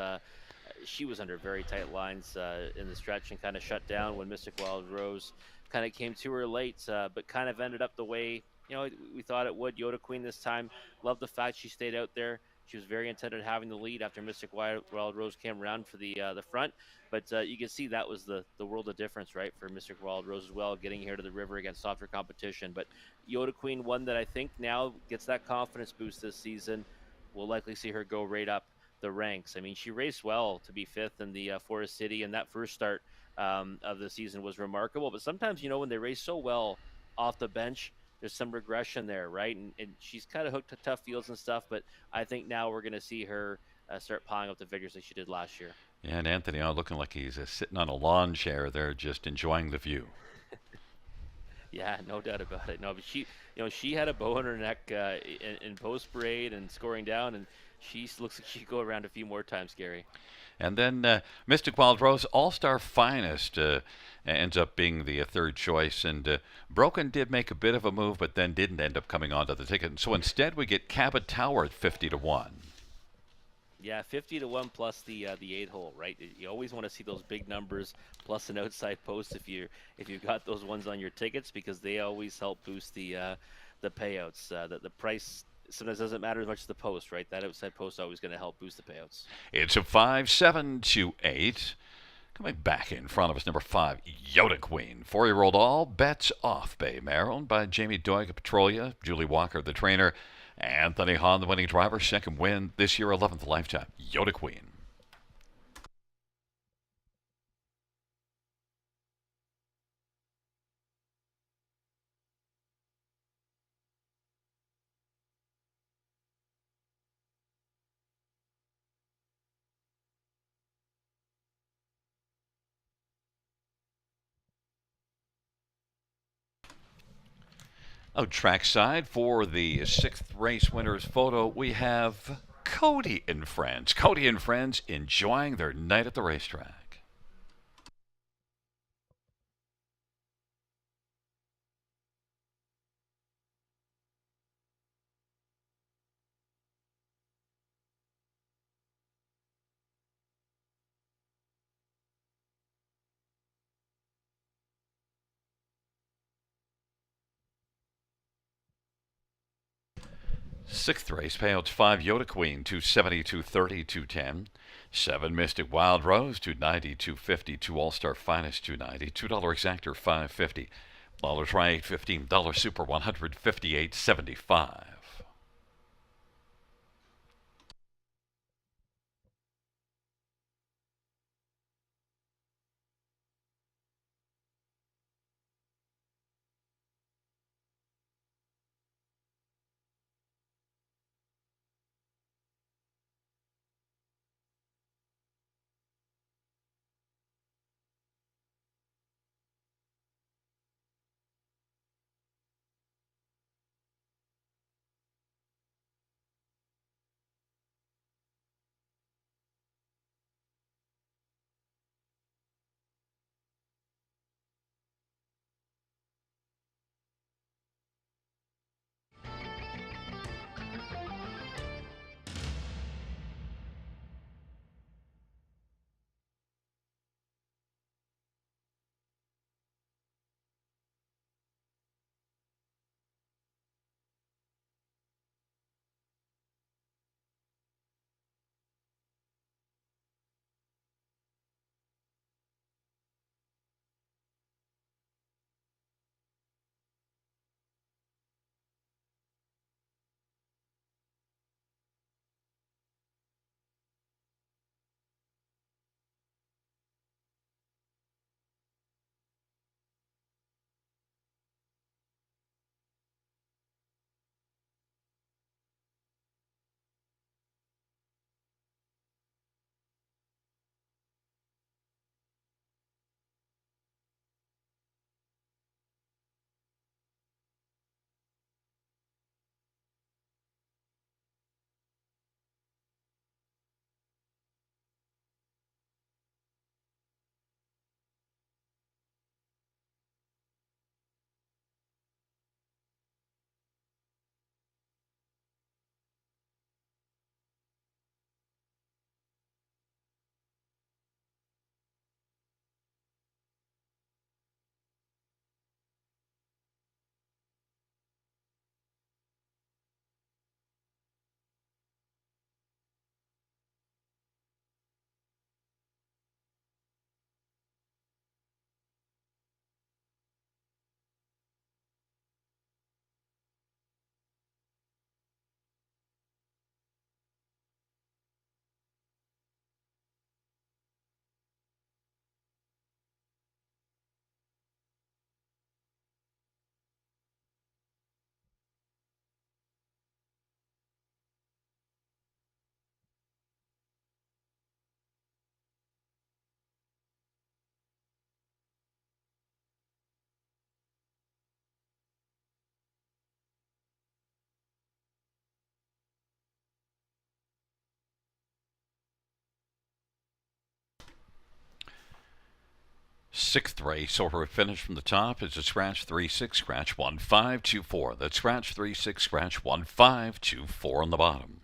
she was under very tight lines in the stretch and kind of shut down when Mystic Wild Rose kind of came to her late, but kind of ended up the way we thought it would. Yoda Queen this time, loved the fact she stayed out there. She was very intent on having the lead after Mystic Wild Rose came around for the front. But you can see that was the world of difference, right, for Mystic Wild Rose as well, getting here to the river against softer competition. But Yoda Queen, one that I think now gets that confidence boost this season. We'll likely see her go right up the ranks. I mean, she raced well to be fifth in the Forest City, and that first start of the season was remarkable. But sometimes, when they race so well off the bench, there's some regression there, right? And she's kind of hooked to tough fields and stuff, but I think now we're going to see her start piling up the victories like she did last year. Yeah, and Anthony looking like he's sitting on a lawn chair there, just enjoying the view. Yeah, no doubt about it. No, but she had a bow in her neck in post parade and scoring down, and she looks like she could go around a few more times, Gary. And then Mystic Wild Rose, All-Star Finest, ends up being the third choice. And Broken did make a bit of a move, but then didn't end up coming onto the ticket. And so instead we get Cabot Tower at 50-1. Yeah, 50-1 plus the 8-hole, right? You always want to see those big numbers plus an outside post if you've got those ones on your tickets, because they always help boost the payouts. The price sometimes doesn't matter as much as the post, right? That outside post is always going to help boost the payouts. It's a 5-7-2-8. Coming back in front of us, number 5, Yoda Queen. 4-year-old All Bets Off Bay Mare, owned by Jamie Doig of Petrolia, Julie Walker, the trainer. Anthony Hahn, the winning driver, second win this year, 11th lifetime. Yoda Queen. Oh, trackside for the sixth race winners photo, we have Cody and friends. Cody and friends enjoying their night at the racetrack. Sixth race, payouts 5 Yoda Queen, 270, 230, 210. 7 Mystic Wild Rose, 290, 250. 2 All Star Finest, 290. $2 Exactor, 550. $, try 815. $, Super, 158.75. Sixth race, order of finish from the top is a scratch 3-6, scratch 1-5-2-4. That's scratch 3-6, scratch 1-5-2-4 on the bottom.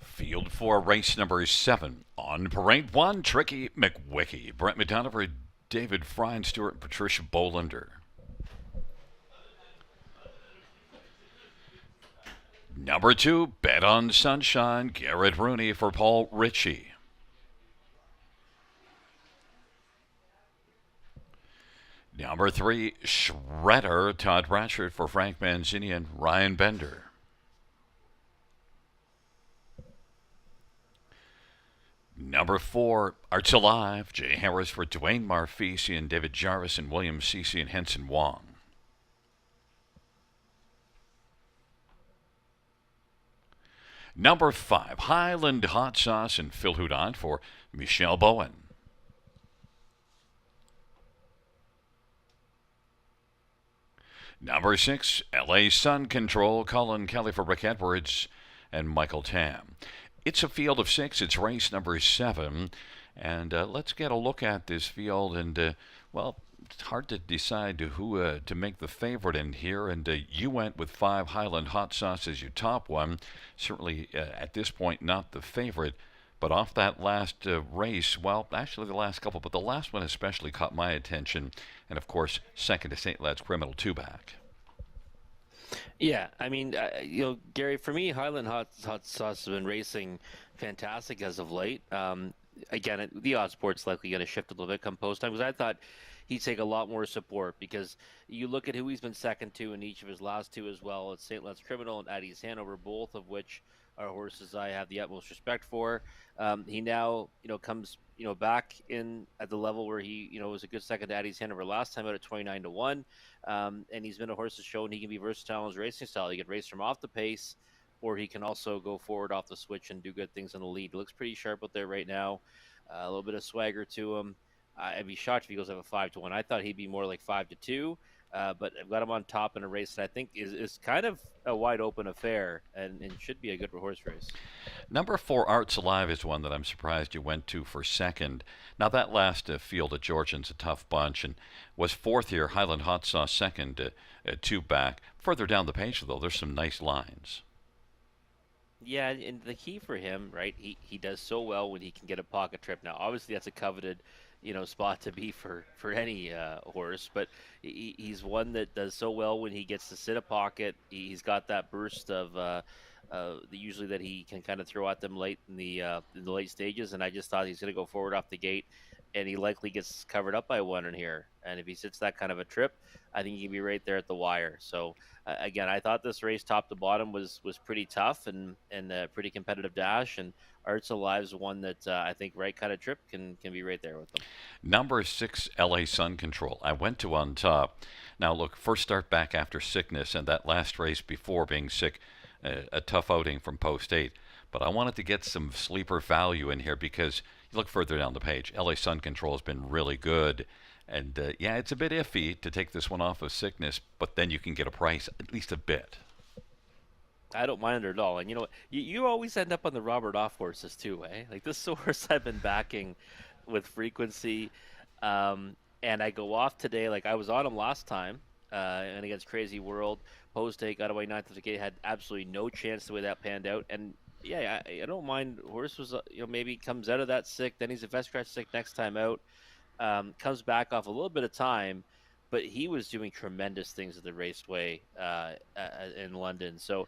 Field 4, race number 7. On parade 1, Tricky McWicky. Brent McDonough, David Fry, Stuart, and Patricia Bolander. Number 2, Bet on Sunshine. Garrett Rooney for Paul Ritchie. Number 3, Shredder. Todd Ratchford for Frank Manzini and Ryan Bender. Number 4, Arts Alive. Jay Harris for Dwayne Marfisi and David Jarvis and William Cece and Henson Wong. Number 5, Highland Hot Sauce and Phil Houdon for Michelle Bowen. Number 6, LA Sun Control. Colin Kelly for Rick Edwards and Michael Tam. It's a field of 6. It's race number 7. And let's get a look at this field. And, well, it's hard to decide who to make the favorite in here. And you went with 5, Highland Hot Sauce as your top one. Certainly, at this point, not the favorite. But off that last race, well, actually the last couple, but the last one especially caught my attention. And, of course, second to St. Led's Criminal 2-back. Yeah, I mean, Gary, for me, Highland Hot Sauce has been racing fantastic as of late. Again, the odd sport's likely going to shift a little bit come post time because I thought he'd take a lot more support because you look at who he's been second to in each of his last 2 as well. It's St. Led's Criminal and Addie's Hanover, both of which are horses I have the utmost respect for. He now, comes, back in at the level where he, was a good second to Addie's Hanover last time out at 29-1. And he's been a horse that's shown he can be versatile in his racing style. He can race from off the pace, or he can also go forward off the switch and do good things in the lead. He looks pretty sharp out there right now. A little bit of swagger to him. I'd be shocked if he goes up a 5-1. I thought he'd be more like 5-2. But I've got him on top in a race that I think is kind of a wide open affair and should be a good horse race. Number 4, Arts Alive, is one that I'm surprised you went to for second. Now, that last field at Georgian's a tough bunch and was 4th here. Highland Hot Sauce second, 2-back. Further down the page, though, there's some nice lines. Yeah, and the key for him, right, he does so well when he can get a pocket trip. Now, obviously, that's a coveted spot to be for any horse, but he's one that does so well when he gets to sit a pocket. He's got that burst of usually that he can kind of throw at them late in the late stages, and I just thought he's going to go forward off the gate, and he likely gets covered up by one in here. And if he sits that kind of a trip, I think he can be right there at the wire. So again, I thought this race top to bottom was pretty tough and a pretty competitive dash, and Arts Alive's one that I think right kind of trip can be right there with them. Number 6, LA Sun Control. I went to on top. Now, look, first start back after sickness, and that last race before being sick, a tough outing from post 8. But I wanted to get some sleeper value in here because you look further down the page. LA Sun Control has been really good. And, yeah, it's a bit iffy to take this one off of sickness, but then you can get a price at least a bit. I don't mind it at all. And you know what? You always end up on the Robert Off horses too, eh? Like this horse I've been backing with frequency. And I go off today. Like I was on him last time and against Crazy World. Post 8 got away 9th of the gate. Had absolutely no chance the way that panned out. And yeah, I don't mind. Horse was, maybe comes out of that sick. Then he's a vest scratch sick next time out. Comes back off a little bit of time. But he was doing tremendous things at the Raceway in London. So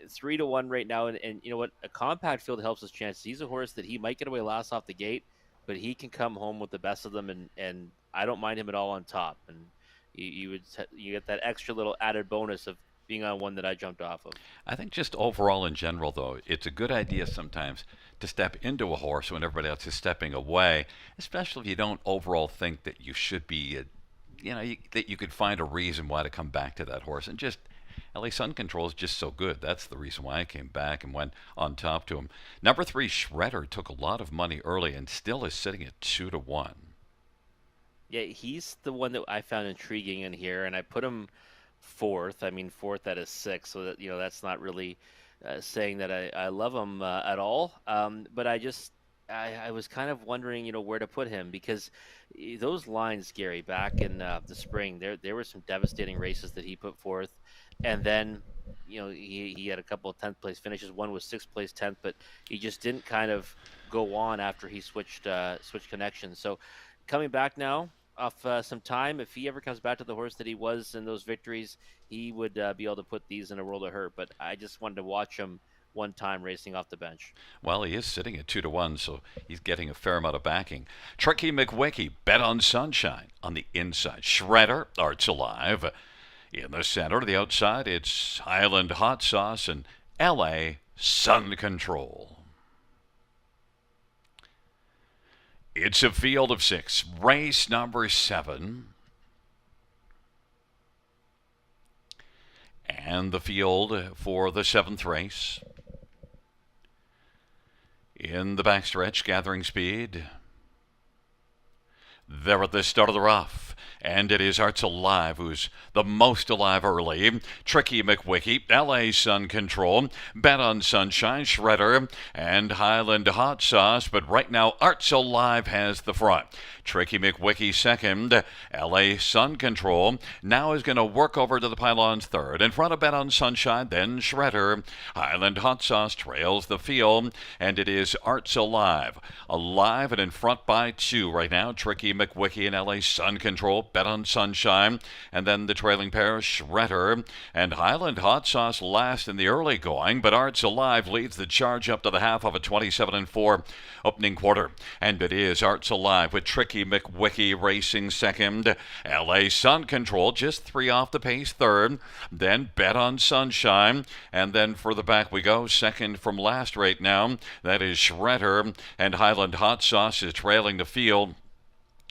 3-1 right now, and you know what? A compact field helps his chances. He's a horse that he might get away last off the gate, but he can come home with the best of them, and I don't mind him at all on top. And you get that extra little added bonus of being on one that I jumped off of. I think just overall in general, though, it's a good idea sometimes to step into a horse when everybody else is stepping away, especially if you don't overall think that you should be, that you could find a reason why to come back to that horse. And just LA Sun Control is just so good. That's the reason why I came back and went on top to him. Number 3, Shredder, took a lot of money early and still is sitting at 2-1. Yeah, he's the one that I found intriguing in here, and I put him fourth. I mean, fourth out of 6, so that that's not really saying that I love him at all. But I just I was kind of wondering, where to put him because those lines, Gary, back in the spring, there were some devastating races that he put forth, and then he had a couple of 10th place finishes. One was 6th place, 10th, but he just didn't kind of go on after he switched connections. So coming back now off some time, if he ever comes back to the horse that he was in those victories, he would be able to put these in a world of hurt. But I just wanted to watch him one time racing off the bench. Well, he is sitting at 2-1, so he's getting a fair amount of backing. Tricky McWicky, Bet on Sunshine on the inside. Shredder, Arts Alive. In the center, the outside, it's Highland Hot Sauce and LA Sun Control. It's a field of 6. Race number 7. And the field for the 7th race. In the backstretch, gathering speed. They're at the start of the rough. And it is Arts Alive who's the most alive early. Tricky McWicky, LA Sun Control, Bet on Sunshine, Shredder, and Highland Hot Sauce. But right now, Arts Alive has the front. Tricky McWicky second. LA Sun Control now is going to work over to the pylons third. In front of Bet on Sunshine, then Shredder. Highland Hot Sauce trails the field. And it is Arts Alive. Alive and in front by 2 right now. Tricky McWicky and LA Sun Control. Bet on Sunshine, and then the trailing pair, Shredder, and Highland Hot Sauce last in the early going, but Arts Alive leads the charge up to the half of a 27-4 opening quarter, and it is Arts Alive with Tricky McWicky racing second, LA Sun Control just 3 off the pace third, then Bet on Sunshine, and then for the back we go, second from last right now, that is Shredder, and Highland Hot Sauce is trailing the field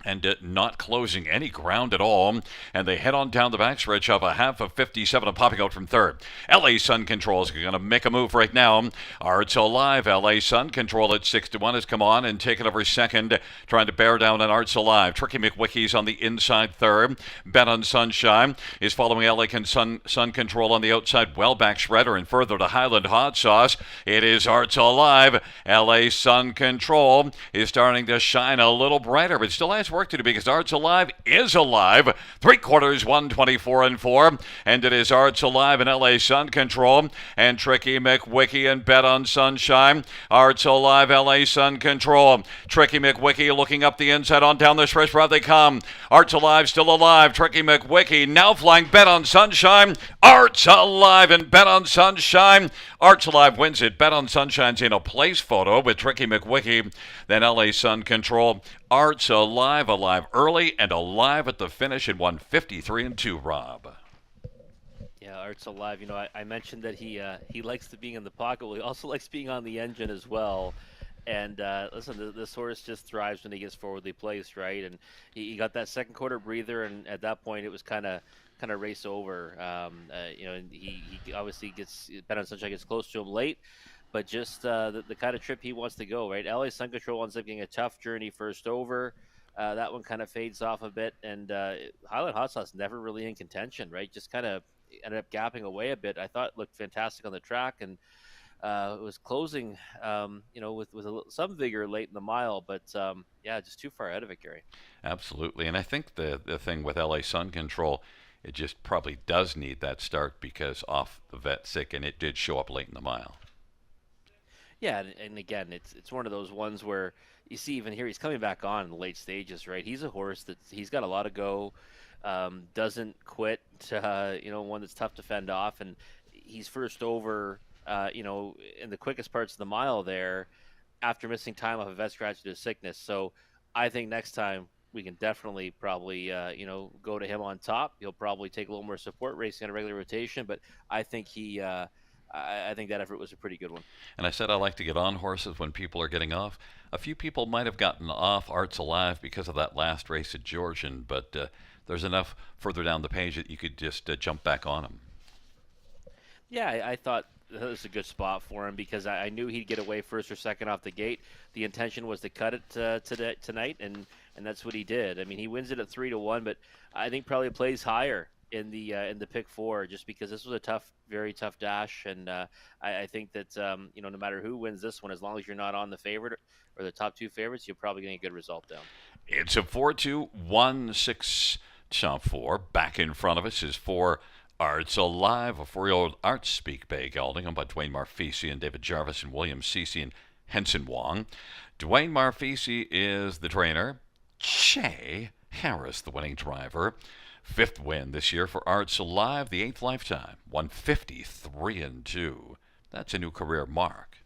and not closing any ground at all. And they head on down the backstretch of a half of 57 and popping out from third. LA Sun Control is going to make a move right now. Arts Alive, LA Sun Control at 6-1 has come on and taken over second, trying to bear down on Arts Alive. Tricky McWicky's on the inside third. Bet on Sunshine is following LA Sun Control on the outside. Well back Shredder and further to Highland Hot Sauce. It is Arts Alive. LA Sun Control is starting to shine a little brighter, but still has work to do because Arts Alive is alive. 3/4, 124-4, and it is Arts Alive and LA Sun Control and Tricky McWicky and Bet on Sunshine. Arts Alive, LA Sun Control. Tricky McWicky looking up the inside on down the stretch. Where they come. Arts Alive still alive. Tricky McWicky now flying. Bet on Sunshine. Arts Alive and Bet on Sunshine. Arts Alive wins it. Bet on Sunshine's in a place photo with Tricky McWicky. Then LA Sun Control. Arts Alive early and alive at the finish in 153-2, Rob. Yeah, Arts Alive. I mentioned that he likes to being in the pocket. Well, he also likes being on the engine as well. And listen, this horse just thrives when he gets forwardly placed, right? And he got that second quarter breather, and at that point it was kind of race over. And he obviously Bet on Sunshine gets close to him late, but just the kind of trip he wants to go, right? LA Sun Control ends up getting a tough journey first over. That one kind of fades off a bit, and Highland Hot Sauce never really in contention, right? Just kind of ended up gapping away a bit. I thought it looked fantastic on the track, and it was closing, with some vigor late in the mile, but just too far ahead of it, Gary. Absolutely, and I think the thing with LA Sun Control, it just probably does need that start because off the vet sick, and it did show up late in the mile. Yeah, and again, it's one of those ones where you see even here he's coming back on in the late stages, right? He's a horse that he's got a lot of go, doesn't quit, one that's tough to fend off, and he's first over, in the quickest parts of the mile there after missing time off a vet scratch due to sickness. So I think next time we can definitely probably, go to him on top. He'll probably take a little more support racing on a regular rotation, but I think I think that effort was a pretty good one. And I said I like to get on horses when people are getting off. A few people might have gotten off Arts Alive because of that last race at Georgian, but there's enough further down the page that you could just jump back on him. Yeah, I thought that was a good spot for him because I knew he'd get away first or second off the gate. The intention was to cut it tonight, and that's what he did. I mean, he wins it at 3-1, but I think probably plays higher in the pick four, just because this was a tough, very tough dash, and I think that no matter who wins this one, as long as you're not on the favorite or the top two favorites, you're probably getting a good result down. It's a 4-2-1-6 top four. Back in front of us is four Arts Alive, a 4-year-old Arts Speak Bay gelding, owned by Dwayne Marfisi and David Jarvis and William Cece and Henson Wong. Dwayne Marfisi is the trainer. Che Harris, the winning driver. Fifth win this year for Arts Alive, the eighth lifetime. 153-2. That's a new career mark.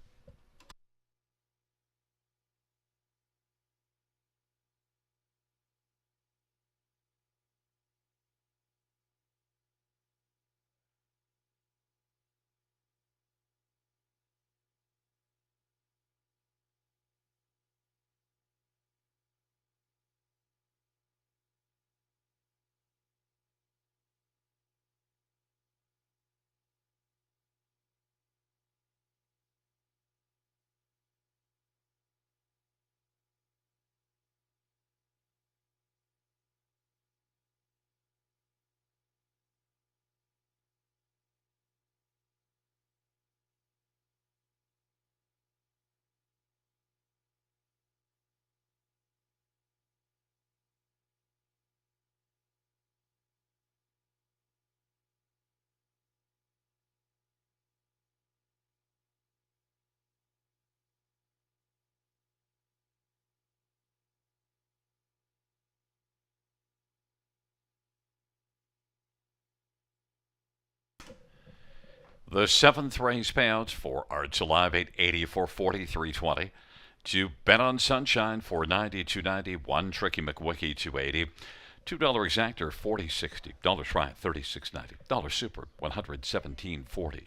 The seventh race payouts for Arts Alive 880, 440, 320. To Bet on Sunshine 490, 290. One Tricky McWicky 280. $2 exactor 40.60. Dollar Shrine 36.90. Dollar Super 117.40.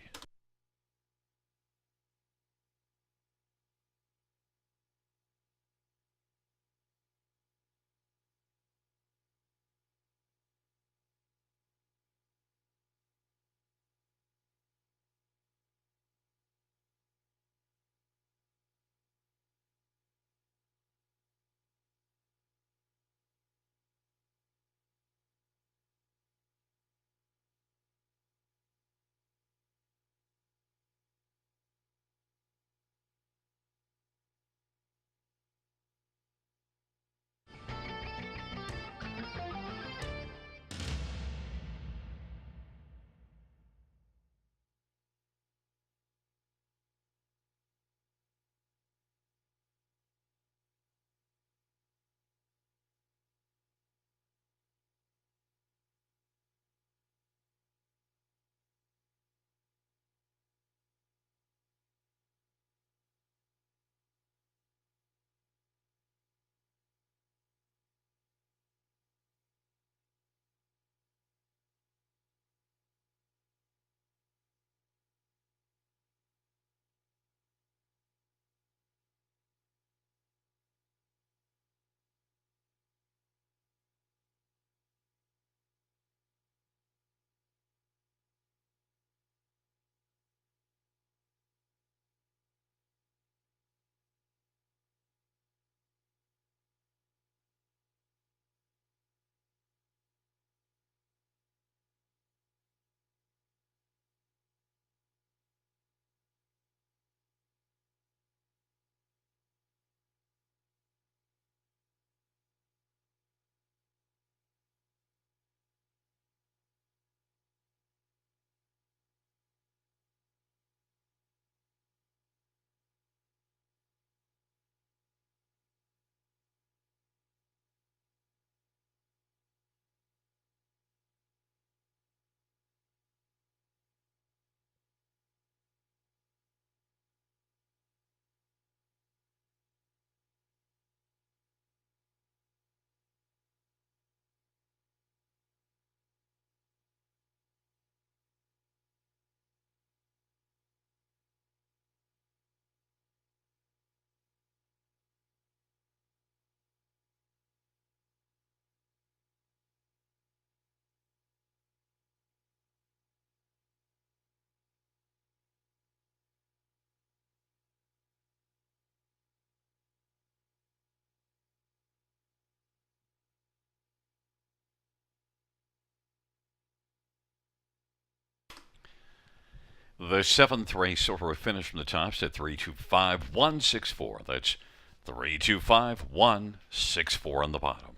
The seventh race order finish from the tops at 325,164. That's 325,164 on the bottom.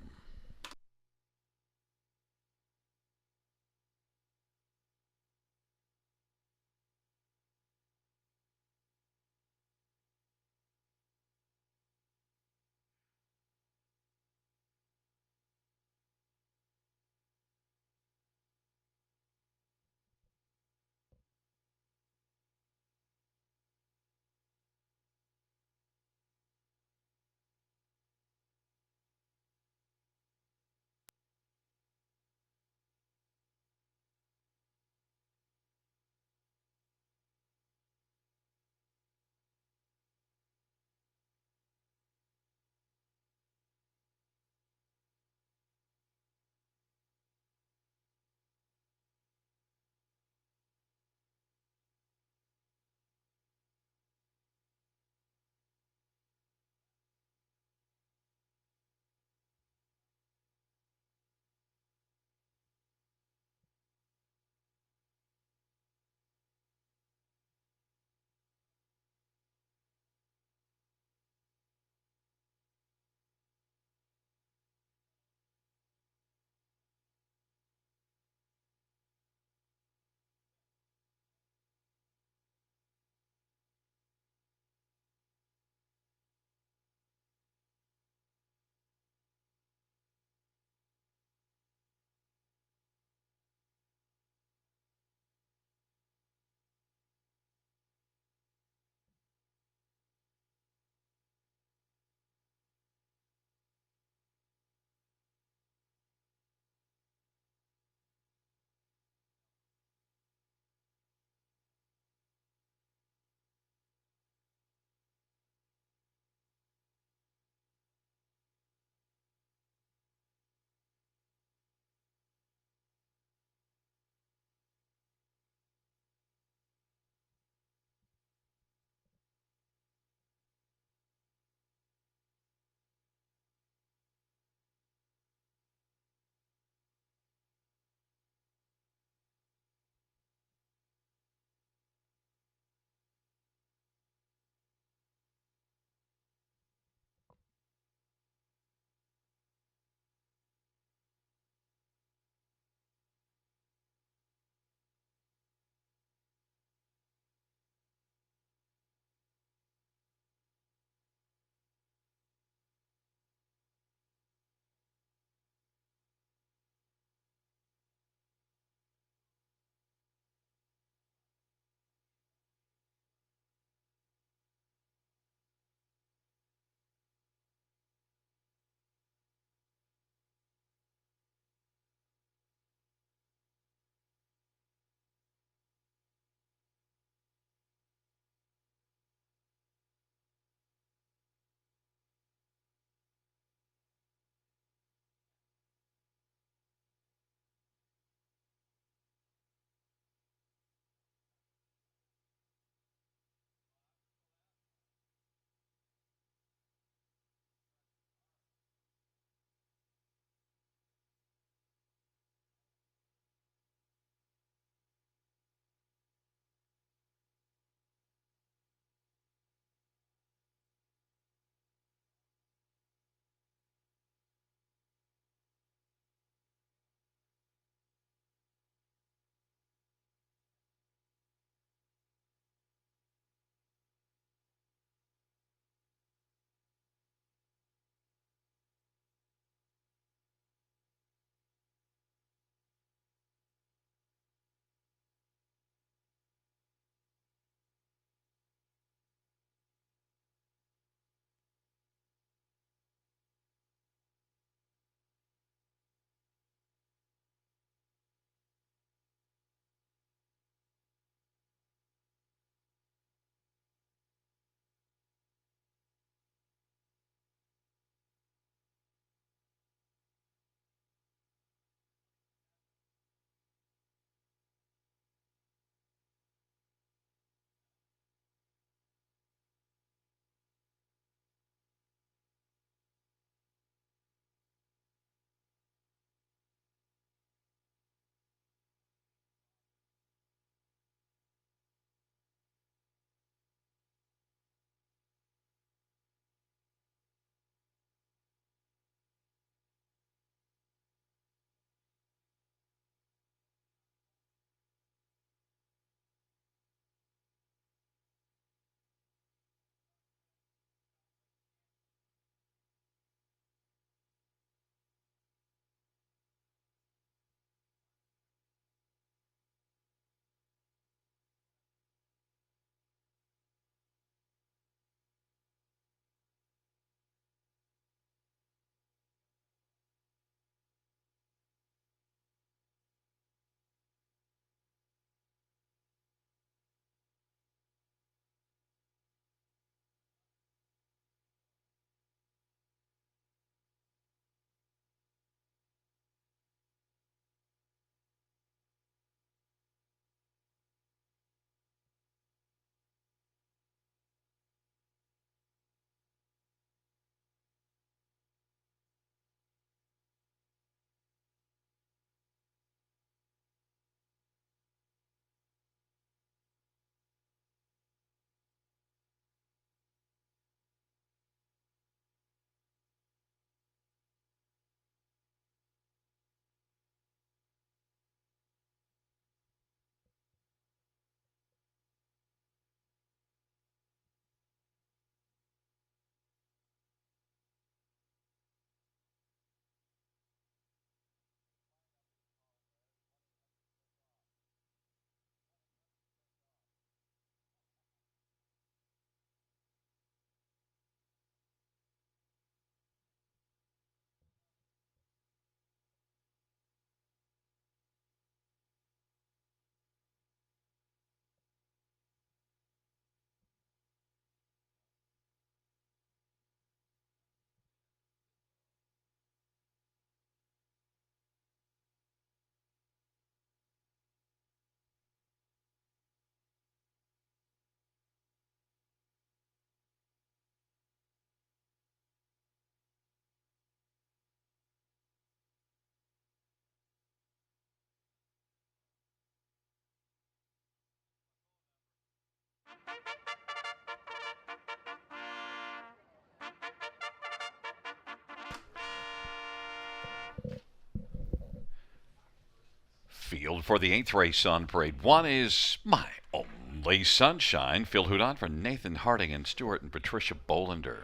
Field for the 8th race on Parade 1 is My Only Sunshine. Field hoot on for Nathan Harding and Stewart and Patricia Bolander.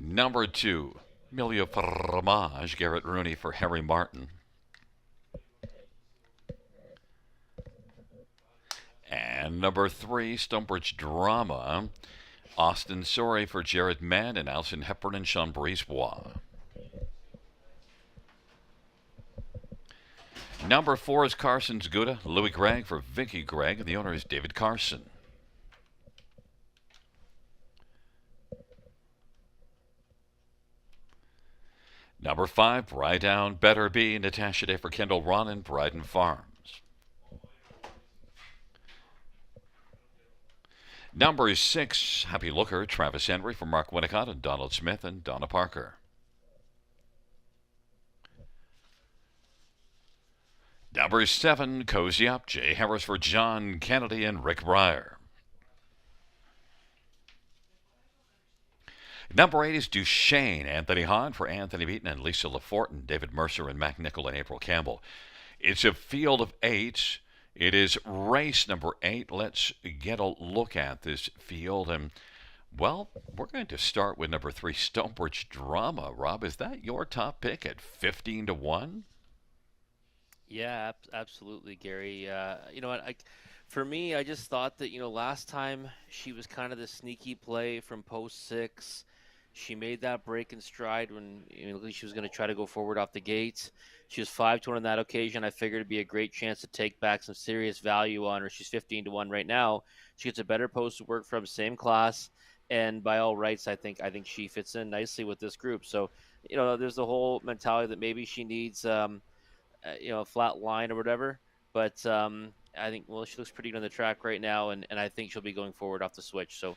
Number 2, Milio Fromage, Garrett Rooney for Harry Martin. And number 3, Stonebridge Drama, Austin Sorey for Jared Mann and Alison Hepburn and Sean Brisebois. Number 4 is Carson's Gouda, Louis Gregg for Vicky Gregg, and the owner is David Carson. Number 5, Bry Down Better Be, Natasha Day for Kendall Ronan, Bryden Farms. Number 6, Happy Looker, Travis Henry for Mark Winnicott and Donald Smith and Donna Parker. Number 7, Cozy Up, Jay Harris for John Kennedy and Rick Breyer. Number 8 is Duchesne, Anthony Hahn for Anthony Beaton and Lisa Laforte and David Mercer and Mac Nichol and April Campbell. It's a field of 8. It is race number 8. Let's get a look at this field. And, well, we're going to start with number 3, Stonebridge Drama. Rob, is that your top pick at 15-1? Yeah, absolutely, Gary. You know what? For me, I just thought that, last time she was kind of the sneaky play from post 6. She made that break in stride when she was going to try to go forward off the gates. She was 5-1 on that occasion. I figured it'd be a great chance to take back some serious value on her. She's 15-1 right now. She gets a better post to work from, same class, and by all rights, I think she fits in nicely with this group. So, there's the whole mentality that maybe she needs, a flat line or whatever. But I think, she looks pretty good on the track right now, and I think she'll be going forward off the switch. So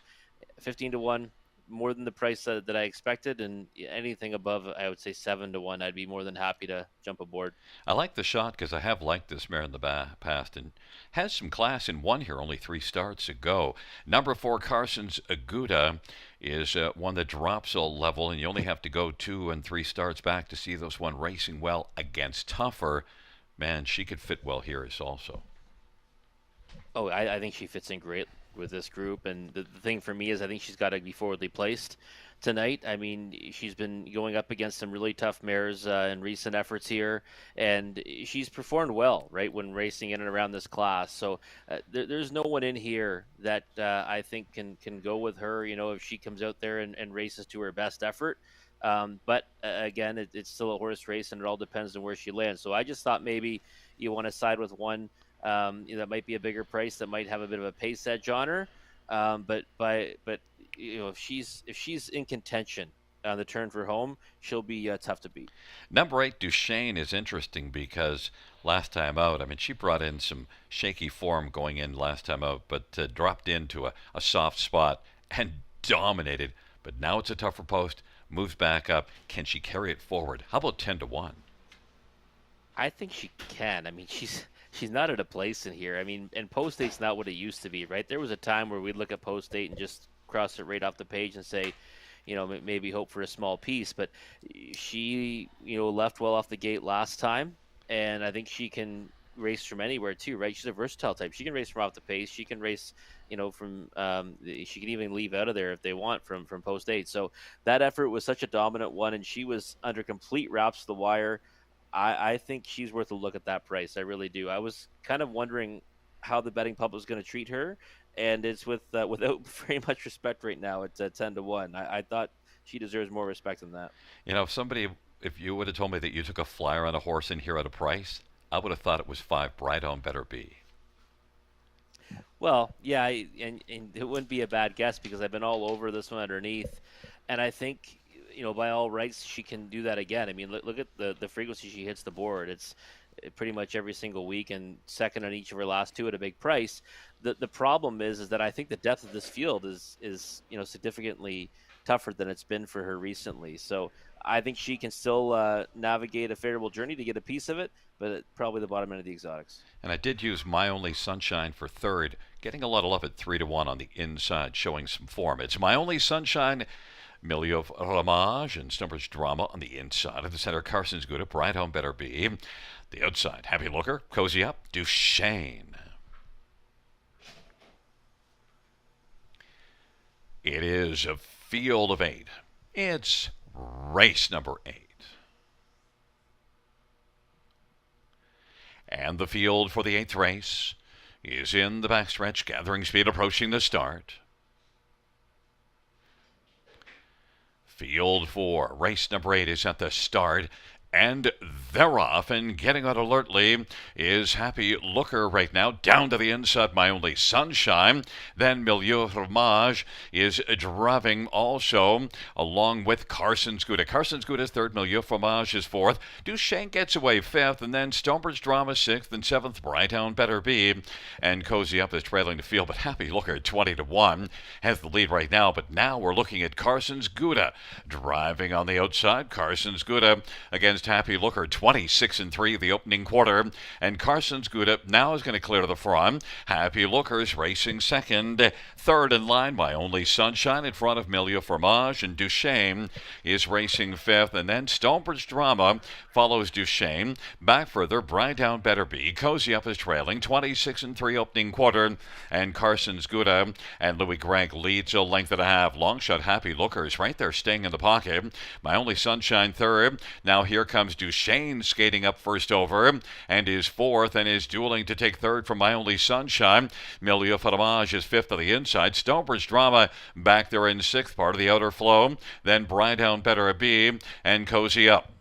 15-1, more than the price that I expected, and anything above, I would say 7-1, I'd be more than happy to jump aboard. I like the shot because I have liked this mare in the past and has some class in one here, only 3 starts ago. Number 4, Carson's Aguda, is one that drops a level, and you only have to go 2 and 3 starts back to see this one racing well against tougher. Man, she could fit well here also. Oh, I think she fits in great with this group, and the thing for me is I think she's got to be forwardly placed tonight. I mean, she's been going up against some really tough mares in recent efforts here, and she's performed well, right, when racing in and around this class. So there's no one in here that I think can go with her, if she comes out there and races to her best effort. But again, it's still a horse race, and it all depends on where she lands. So I just thought maybe you want to side with one that might be a bigger price, that might have a bit of a pace edge on her. But if she's in contention on the turn for home, she'll be tough to beat. Number 8, Duchesne, is interesting because last time out, she brought in some shaky form going in last time out, but dropped into a soft spot and dominated. But now it's a tougher post, moves back up. Can she carry it forward? How about 10-1? I think she can. She's not at a place in here. And post 8's not what it used to be, right? There was a time where we'd look at post 8 and just cross it right off the page and say, maybe hope for a small piece. But she, left well off the gate last time, and I think she can race from anywhere too, right? She's a versatile type. She can race from off the pace. She can race, from she can even leave out of there if they want from post 8. So that effort was such a dominant one, and she was under complete wraps to the wire. I think she's worth a look at that price. I really do. I was kind of wondering how the betting public was going to treat her, and it's without very much respect right now. It's at 10-1. I thought she deserves more respect than that. If you would have told me that you took a flyer on a horse in here at a price, I would have thought it was 5, Bright On Better Be. Well, yeah, and it wouldn't be a bad guess because I've been all over this one underneath, and I think, by all rights, she can do that again. Look at the frequency she hits the board. It's pretty much every single week, and second on each of her last 2 at a big price. The problem is that I think the depth of this field is significantly tougher than it's been for her recently. So I think she can still navigate a favorable journey to get a piece of it, but probably the bottom end of the exotics. And I did use My Only Sunshine for third, getting a lot of love at 3-1 on the inside, showing some form. It's My Only Sunshine, Milieu Ramage, and Stumpers Drama on the inside. Of the center, Carson's Good up, Right Home Better Be. The outside, Happy Looker, Cozy Up, Duchesne. It is a field of 8. It's race number 8. And the field for the 8th race is in the backstretch, gathering speed, approaching the start. Field for race number 8 is at the start. And they're off, and getting out alertly is Happy Looker right now. Down to the inside, My Only Sunshine. Then Milieu Ramage is driving also, along with Carson's Good. Carson's Good is third, Milieu Ramage is fourth. Duchesne gets away fifth, and then Stonebird's Drama sixth, and seventh, Brightown Better Be. And Cozy Up is trailing the field, but Happy Looker 20-1 has the lead right now. But now we're looking at Carson's Gouda driving on the outside. Carson's Gouda against Happy Looker 26-3 the opening quarter, and Carson's Gouda now is going to clear to the front. Happy Looker's racing second. Third in line, My Only Sunshine in front of Milieu Fromage, and Duchesne is racing fifth, and then Stonebridge Drama follows Duchesne. Back further, Brightown Better Be. Cozy Up is trailing 26-3 opening quarter, and Carson's Gouda and Louis Gregg leads a length and a half. Long shot Happy Lookers right there staying in the pocket. My Only Sunshine third. Now here comes Duchesne skating up first over and is fourth, and is dueling to take third from My Only Sunshine. Milieu Fromage is fifth on the inside. Stonebridge Drama back there in sixth, part of the outer flow. Then Brightown Better Be and Cozy Up.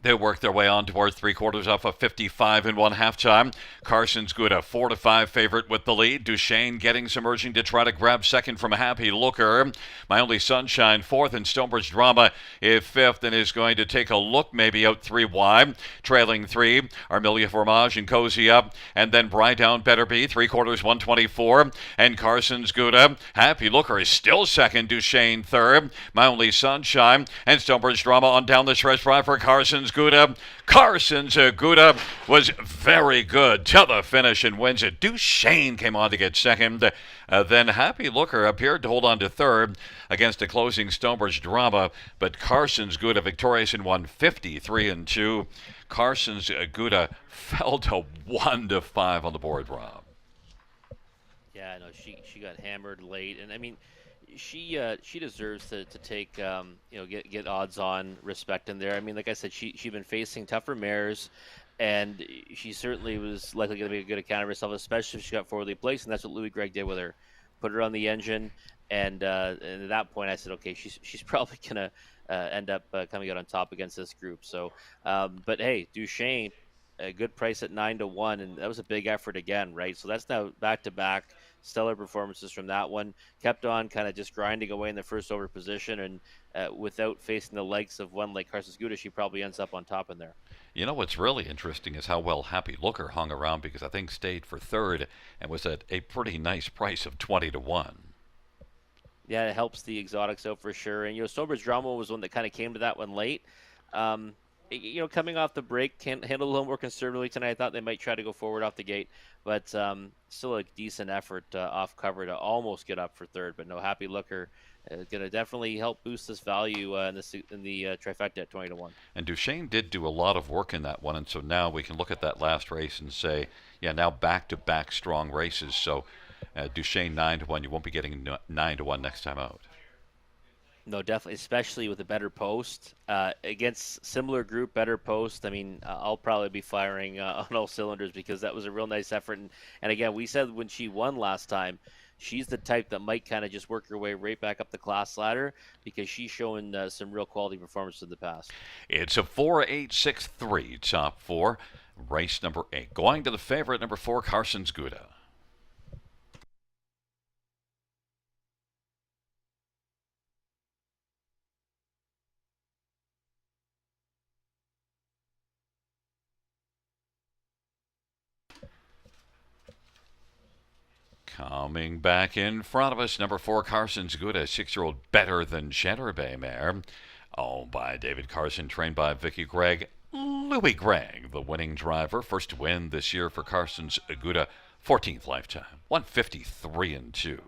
They work their way on towards three-quarters off a 55-1 halftime. Carson's Good, a 4-5 favorite with the lead. Duchesne getting submerging to try to grab second from a Happy Looker. My Only Sunshine fourth, and Stonebridge Drama is fifth, and is going to take a look maybe out three wide. Trailing three are Milieu Fromage and Cozy Up, and then Brightown Better Be, three-quarters 124. And Carson's Gouda. Happy Looker is still second. Duchesne third. My Only Sunshine and Stonebridge Drama on down the stretch drive for Carson's Gouda. Carson's Gouda was very good till the finish and wins it. Duchesne came on to get second. Then Happy Looker appeared to hold on to third against a closing Stonebridge Drama, but Carson's Gouda victorious in 153-2. Carson's Gouda fell to 1-5 on the board, Rob. Yeah, no, she got hammered late, and I mean, she deserves to take get odds on respect in there. I mean, like I said, she'd been facing tougher mares, and she certainly was likely going to be a good account of herself, especially if she got forwardly placed, and that's what Louis Gregg did with her, put her on the engine, and at that point I said, okay, she's probably going to end up coming out on top against this group. So, but hey, Duchesne, a good price at 9-1, and that was a big effort again, right? So that's now back-to-back stellar performances from that one. Kept on kind of just grinding away in the first over position, and without facing the legs of one like Carson's Gouda, she probably ends up on top in there. You know what's really interesting is how well Happy Looker hung around, because I think stayed for third and was at a pretty nice price of 20-1. Yeah, it helps the exotics out for sure. And Stonebridge Drama was one that kind of came to that one late. Coming off the break, can handle a little more conservatively tonight. I thought they might try to go forward off the gate, but still a decent effort off cover to almost get up for third. But no, Happy Looker going to definitely help boost this value in the trifecta at 20-1. And Duchesne did do a lot of work in that one, and so now we can look at that last race and say, yeah, now back-to-back strong races. So Duchesne 9-1, you won't be getting 9-1 next time out. No, definitely, especially with a better post against similar group, better post. I mean, I'll probably be firing on all cylinders, because that was a real nice effort. And again, we said when she won last time, she's the type that might kind of just work her way right back up the class ladder, because she's showing some real quality performance in the past. It's a 4-8-6-3 top four, race number 8. Going to the favorite, number 4, Carson's Gouda. Coming back in front of us, number 4, Carson's Good, a 6-year-old better than Chanter Bay mare. Owned by David Carson, trained by Vicky Gregg. Louis Gregg, the winning driver. First to win this year for Carson's Aguda, 14th lifetime. 153 and 2.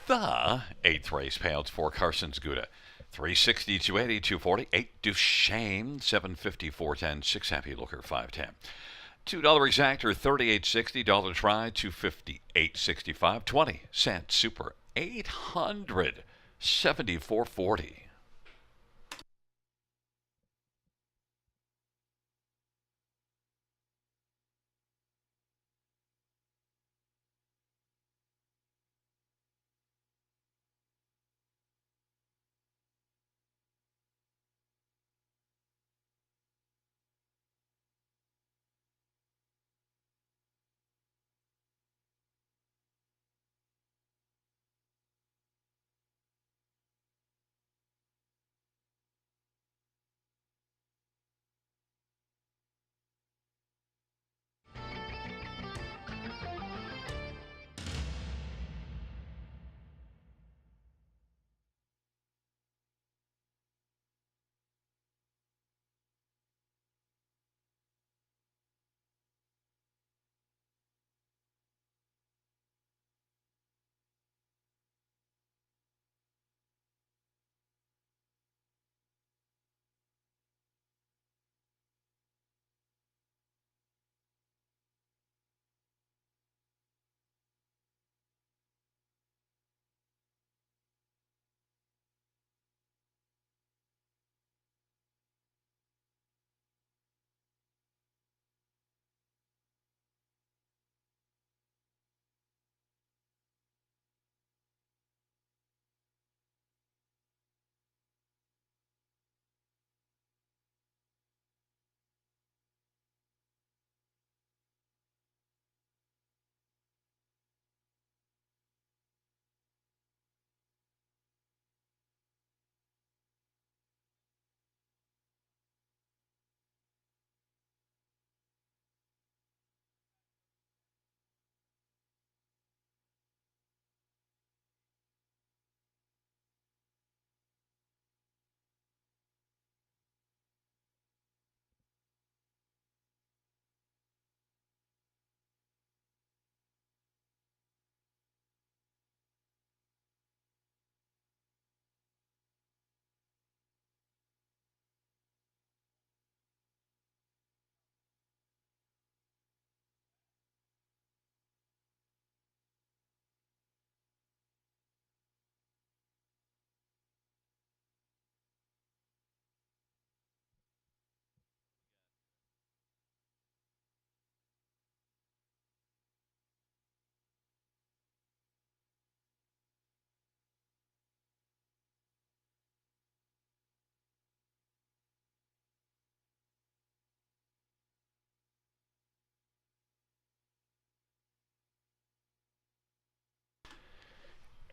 The 8th race payouts for Carson's Gouda. 360, 280, 240, 8 Duchesne, 750, 410, 6 Happy Looker, 510. $2 exactor, $38.60, dollar try, $258.65, 20-cent super, $874.40.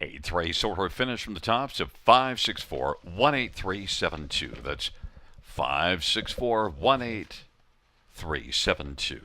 Eighth race order finish from the tops of 564 18372. That's 564 18372.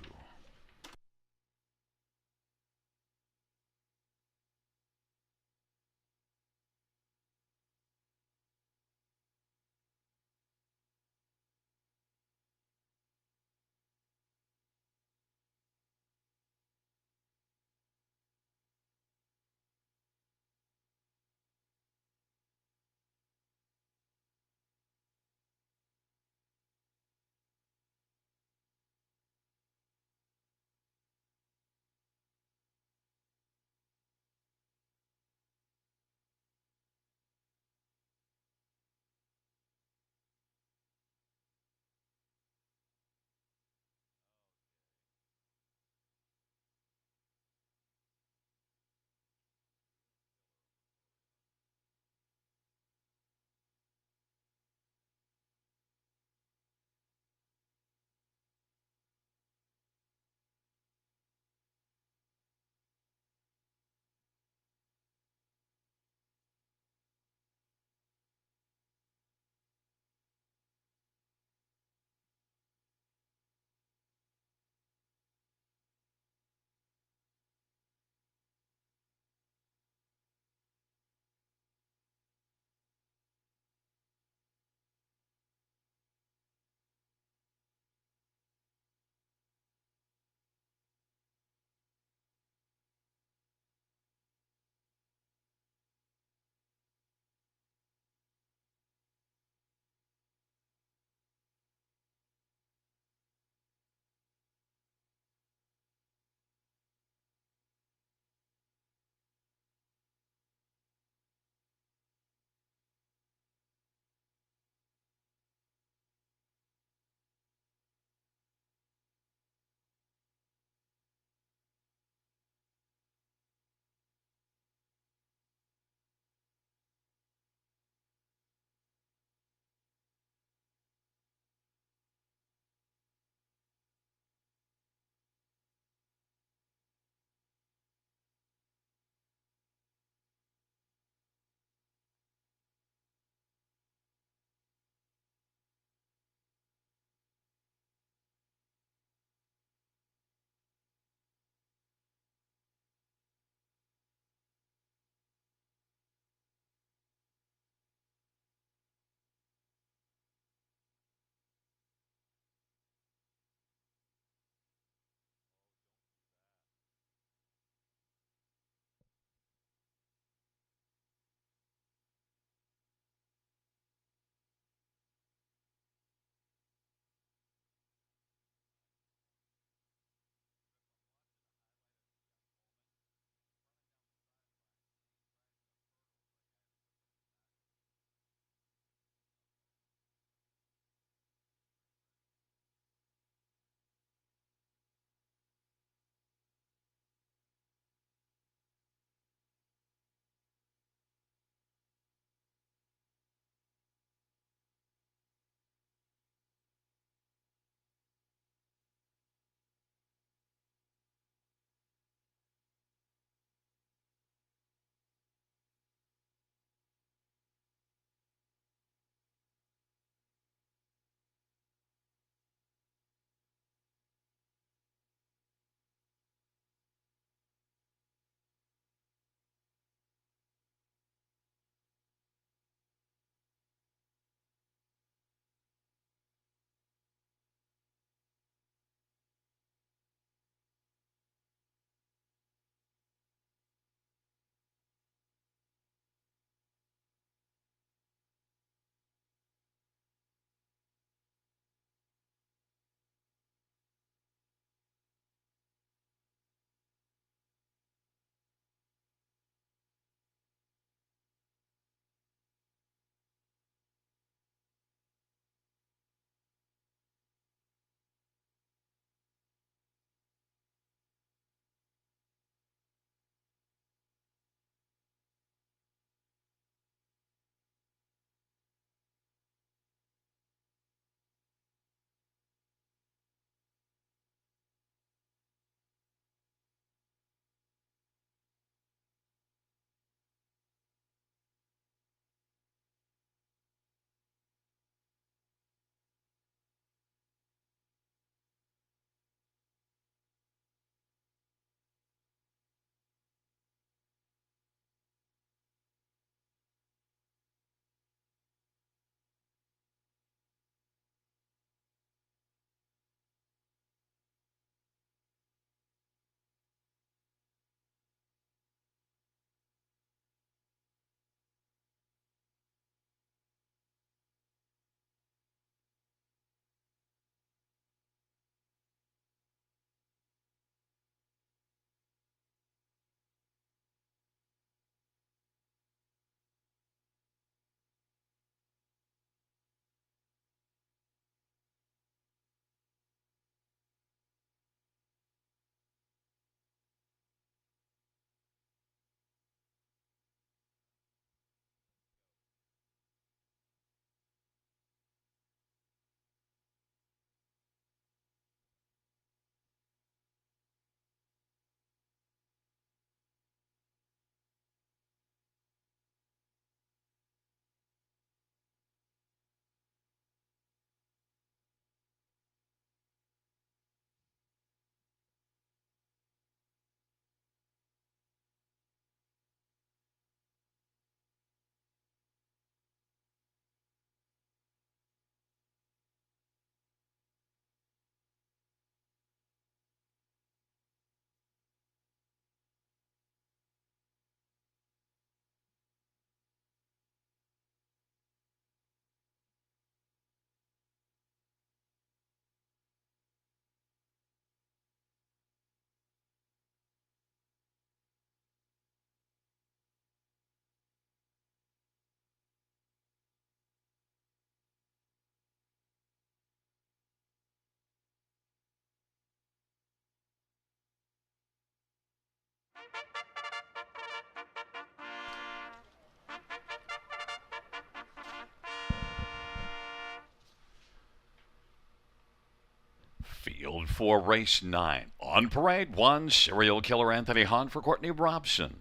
Field for race 9. On parade, 1, serial killer Anthony Hahn for Courtney Robson.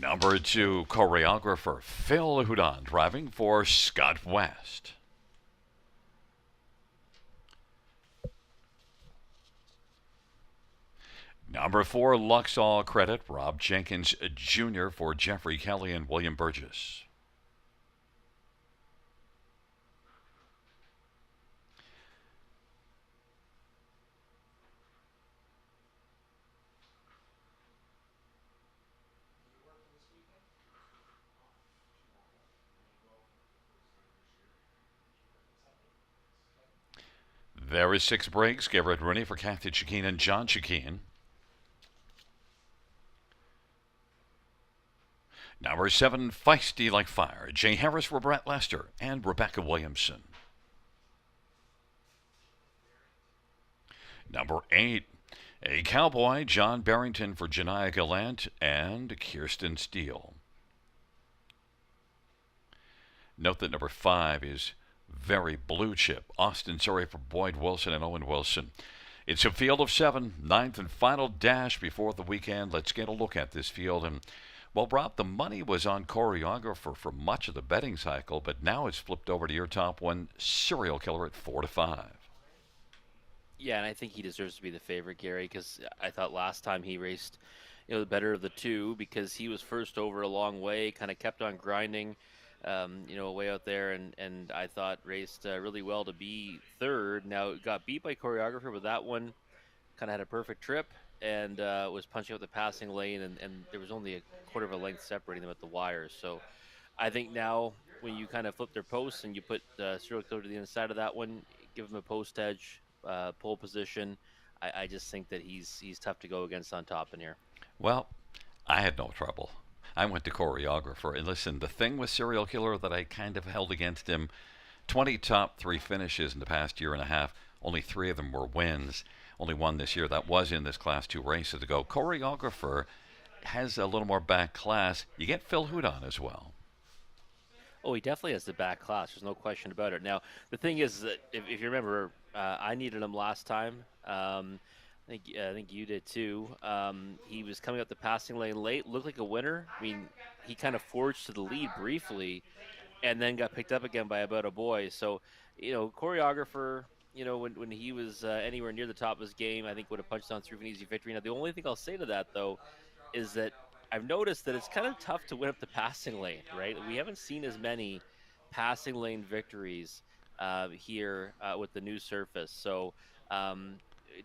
Number 2, choreographer Phil Houdon driving for Scott West. Number 4, Luxall credit Rob Jenkins Jr. for Jeffrey Kelly and William Burgess. There is 6 breaks. Garrett Rooney for Kathy Chikeen and John Chikeen. Number 7, Feisty Like Fire. Jay Harris for Brett Lester and Rebecca Williamson. Number 8, A Cowboy. John Barrington for Janiyah Gallant and Kirsten Steele. Note that number 5 is very blue chip. Austin Surrey for Boyd Wilson and Owen Wilson. It's a field of 7, 9th and final dash before the weekend. Let's get a look at this field. And, well, Rob, the money was on choreographer for much of the betting cycle, but now it's flipped over to your top one, serial killer at 4 to 5. Yeah, and I think he deserves to be the favorite, Gary, because I thought last time he raced, the better of the two, because he was first over a long way, kind of kept on grinding, way out there, and I thought raced really well to be third. Now, got beat by choreographer, but that one kind of had a perfect trip and was punching up the passing lane, and there was only a quarter of a length separating them at the wires. So I think now when you kind of flip their posts and you put serial killer to the inside of that one, give him a post edge, pole position, I just think that he's tough to go against on top in here. Well, I had no trouble. I went to choreographer, and listen, the thing with serial killer that I kind of held against him, 20 top 3 finishes in the past year and a half, only 3 of them were wins. Only one this year. That was in this Class 2 races ago. Choreographer has a little more back class. You get Phil Houdon as well. Oh, he definitely has the back class. There's no question about it. Now, the thing is that if you remember, I needed him last time. I think you did too. He was coming up the passing lane late, looked like a winner. I mean, he kind of forged to the lead briefly, and then got picked up again by about a boy. So, choreographer, when he was anywhere near the top of his game, I think would have punched on through for an easy victory. Now, the only thing I'll say to that, though, is that I've noticed that it's kind of tough to win up the passing lane, right? We haven't seen as many passing lane victories here with the new surface. So,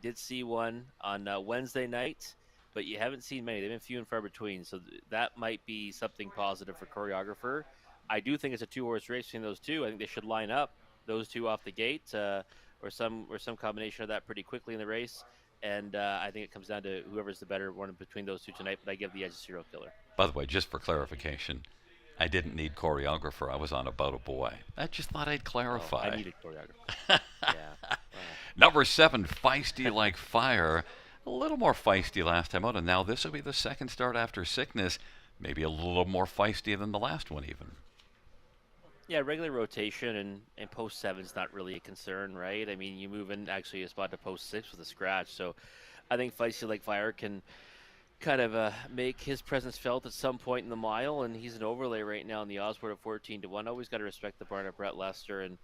did see one on Wednesday night, but you haven't seen many. They've been few and far between, so that might be something positive for choreographer. I do think it's a 2-horse race between those two. I think they should line up those two off the gate, or some combination of that pretty quickly in the race. And I think it comes down to whoever's the better one between those two tonight. But I give the edge to serial killer. By the way, just for clarification, I didn't need choreographer. I was on About a Boy. I just thought I'd clarify. I needed choreographer. Yeah. Number 7, Feisty Like Fire. A little more feisty last time out, and now this will be the second start after sickness. Maybe a little more feisty than the last one even. Yeah, regular rotation and post 7's not really a concern, right? I mean, you move in actually a spot to post 6 with a scratch. So I think Feisty Like Fire can kind of make his presence felt at some point in the mile, and he's an overlay right now in the Osborne at 14 to 1. Always got to respect the barn of Brett Lester, and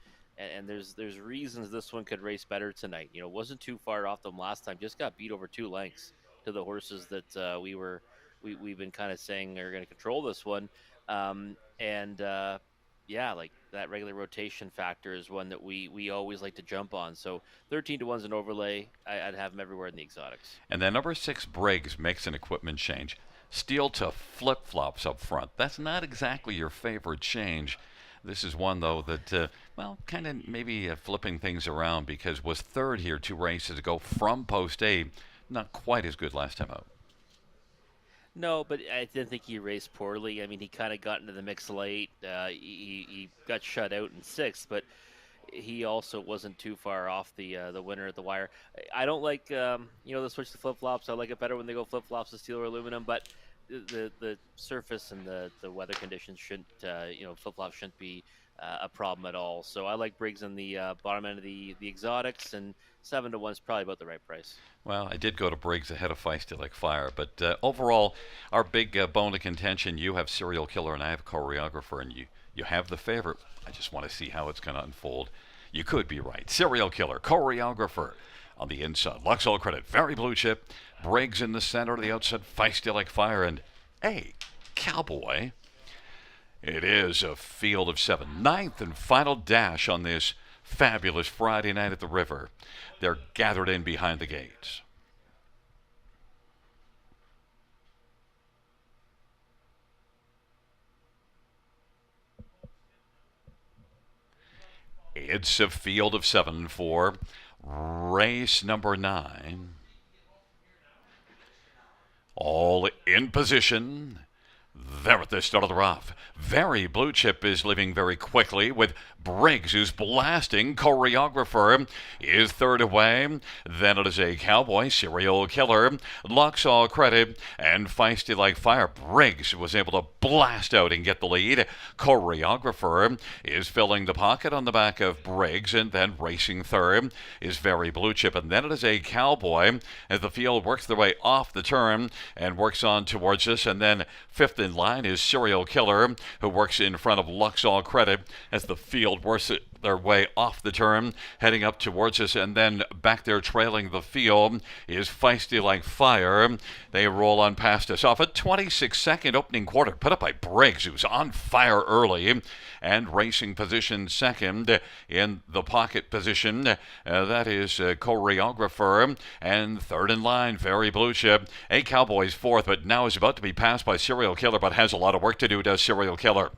there's reasons this one could race better tonight. Wasn't too far off them last time. Just got beat over 2 lengths to the horses that we've been kind of saying are going to control this one, yeah, like that regular rotation factor is one that we always like to jump on. So 13 to 1's an overlay. I'd have him everywhere in the exotics. And then number 6, Briggs, makes an equipment change. Steel to flip-flops up front. That's not exactly your favorite change. This is one, though, that, kind of maybe flipping things around, because was third here 2 races ago from post 8. Not quite as good last time out. No, but I didn't think he raced poorly. I mean, he kind of got into the mix late. He got shut out in 6th, but he also wasn't too far off the winner at the wire. I don't like the switch to flip flops. I like it better when they go flip flops to steel or aluminum, but the surface and the weather conditions shouldn't flip flops shouldn't be a problem at all. So I like Briggs on the bottom end of the exotics, and 7 to 1 is probably about the right price. Well, I did go to Briggs ahead of Feisty Like Fire, but overall, our big bone of contention, you have Serial Killer and I have Choreographer, and you have the favorite. I just want to see how it's going to unfold. You could be right. Serial Killer, Choreographer on the inside. Luxol Credit, very blue chip. Briggs in the center, the outside, Feisty Like Fire, and Cowboy. It is a field of 7. Ninth and final dash on this fabulous Friday night at the river. They're gathered in behind the gates. It's a field of 7 for race number 9. All in position. There at the start of the rough. Very Blue Chip is leaving very quickly with Briggs, who's blasting. Choreographer is third away. Then it is a Cowboy, Serial Killer, Luxol Credit, and Feisty Like Fire. Briggs was able to blast out and get the lead. Choreographer is filling the pocket on the back of Briggs, and then racing third is Very Blue Chip. And then it is a Cowboy as the field works their way off the turn and works on towards us. And then fifth in line is Serial Killer, who works in front of Luxol Credit as the field works their way off the turn, heading up towards us. And then back there trailing the field is Feisty Like Fire. They roll on past us off a 26-second opening quarter put up by Briggs, who's on fire early, and racing position second in the pocket position. That is Choreographer, and third in line, Very Blue Chip. A Cowboys fourth, but now is about to be passed by Serial Killer, but has a lot of work to do, does Serial Killer.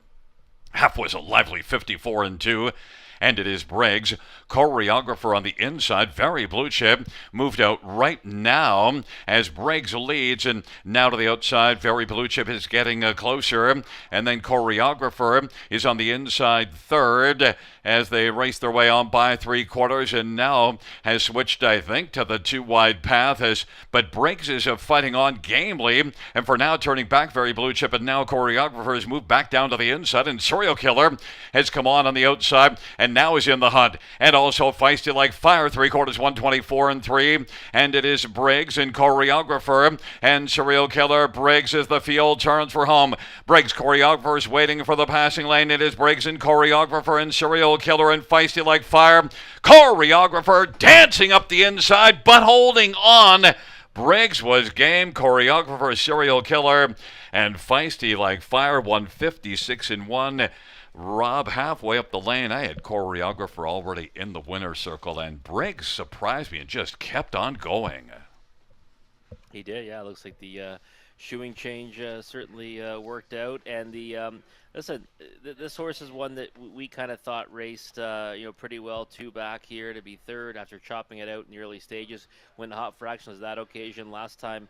Half was a lively 54-2. And it is Briggs. Choreographer on the inside, Very Blue Chip, moved out right now as Briggs leads, and now to the outside, Very Blue Chip is getting closer, and then Choreographer is on the inside third as they race their way on by 3/4, and now has switched, I think, to the 2 wide path, but Briggs is fighting on gamely, and for now turning back Very Blue Chip, and now Choreographer has moved back down to the inside, and Serial Killer has come on the outside, and now is in the hunt. And also Feisty Like Fire, 3/4, 124-3. And it is Briggs and Choreographer and Serial Killer. Briggs as the field turns for home. Briggs, Choreographer is waiting for the passing lane. It is Briggs and Choreographer and Serial Killer and Feisty Like Fire. Choreographer dancing up the inside, but holding on. Briggs was game. Choreographer, Serial Killer, and Feisty Like Fire, 156-1. Rob, halfway up the lane, I had Choreographer already in the winner's circle, and Briggs surprised me and just kept on going. He did, yeah. It looks like the shoeing change certainly worked out. And listen, this horse is one that we kind of thought raced, pretty well two back here to be third after chopping it out in the early stages. Went hot fractions that occasion last time.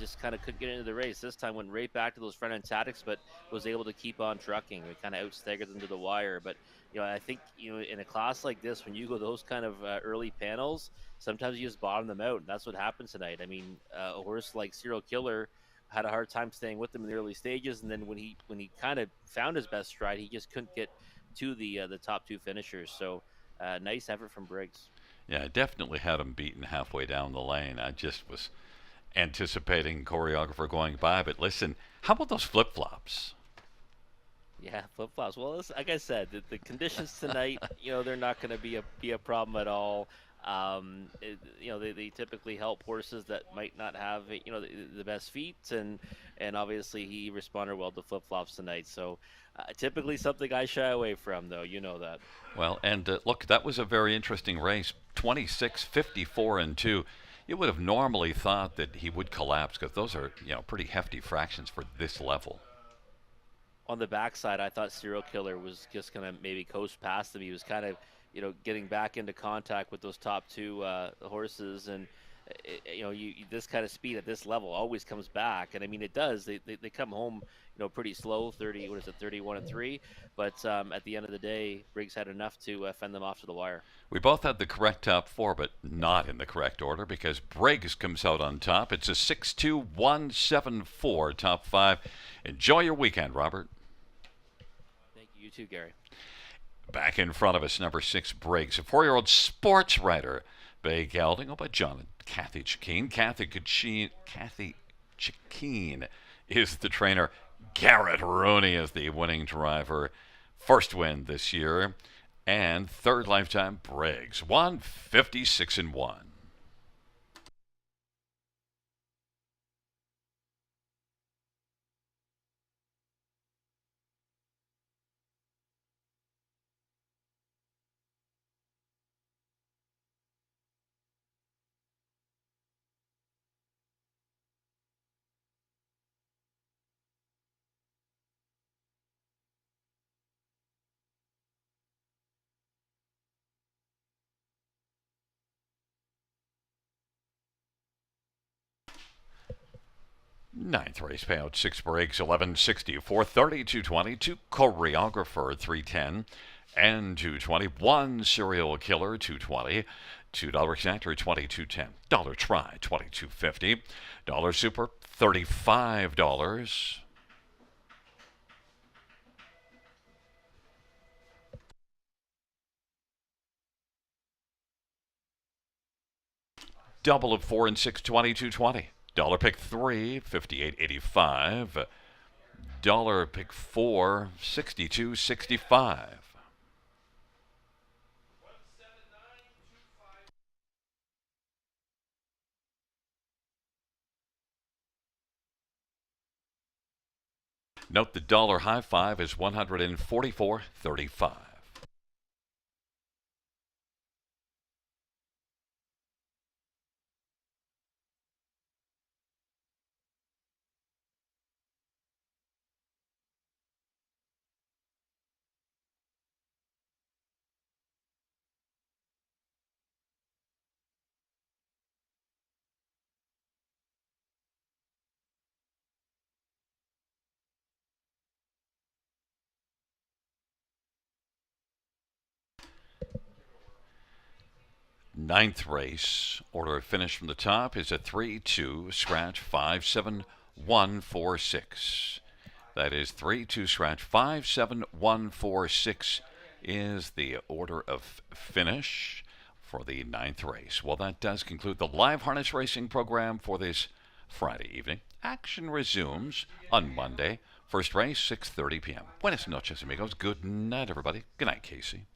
Just kind of couldn't get into the race. This time went right back to those front end tactics, but was able to keep on trucking. We kind of outstaggered them to the wire. But I think in a class like this, when you go those kind of early panels, sometimes you just bottom them out, and that's what happened tonight. I mean, a horse like Serial Killer had a hard time staying with them in the early stages, and then when he kind of found his best stride, he just couldn't get to the top 2 finishers. So nice effort from Briggs. Yeah, I definitely had him beaten halfway down the lane. I just was anticipating Choreographer going by, but listen, how about those flip-flops? Yeah, flip-flops. Well, like I said, the conditions tonight, they're not going to be a problem at all. They typically help horses that might not have, the best feet, and obviously he responded well to flip-flops tonight. So typically something I shy away from, though. You know that. Well, and look, that was a very interesting race. 26, 54-2. You would have normally thought that he would collapse because those are, pretty hefty fractions for this level. On the backside, I thought Serial Killer was just going to maybe coast past him. He was kind of, getting back into contact with those top 2 horses, and this kind of speed at this level always comes back, and I mean it does. They come home, pretty slow, 30. What is it, 31-3? But at the end of the day, Briggs had enough to fend them off to the wire. We both had the correct top four, but not in the correct order because Briggs comes out on top. It's a 6-2-1-7-4 top five. Enjoy your weekend, Robert. Thank you. You too, Gary. Back in front of us, number 6, Briggs, a 4-year-old sports writer. Bay Gelding, by John and Kathy Chikeen. Kathy Chikeen is the trainer. Garrett Rooney is the winning driver. First win this year. And third lifetime, Briggs, 156-1. Ninth race payout, 6 Briggs, 1160, 430, 220, 2 Choreographer, 310, and 220, 1 Serial Killer, 220, $2 Exactor, 2210, dollar Try, 2250, dollar Super, $35. Double of 4 and 6, 2220. Dollar pick 3, 58.85. Dollar pick 4, 62.65. Note the dollar high five is 144.35. Ninth race, order of finish from the top is a 3-2 scratch 57146. That is 3-2 scratch 57146 is the order of finish for the ninth race. Well, that does conclude the live harness racing program for this Friday evening. Action resumes on Monday. First race, 6:30 p.m. Buenas noches, amigos. Good night, everybody. Good night, Casey.